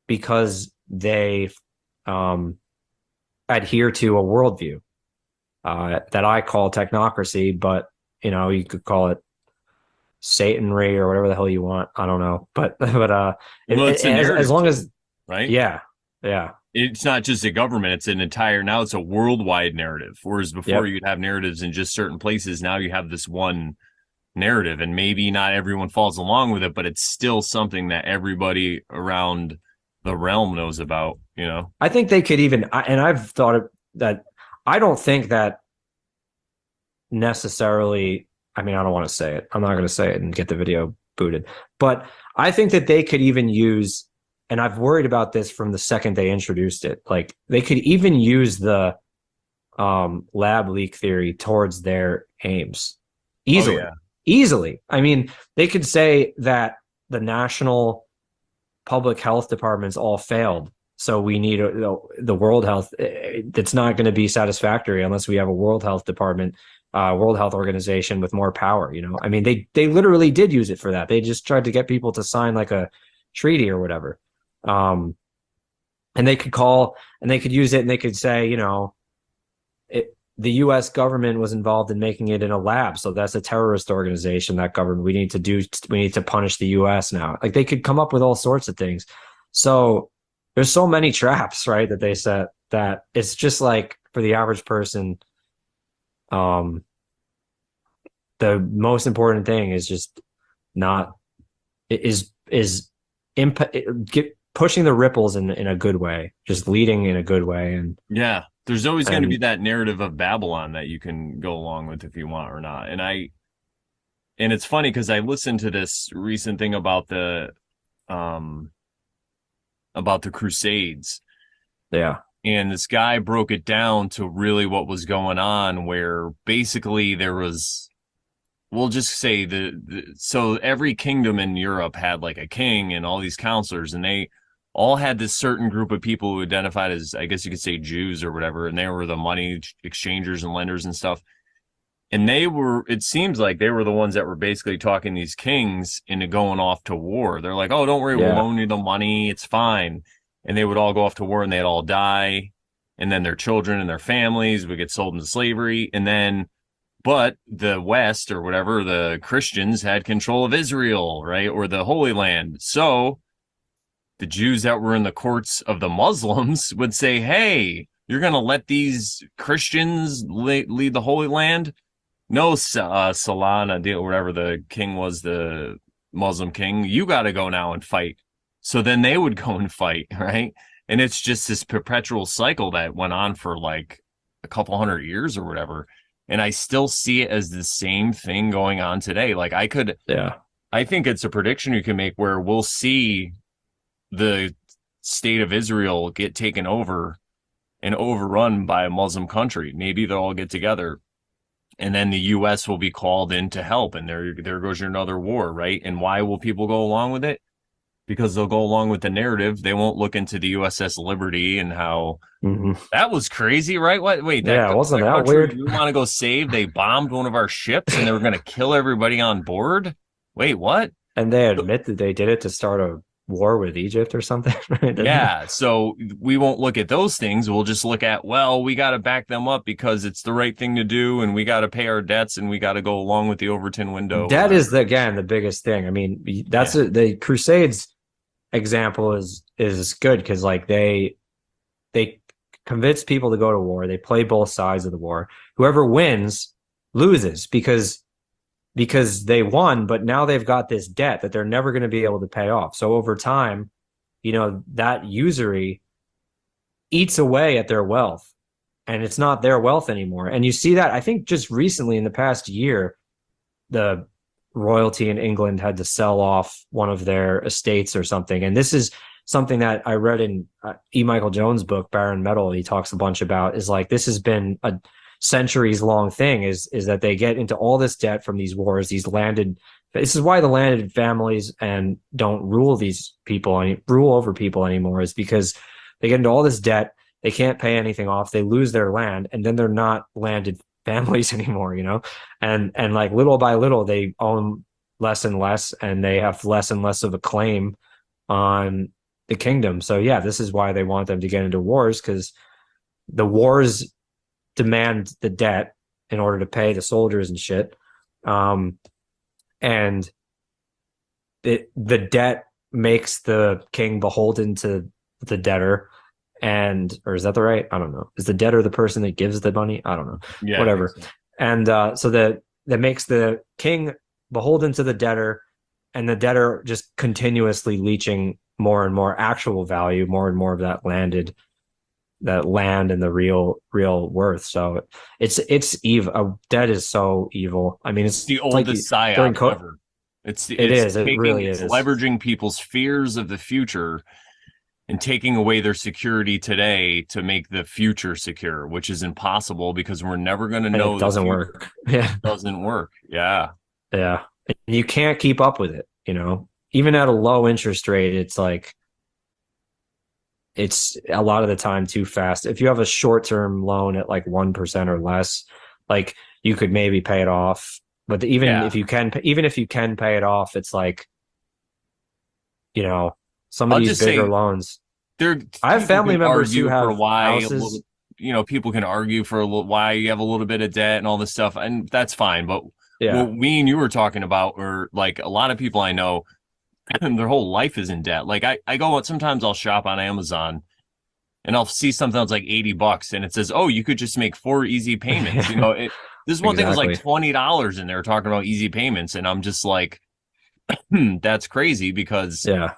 because they adhere to a worldview that I call technocracy, but you could call it Satanry or whatever the hell you want. I don't know, but as long as right, yeah, it's not just a government; it's now it's a worldwide narrative. Whereas before you'd have narratives in just certain places. Now you have this one narrative, and maybe not everyone falls along with it, but it's still something that everybody around the realm knows about. I think they could even, and I've thought that I don't think that necessarily, I mean, I don't want to say it. I'm not going to say it and get the video booted, but I think that they could even use, and I've worried about this from the second they introduced it, like they could even use the lab leak theory towards their aims Oh easily. yeah. Easily. I mean, they could say that the national public health departments all failed. So we need the World Health. It's not going to be satisfactory unless we have a World Health Department, World Health Organization with more power. I mean, they literally did use it for that. They just tried to get people to sign like a treaty or whatever. Um, and they could call and they could use it and they could say, the U.S. government was involved in making it in a lab, so that's a terrorist organization. That government, we need to punish the U.S. now. Like they could come up with all sorts of things. So there's so many traps, right, that they set that it's just like for the average person, um, the most important thing is just not is pushing the ripples in a good way, just leading in a good way, Yeah. There's always going to be and that narrative of Babylon that you can go along with if you want or not. And it's funny because I listened to this recent thing um about the Crusades, yeah, and this guy broke it down to really what was going on, where basically there was, we'll just say so every kingdom in Europe had like a king and all these counselors, and they all had this certain group of people who identified as, I guess you could say, Jews or whatever, and they were the money exchangers and lenders and stuff. And it seems like they were the ones that were basically talking these kings into going off to war. They're like, oh, don't worry, we'll yeah, loan you the money. It's fine. And they would all go off to war and they'd all die. And then their children and their families would get sold into slavery. But the West or whatever, the Christians had control of Israel, right? Or the Holy Land. So the Jews that were in the courts of the Muslims would say, hey, you're going to let these Christians lead the Holy Land? No, Salana deal, whatever the king was, the Muslim king, you got to go now and fight. So then they would go and fight, right? And it's just this perpetual cycle that went on for like a couple hundred years or whatever. And I still see it as the same thing going on today. Like yeah. I think it's a prediction you can make where we'll see the state of Israel get taken over and overrun by a Muslim country. Maybe they'll all get together and then the U.S. will be called in to help. And there goes your another war, right? And why will people go along with it? Because they'll go along with the narrative. They won't look into the USS Liberty and how that was crazy, right? What? Wait, Yeah, wasn't that that country weird? we want to go save, they bombed one of our ships and they were going to kill everybody on board. Wait, what? And they admit that they did it to start a war with Egypt or something, right? Yeah, so we won't look at those things. We'll just look at, well, we got to back them up because it's the right thing to do, and we got to pay our debts, and we got to go along with the Overton window. That is again the biggest thing. I mean, the Crusades example is good because like they convince people to go to war. They play both sides of the war. Whoever wins loses because they won, but now they've got this debt that they're never going to be able to pay off. So over time, that usury eats away at their wealth and it's not their wealth anymore. And you see that, I think just recently in the past year, the royalty in England had to sell off one of their estates or something. And this is something that I read in E. Michael Jones' book, Baron Metal. He talks a bunch about is like, this has been a centuries long thing is that they get into all this debt from these wars, this is why the landed families and don't rule over people anymore, is because they get into all this debt. They can't pay anything off. They lose their land and then they're not landed families anymore, and like little by little, they own less and less and they have less and less of a claim on the kingdom. So yeah, this is why they want them to get into wars, because the wars demand the debt in order to pay the soldiers and shit. And the debt makes the king beholden to the debtor. Or is that the right? I don't know. Is the debtor the person that gives the money? I don't know. Yeah, whatever. so. And so that makes the king beholden to the debtor, and the debtor just continuously leeching more and more actual value, more and more of that land and the real worth. So it's evil. Debt is so evil. I mean, it's the oldest like psyop ever. It really is. It's leveraging people's fears of the future and taking away their security today to make the future secure, which is impossible because we're never going to And it know the doesn't future. work. Yeah. Doesn't work. Yeah. Yeah. You can't keep up with it, you know. Even at a low interest rate, it's like it's a lot of the time too fast. If you have a short-term loan at like 1% or less, like you could maybe pay it off. But Yeah. even if you can pay it off, it's like, you know, some of I'll these just bigger say loans. there I have people family can members who argue for have why a little, houses. people can argue for a little why you have a little bit of debt and all this stuff, and that's fine. But Yeah. what me and you were talking about were like a lot of people I know, their whole life is in debt. Like I go sometimes I'll shop on Amazon and I'll see something that's like $80 and it says, oh, you could just make 4 easy payments. This one thing was like Exactly. $20 and they were talking about easy payments. And I'm just like, that's crazy because Yeah.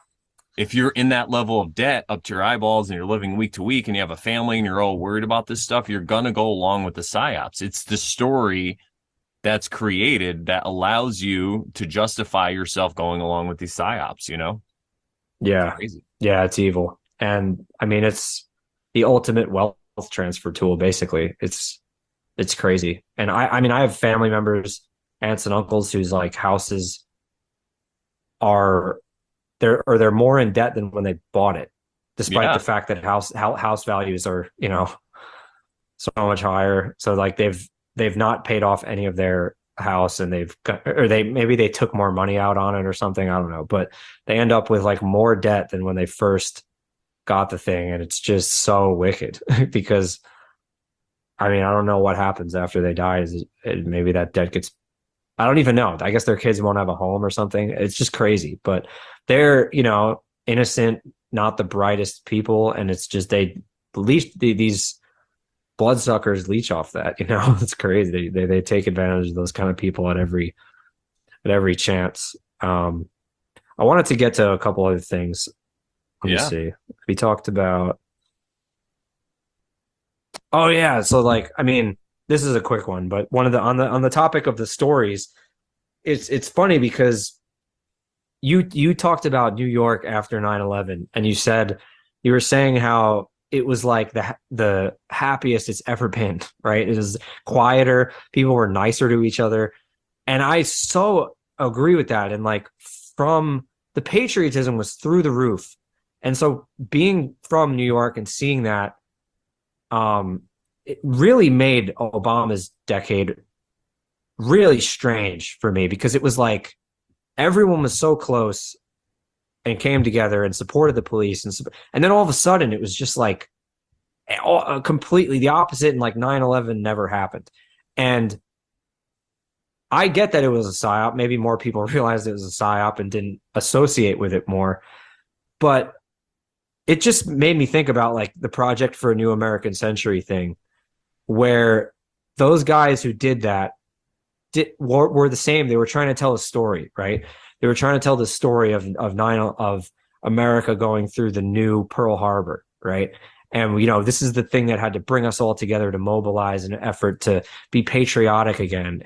if you're in that level of debt up to your eyeballs and you're living week to week and you have a family and you're all worried about this stuff, you're going to go along with the psyops. It's the story that's created that allows you to justify yourself going along with these psyops. It's Yeah. crazy. Yeah, it's evil. And I mean, it's the ultimate wealth transfer tool, basically. It's crazy. And I mean, I have family members, aunts and uncles whose like houses are they're more in debt than when they bought it, despite the Yeah. fact that house values are, so much higher. So like they've not paid off any of their house and they took more money out on it or something. I don't know, but they end up with like more debt than when they first got the thing, and it's just so wicked because I mean I don't know what happens after they die. Maybe that debt gets I don't even know. I guess their kids won't have a home or something. It's just crazy, but they're innocent, not the brightest people, and it's just they leech these bloodsuckers leech off that. It's crazy. They take advantage of those kind of people at every chance. I wanted to get to a couple other things. Let me Yeah. see. We talked about. Oh yeah, so like I mean, this is a quick one, but one of the on the topic of the stories, it's funny because you talked about New York after 9/11 and you were saying how it was like the happiest it's ever been, right? It was quieter, people were nicer to each other. And I so agree with that. And like from the patriotism was through the roof. And so being from New York and seeing that, it really made Obama's decade really strange for me because it was like everyone was so close and came together and supported the police and then all of a sudden it was just like completely the opposite, and like 9/11 never happened. And I get that it was a psyop. Maybe more people realized it was a psyop and didn't associate with it more. But it just made me think about like the Project for a New American Century thing, where those guys who did that were the same. They were trying to tell a story, right? They were trying to tell the story of America going through the new Pearl Harbor, right? And this is the thing that had to bring us all together to mobilize an effort to be patriotic again.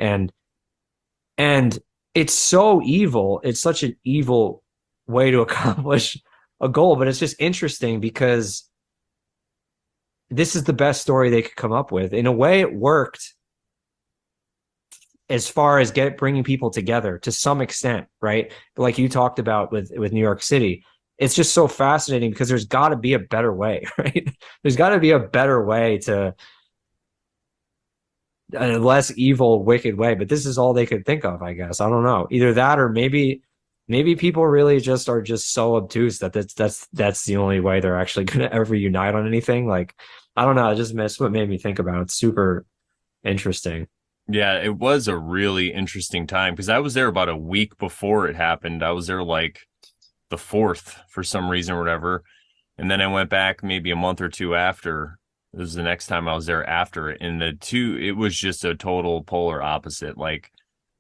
And it's so evil. It's such an evil way to accomplish a goal, but it's just interesting because this is the best story they could come up with. In a way, it worked as far as bringing people together to some extent, right? Like you talked about with New York City, it's just so fascinating because there's got to be a better way, right? There's got to be a better way to a less evil, wicked way. But this is all they could think of, I guess. I don't know. Either that or maybe people really just are just so obtuse that that's the only way they're actually going to ever unite on anything. Like, I don't know. I just missed what made me think about it. It's super interesting. Yeah, it was a really interesting time because I was there about a week before it happened. I was there like the 4th for some reason or whatever. And then I went back maybe a month or two after. It was the next time I was there after it. And it was just a total polar opposite. Like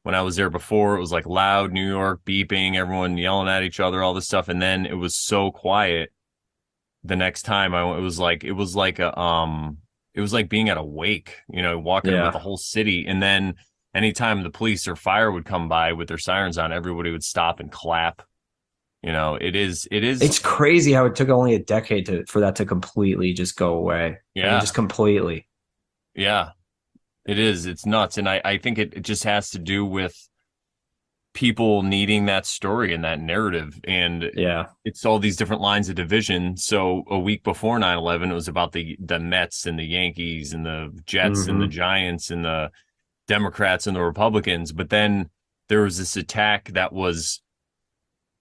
when I was there before, it was like loud New York beeping, everyone yelling at each other, all this stuff. And then it was so quiet the next time I went. It was like being at a wake, walking with Yeah. the whole city. And then anytime the police or fire would come by with their sirens on, everybody would stop and clap It is. It's crazy how it took only a decade for that to completely just go away. I mean, Yeah. just completely. Yeah. It is. It's nuts. And I think it just has to do with people needing that story and that narrative. And Yeah. it's all these different lines of division. So a week before 9/11, it was about the Mets and the Yankees and the Jets and the Hmm. Giants and the Democrats and the Republicans. But then there was this attack that was,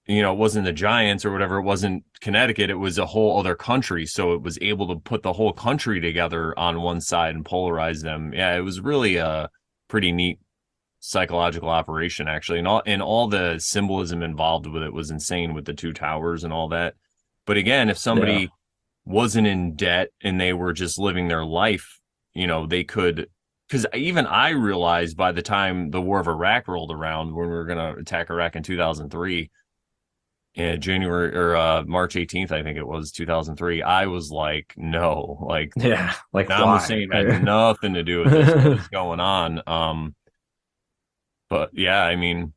it wasn't the Giants or whatever. It wasn't Connecticut. It was a whole other country. So it was able to put the whole country together on one side and polarize them. Yeah, it was really a pretty neat psychological operation, actually. And all the symbolism involved with it was insane with the two towers and all that. But again, if Yeah. somebody wasn't in debt and they were just living their life, they could, because even I realized by the time the war of Iraq rolled around, when we were going to attack Iraq in 2003, in January or March 18th, I think it was 2003, I was like, no, like Yeah. Like Saddam why? Hussein had nothing to do with this. What is going on? But yeah, I mean,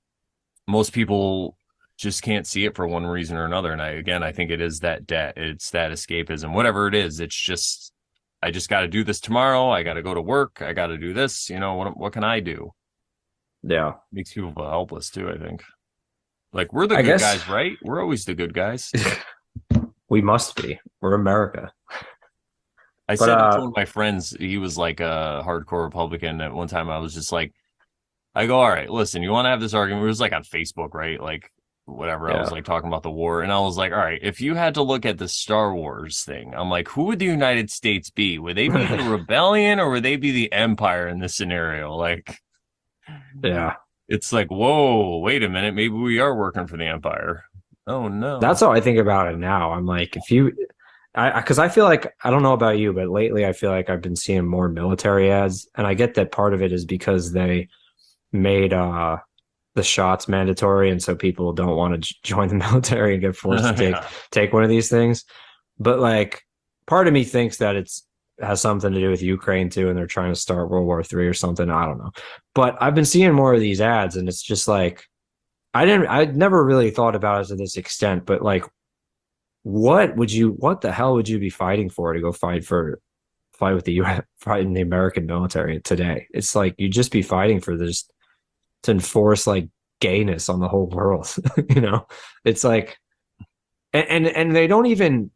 most people just can't see it for one reason or another. And I think it is that debt, it's that escapism, whatever it is. It's just, I just got to do this tomorrow. I got to go to work. I got to do this. What can I do? Yeah. Makes people feel helpless too, I think. Like, we're the I good guess guys, right? We're always the good guys. we must be. We're America. I But said it to one of my friends. He was like a hardcore Republican. At one time, I was just like, I go, all right, listen, you want to have this argument? It was like on Facebook, right? Like, whatever. I was yeah. like talking about the war. And I was like, all right, if you had to look at the Star Wars thing, I'm like, who would the United States be? Would they be the rebellion or would they be the empire in this scenario? Like, Yeah. it's like, whoa, wait a minute. Maybe we are working for the empire. Oh, That's no. how I think about it now. I'm like, if you because I feel like I don't know about you, but lately I feel like I've been seeing more military ads, and I get that part of it is because they made the shots mandatory, and so people don't want to join the military and get forced to Yeah. take one of these things. But like, part of me thinks that it's has something to do with Ukraine too, and they're trying to start World War III or something. I don't know, but I've been seeing more of these ads, and it's just like I'd never really thought about it to this extent, but like, what the hell would you be fighting for to go fight with the US, fight in the American military today? It's like you'd just be fighting for this to enforce like gayness on the whole world. you know, it's like, and they don't even.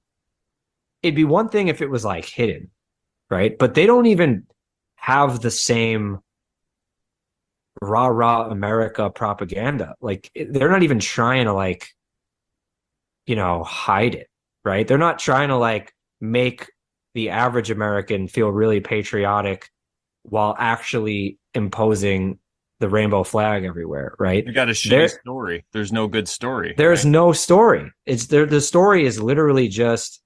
It'd be one thing if it was like hidden, right? But they don't even have the same rah rah America propaganda. Like they're not even trying to like hide it, right? They're not trying to like make the average American feel really patriotic while actually imposing the rainbow flag everywhere, right? You got a shitty There story. There's no good story, there's right? no story. It's there the story is literally just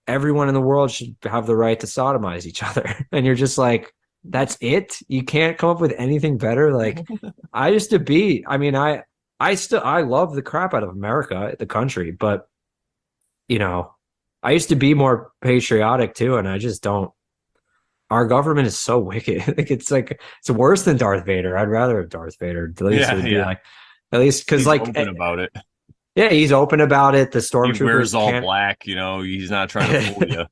everyone in the world should have the right to sodomize each other. And you're just like, that's it? You can't come up with anything better? Like I used to be, I mean, I love the crap out of America, the country, but you know, I used to be more patriotic too, and I just don't. Our government is so wicked. Like it's worse than Darth Vader. I'd rather have Darth Vader. At least it Yeah, would be yeah. like, at least because He's like, open about it. yeah, he's open about it. The He wears stormtroopers all can't black, he's not trying to fool you.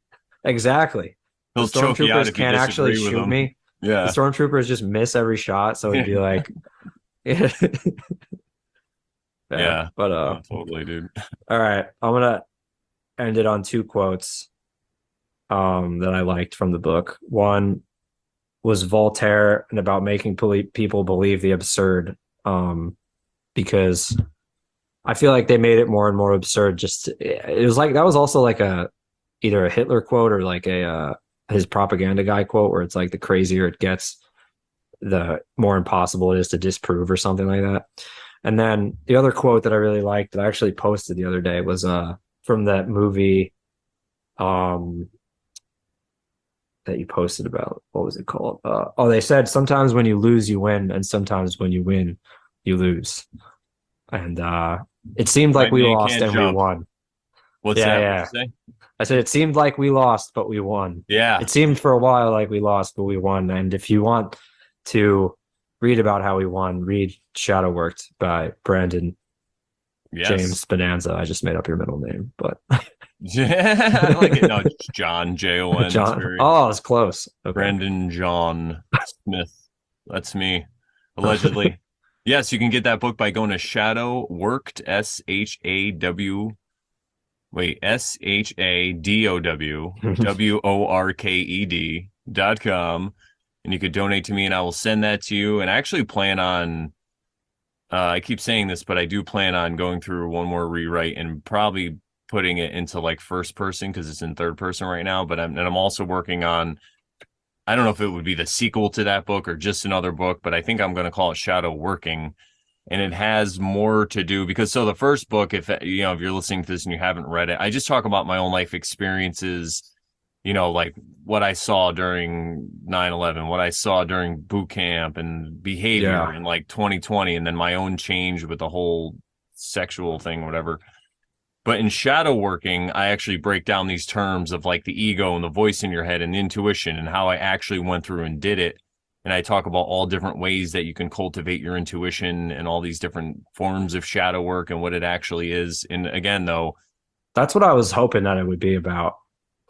exactly. The He'll choke you out stormtroopers if you can't actually disagree with shoot him. me. The Yeah. stormtroopers just miss every shot, so it'd be like, yeah. Yeah. But Oh, totally, dude. all right, I'm gonna end it on two quotes that I liked from the book. One was Voltaire and about making people believe the absurd, because I feel like they made it more and more absurd. It was like that was also like either a Hitler quote or like a his propaganda guy quote, where it's like the crazier it gets, the more impossible it is to disprove or something like that. And then the other quote that I really liked that I actually posted the other day was from that movie that you posted about. What was it called? They said sometimes when you lose, you win, and sometimes when you win, you lose. And it seemed like Right, we man lost can't and we jump. won. What's Yeah, that? What'd yeah. you say? I said it seemed like we lost, but we won. Yeah. It seemed for a while like we lost, but we won. And if you want to read about how we won, read Shadow Worked by Brandon Yes. James Bonanza. I just made up your middle name, but Yeah, I like it. No, it's John, Jon. It's John. very Oh, it's close. Okay. Brendan John Smith. That's me, allegedly. Yes, you can get that book by going to Shadow Worked, SHADOWWORKED.com. And you could donate to me and I will send that to you. And I actually plan on, I keep saying this, but I do plan on going through one more rewrite and probably putting it into like first person because it's in third person right now. But I'm also working on, I don't know if it would be the sequel to that book or just another book, but I think I'm going to call it Shadow Working. And it has more to do because so the first book, if you know, if you're listening to this and you haven't read it, I just talk about my own life experiences, you know, like what I saw during 9/11, what I saw during boot camp and behavior Yeah. in like 2020, and then my own change with the whole sexual thing, whatever. But in shadow working, I actually break down these terms of like the ego and the voice in your head and intuition and how I actually went through and did it. And I talk about all different ways that you can cultivate your intuition and all these different forms of shadow work and what it actually is. And again, though, That's what I was hoping that it would be about.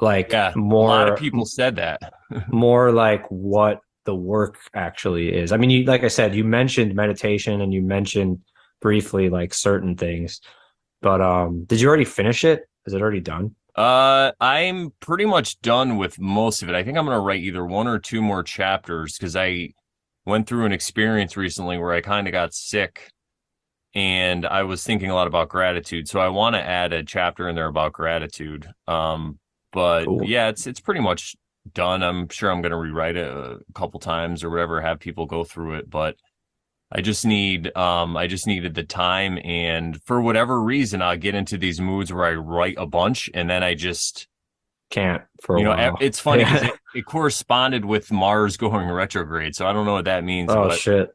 Like yeah, a lot of more people said that. more like what the work actually is. I mean, you like I said, you mentioned meditation and you mentioned briefly like certain things, but did you already finish it? Is it already done? I'm pretty much done with most of it. I think I'm gonna write either one or two more chapters because I went through an experience recently where I kind of got sick and I was thinking a lot about gratitude. So I want to add a chapter in there about gratitude. But Cool. yeah, it's pretty much done. I'm sure I'm gonna rewrite it a couple times or whatever, have people go through it, but I just needed the time and for whatever reason I'll get into these moods where I write a bunch and then I just Can't for a you know while. it's funny because Yeah. it corresponded with Mars going retrograde. So I don't know what that means, Oh but shit.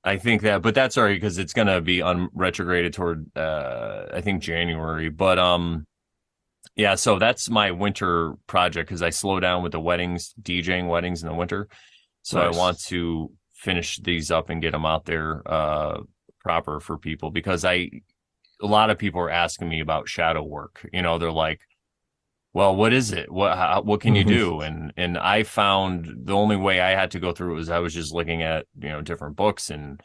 I think that but that's all right because it's gonna be retrograded toward I think January. But yeah, so that's my winter project because I slow down with the weddings, DJing weddings in the winter. So I want Nice. to finish these up and get them out there proper for people because a lot of people are asking me about shadow work. You know, they're like, "Well, what is it? What can you do?" And I found the only way I had to go through it was I was just looking at, you know, different books and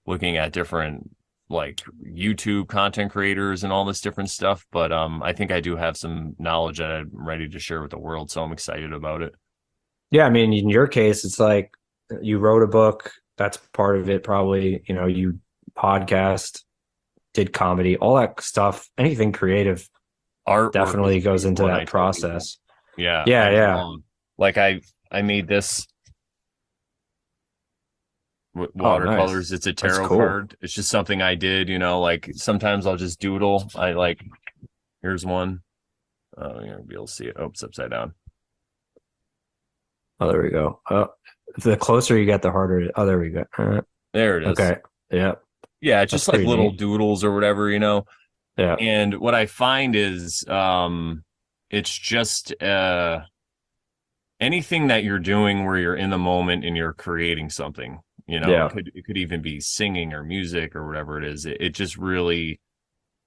looking at different like YouTube content creators and all this different stuff. But I think I do have some knowledge that I'm ready to share with the world, so I'm excited about it. Yeah, I mean, in your case, it's like you wrote a book. That's part of it, probably. You know, you podcast, did comedy, all that stuff. Anything creative Artwork is definitely a goes huge into one. I that tell people. process. Yeah, Yeah, I yeah. like I made this with Oh, nice. watercolors. It's a That's tarot cool. card. It's just something I did, you know, like sometimes I'll just doodle. I like here's one. Oh, you're gonna be able to see it. Oh, it's upside down. Oh, there we go. The closer you get, the harder. Oh, there we go. There it is. Okay. Yeah, Yeah, it's that's just like pretty little neat. doodles or whatever, you know. Yeah, And what I find is it's just anything that you're doing where you're in the moment and you're creating something, you know, yeah. it could even be singing or music or whatever it is. It just really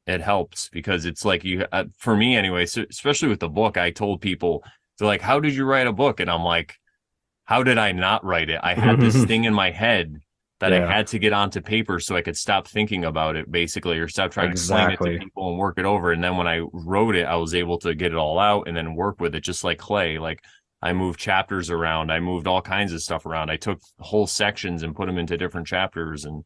it helps because it's like you for me anyway, so especially with the book, I told people they're like, "How did you write a book?" And I'm like, "How did I not write it? I had this thing in my head that I Yeah, had to get onto paper so I could stop thinking about it basically or stop trying to explain it to exactly. people and work it over. And then when I wrote it, I was able to get it all out and then work with it just like clay. Like I moved chapters around, I moved all kinds of stuff around. I took whole sections and put them into different chapters and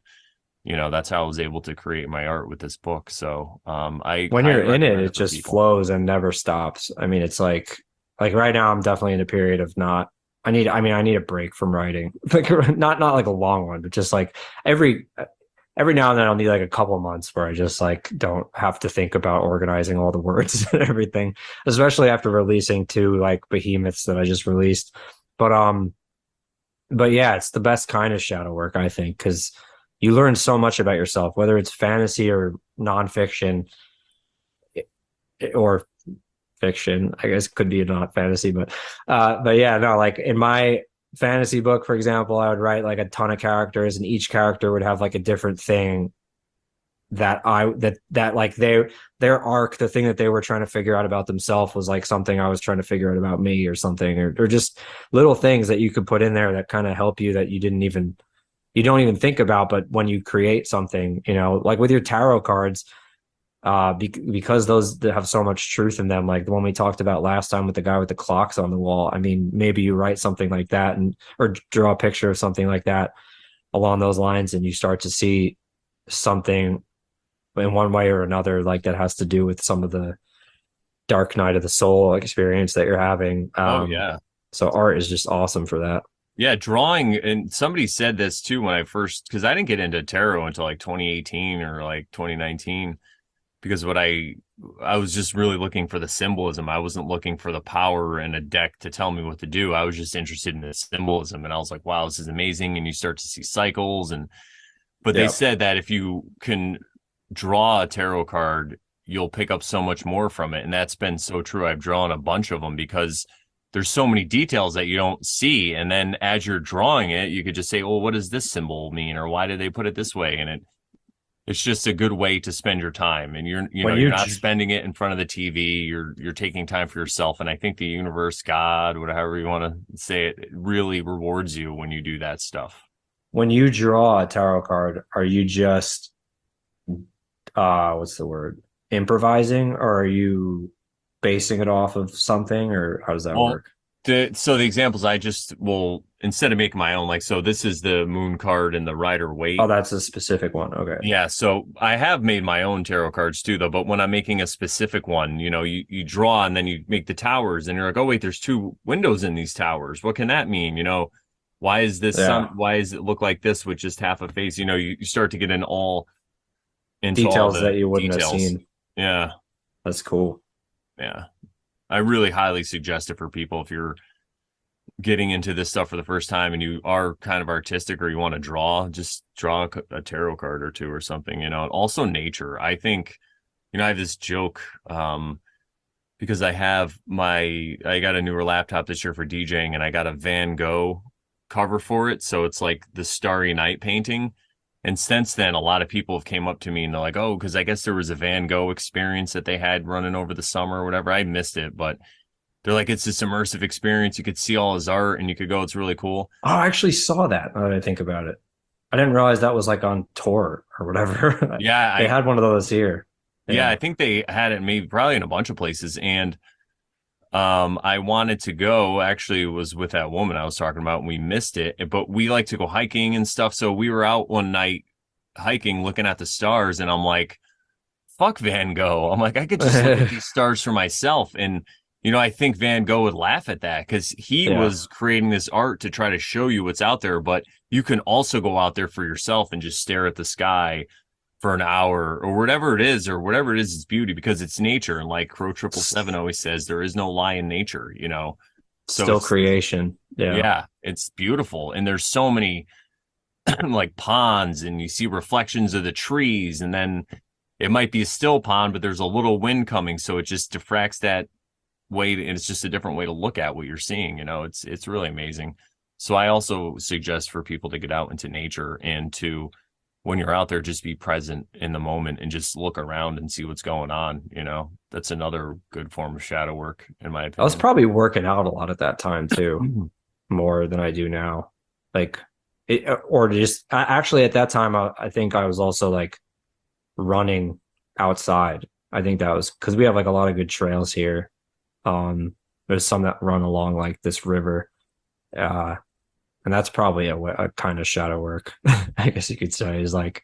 you know, that's how I was able to create my art with this book. So I When you're highly in it, recommend it it for just people. flows and never stops. I mean, it's like right now I'm definitely in a period of not I need a break from writing. Like not like a long one, but just like every every now and then I'll need like a couple of months where I just like don't have to think about organizing all the words and everything, especially after releasing two like behemoths that I just released. But but yeah, it's the best kind of shadow work, I think, because you learn so much about yourself, whether it's fantasy or nonfiction or fiction. I guess it could be not fantasy, but yeah, no, like in my fantasy book, for example, I would write like a ton of characters, and each character would have like a different thing that like their arc, the thing that they were trying to figure out about themselves was like something I was trying to figure out about me or something, or just little things that you could put in there that kind of help you that you don't even think about, but when you create something, like with your tarot cards, because those have so much truth in them, like the one we talked about last time with the guy with the clocks on the wall. I mean, maybe you write something like that and or draw a picture of something like that along those lines, and you start to see something in one way or another, like that has to do with some of the dark night of the soul experience that you're having. Oh yeah. So art is just awesome for that. Yeah, drawing, and somebody said this too when I first, because I didn't get into tarot until like 2018 or like 2019, because I was just really looking for the symbolism. I wasn't looking for the power in a deck to tell me what to do. I was just interested in the symbolism, and I was like, wow, this is amazing. And you start to see cycles, but they said that if you can draw a tarot card, you'll pick up so much more from it, and that's been so true. I've drawn a bunch of them because there's so many details that you don't see. And then as you're drawing it, you could just say, oh, what does this symbol mean? Or why did they put it this way? And it's just a good way to spend your time. And you're not spending it in front of the TV. You're taking time for yourself. And I think the universe, God, whatever you want to say, it really rewards you when you do that stuff. When you draw a tarot card, are you just what's the word? Improvising, or are you basing it off of something, or how does that work? So the examples I just will, instead of making my own, like, so this is the moon card and the Rider Waite. Oh, that's a specific one. Okay. Yeah. So I have made my own tarot cards too, though. But when I'm making a specific one, you draw and then you make the towers and you're like, oh, wait, there's two windows in these towers. What can that mean? Why is this why does it look like this with just half a face? You start to get into all details that you wouldn't have seen. Yeah. That's cool. Yeah. I really highly suggest it for people if you're getting into this stuff for the first time and you are kind of artistic or you want to draw, just draw a tarot card or two or something. Also nature. I think, I have this joke because I got a newer laptop this year for DJing, and I got a Van Gogh cover for it. So it's like the Starry Night painting. And since then, a lot of people have came up to me and they're like, oh, because I guess there was a Van Gogh experience that they had running over the summer or whatever. I missed it, but they're like, it's this immersive experience. You could see all his art and you could go, it's really cool. Oh, I actually saw that now that I think about it. I didn't realize that was like on tour or whatever. Yeah. They had one of those here. Yeah, I think they had it maybe probably in a bunch of places. And I wanted to go, actually it was with that woman I was talking about, and we missed it, but we like to go hiking and stuff. So we were out one night hiking, looking at the stars, and I'm like, fuck Van Gogh. I'm like, I could just look at these stars for myself. And, I think Van Gogh would laugh at that because he was creating this art to try to show you what's out there, but you can also go out there for yourself and just stare at the sky for an hour or whatever it is, it's beauty because it's nature. And like Crow 777 always says, there is no lie in nature, So still creation. Yeah, it's beautiful. And there's so many like ponds, and you see reflections of the trees, and then it might be a still pond, but there's a little wind coming. So it just diffracts that way. And it's just a different way to look at what you're seeing. It's really amazing. So I also suggest for people to get out into nature and to, when you're out there, just be present in the moment and just look around and see what's going on. That's another good form of shadow work, in my opinion. I was probably working out a lot at that time too, more than I do now. Like, actually at that time, I think I was also like running outside. I think that was because we have like a lot of good trails here. There's some that run along like this river. And that's probably a kind of shadow work, I guess you could say, is like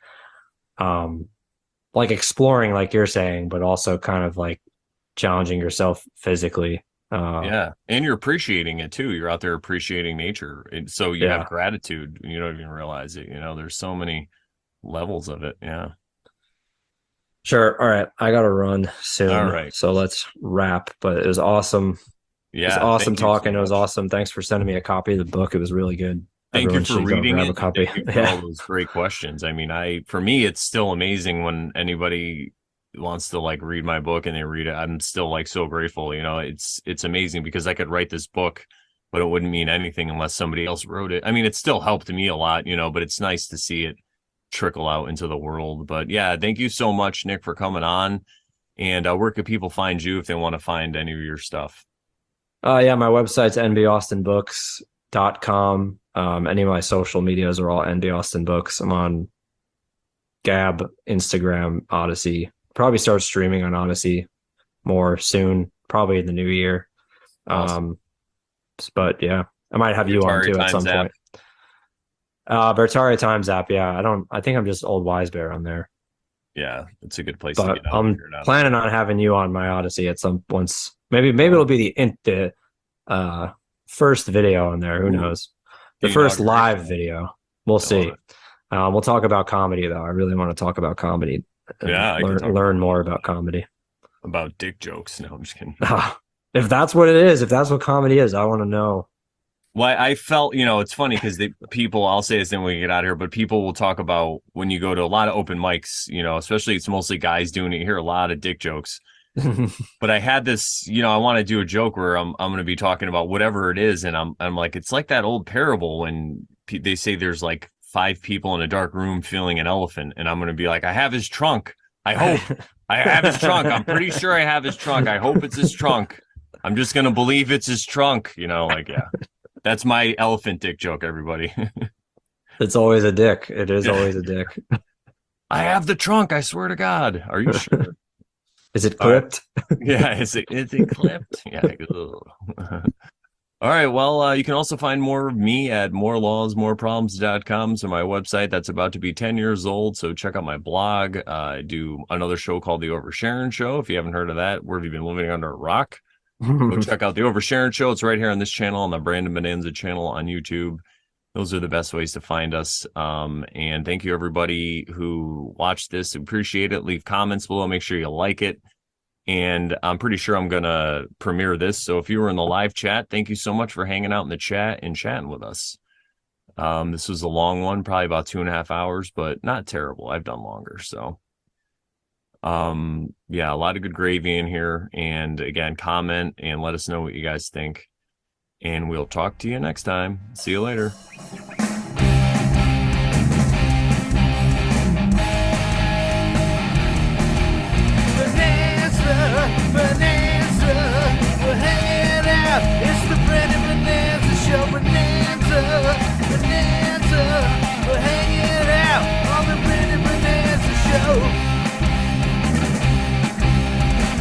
exploring, like you're saying, but also kind of like challenging yourself physically. Yeah. And you're appreciating it too. You're out there appreciating nature. And so you have gratitude. You don't even realize it. There's so many levels of it. Yeah. Sure. All right. I got to run soon. All right. So let's wrap, but it was awesome. Yeah. It was awesome talking. It was awesome. Thanks for sending me a copy of the book. It was really good. Thank you for reading it. A copy. Thank you for all those great questions. I mean, for me, it's still amazing when anybody wants to like read my book and they read it. I'm still like so grateful. It's amazing because I could write this book, but it wouldn't mean anything unless somebody else wrote it. I mean, it still helped me a lot, but it's nice to see it trickle out into the world. But yeah, thank you so much, Nick, for coming on. And where could people find you if they want to find any of your stuff? Yeah, my website's nbaustinbooks.com. Any of my social medias are all nbaustinbooks. I'm on Gab, Instagram, Odyssey. Probably start streaming on Odyssey more soon, probably in the new year. Awesome. But yeah, I might have Your you on Atari too at Times some app. point. Bertaria Times app, yeah. I think I'm just old wise bear on there. Yeah, it's a good place to But get out if I'm you're not on planning there. on having you on my Odyssey at some once. Maybe it'll be the first video on there. Who Ooh, knows? The the first inauguration. live video. We'll I love see. it. We'll talk about comedy though. I really want to talk about comedy and Yeah, I can talk learn more about comedy. about dick jokes. No, I'm just kidding. If that's what it is, if that's what comedy is, I want to know. Well, I felt, it's funny because the people, I'll say this then when we get out of here, but people will talk about when you go to a lot of open mics, especially it's mostly guys doing it, you hear a lot of dick jokes. But I had this, I want to do a joke where I'm going to be talking about whatever it is, and I'm like, it's like that old parable when they say there's like five people in a dark room feeling an elephant, and I'm going to be like, I have his trunk. I hope I have his trunk. I'm pretty sure I have his trunk. I hope it's his trunk. I'm just going to believe it's his trunk. Yeah. That's my elephant dick joke, everybody. It's always a dick. It is always a dick. I have the trunk. I swear to God. Are you sure? Is it clipped? Yeah, is it clipped? Yeah. All right. Well, you can also find more of me at morelawsmoreproblems.com. So my website that's about to be 10 years old. So check out my blog. I do another show called The Oversharing Show. If you haven't heard of that, where have you been living under a rock? Go check out The Oversharing Show. It's right here on this channel, on the Brandon Bonanza channel on YouTube. Those are the best ways to find us. And thank you, everybody who watched this. Appreciate it. Leave comments below. Make sure you like it. And I'm pretty sure I'm going to premiere this. So if you were in the live chat, thank you so much for hanging out in the chat and chatting with us. This was a long one, probably about 2.5 hours, but not terrible. I've done longer. So yeah, a lot of good gravy in here. And again, comment and let us know what you guys think. And we'll talk to you next time. See you later. Bonanza, we're hanging out. It's the Brandon Bonanza Show. Bonanza, we're hanging out on the Brandon Bonanza Show.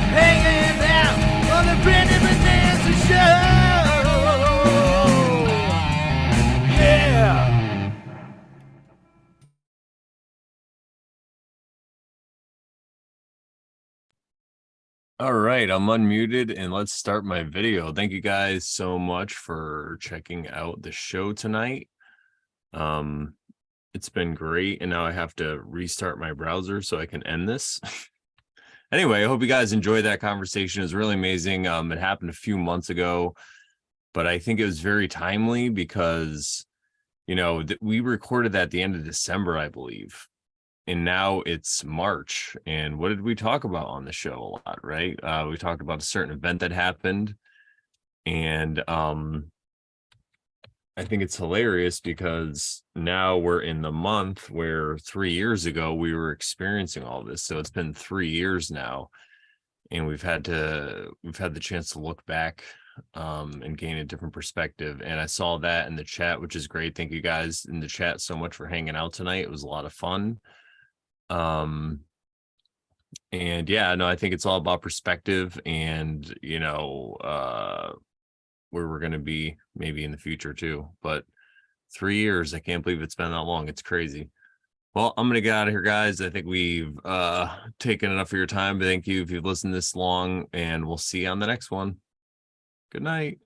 Hanging out on the Brandon Bonanza Show. Yeah. All right, I'm unmuted and let's start my video. Thank you guys so much for checking out the show tonight. It's been great, and now I have to restart my browser so I can end this. Anyway, I hope you guys enjoyed that conversation. It was really amazing. It happened a few months ago, but I think it was very timely because, we recorded that at the end of December, I believe. And now it's March. And what did we talk about on the show a lot, right? We talked about a certain event that happened. And I think it's hilarious because now we're in the month where 3 years ago we were experiencing all this. So it's been 3 years now. And we've had the chance to look back and gain a different perspective. And I saw that in the chat, which is great. Thank you guys in the chat so much for hanging out tonight. It was a lot of fun. And yeah, no, I think it's all about perspective and, where we're going to be maybe in the future too. But 3 years, I can't believe it's been that long. It's crazy. Well, I'm going to get out of here, guys. I think we've taken enough of your time. But thank you if you've listened this long, and we'll see you on the next one. Good night.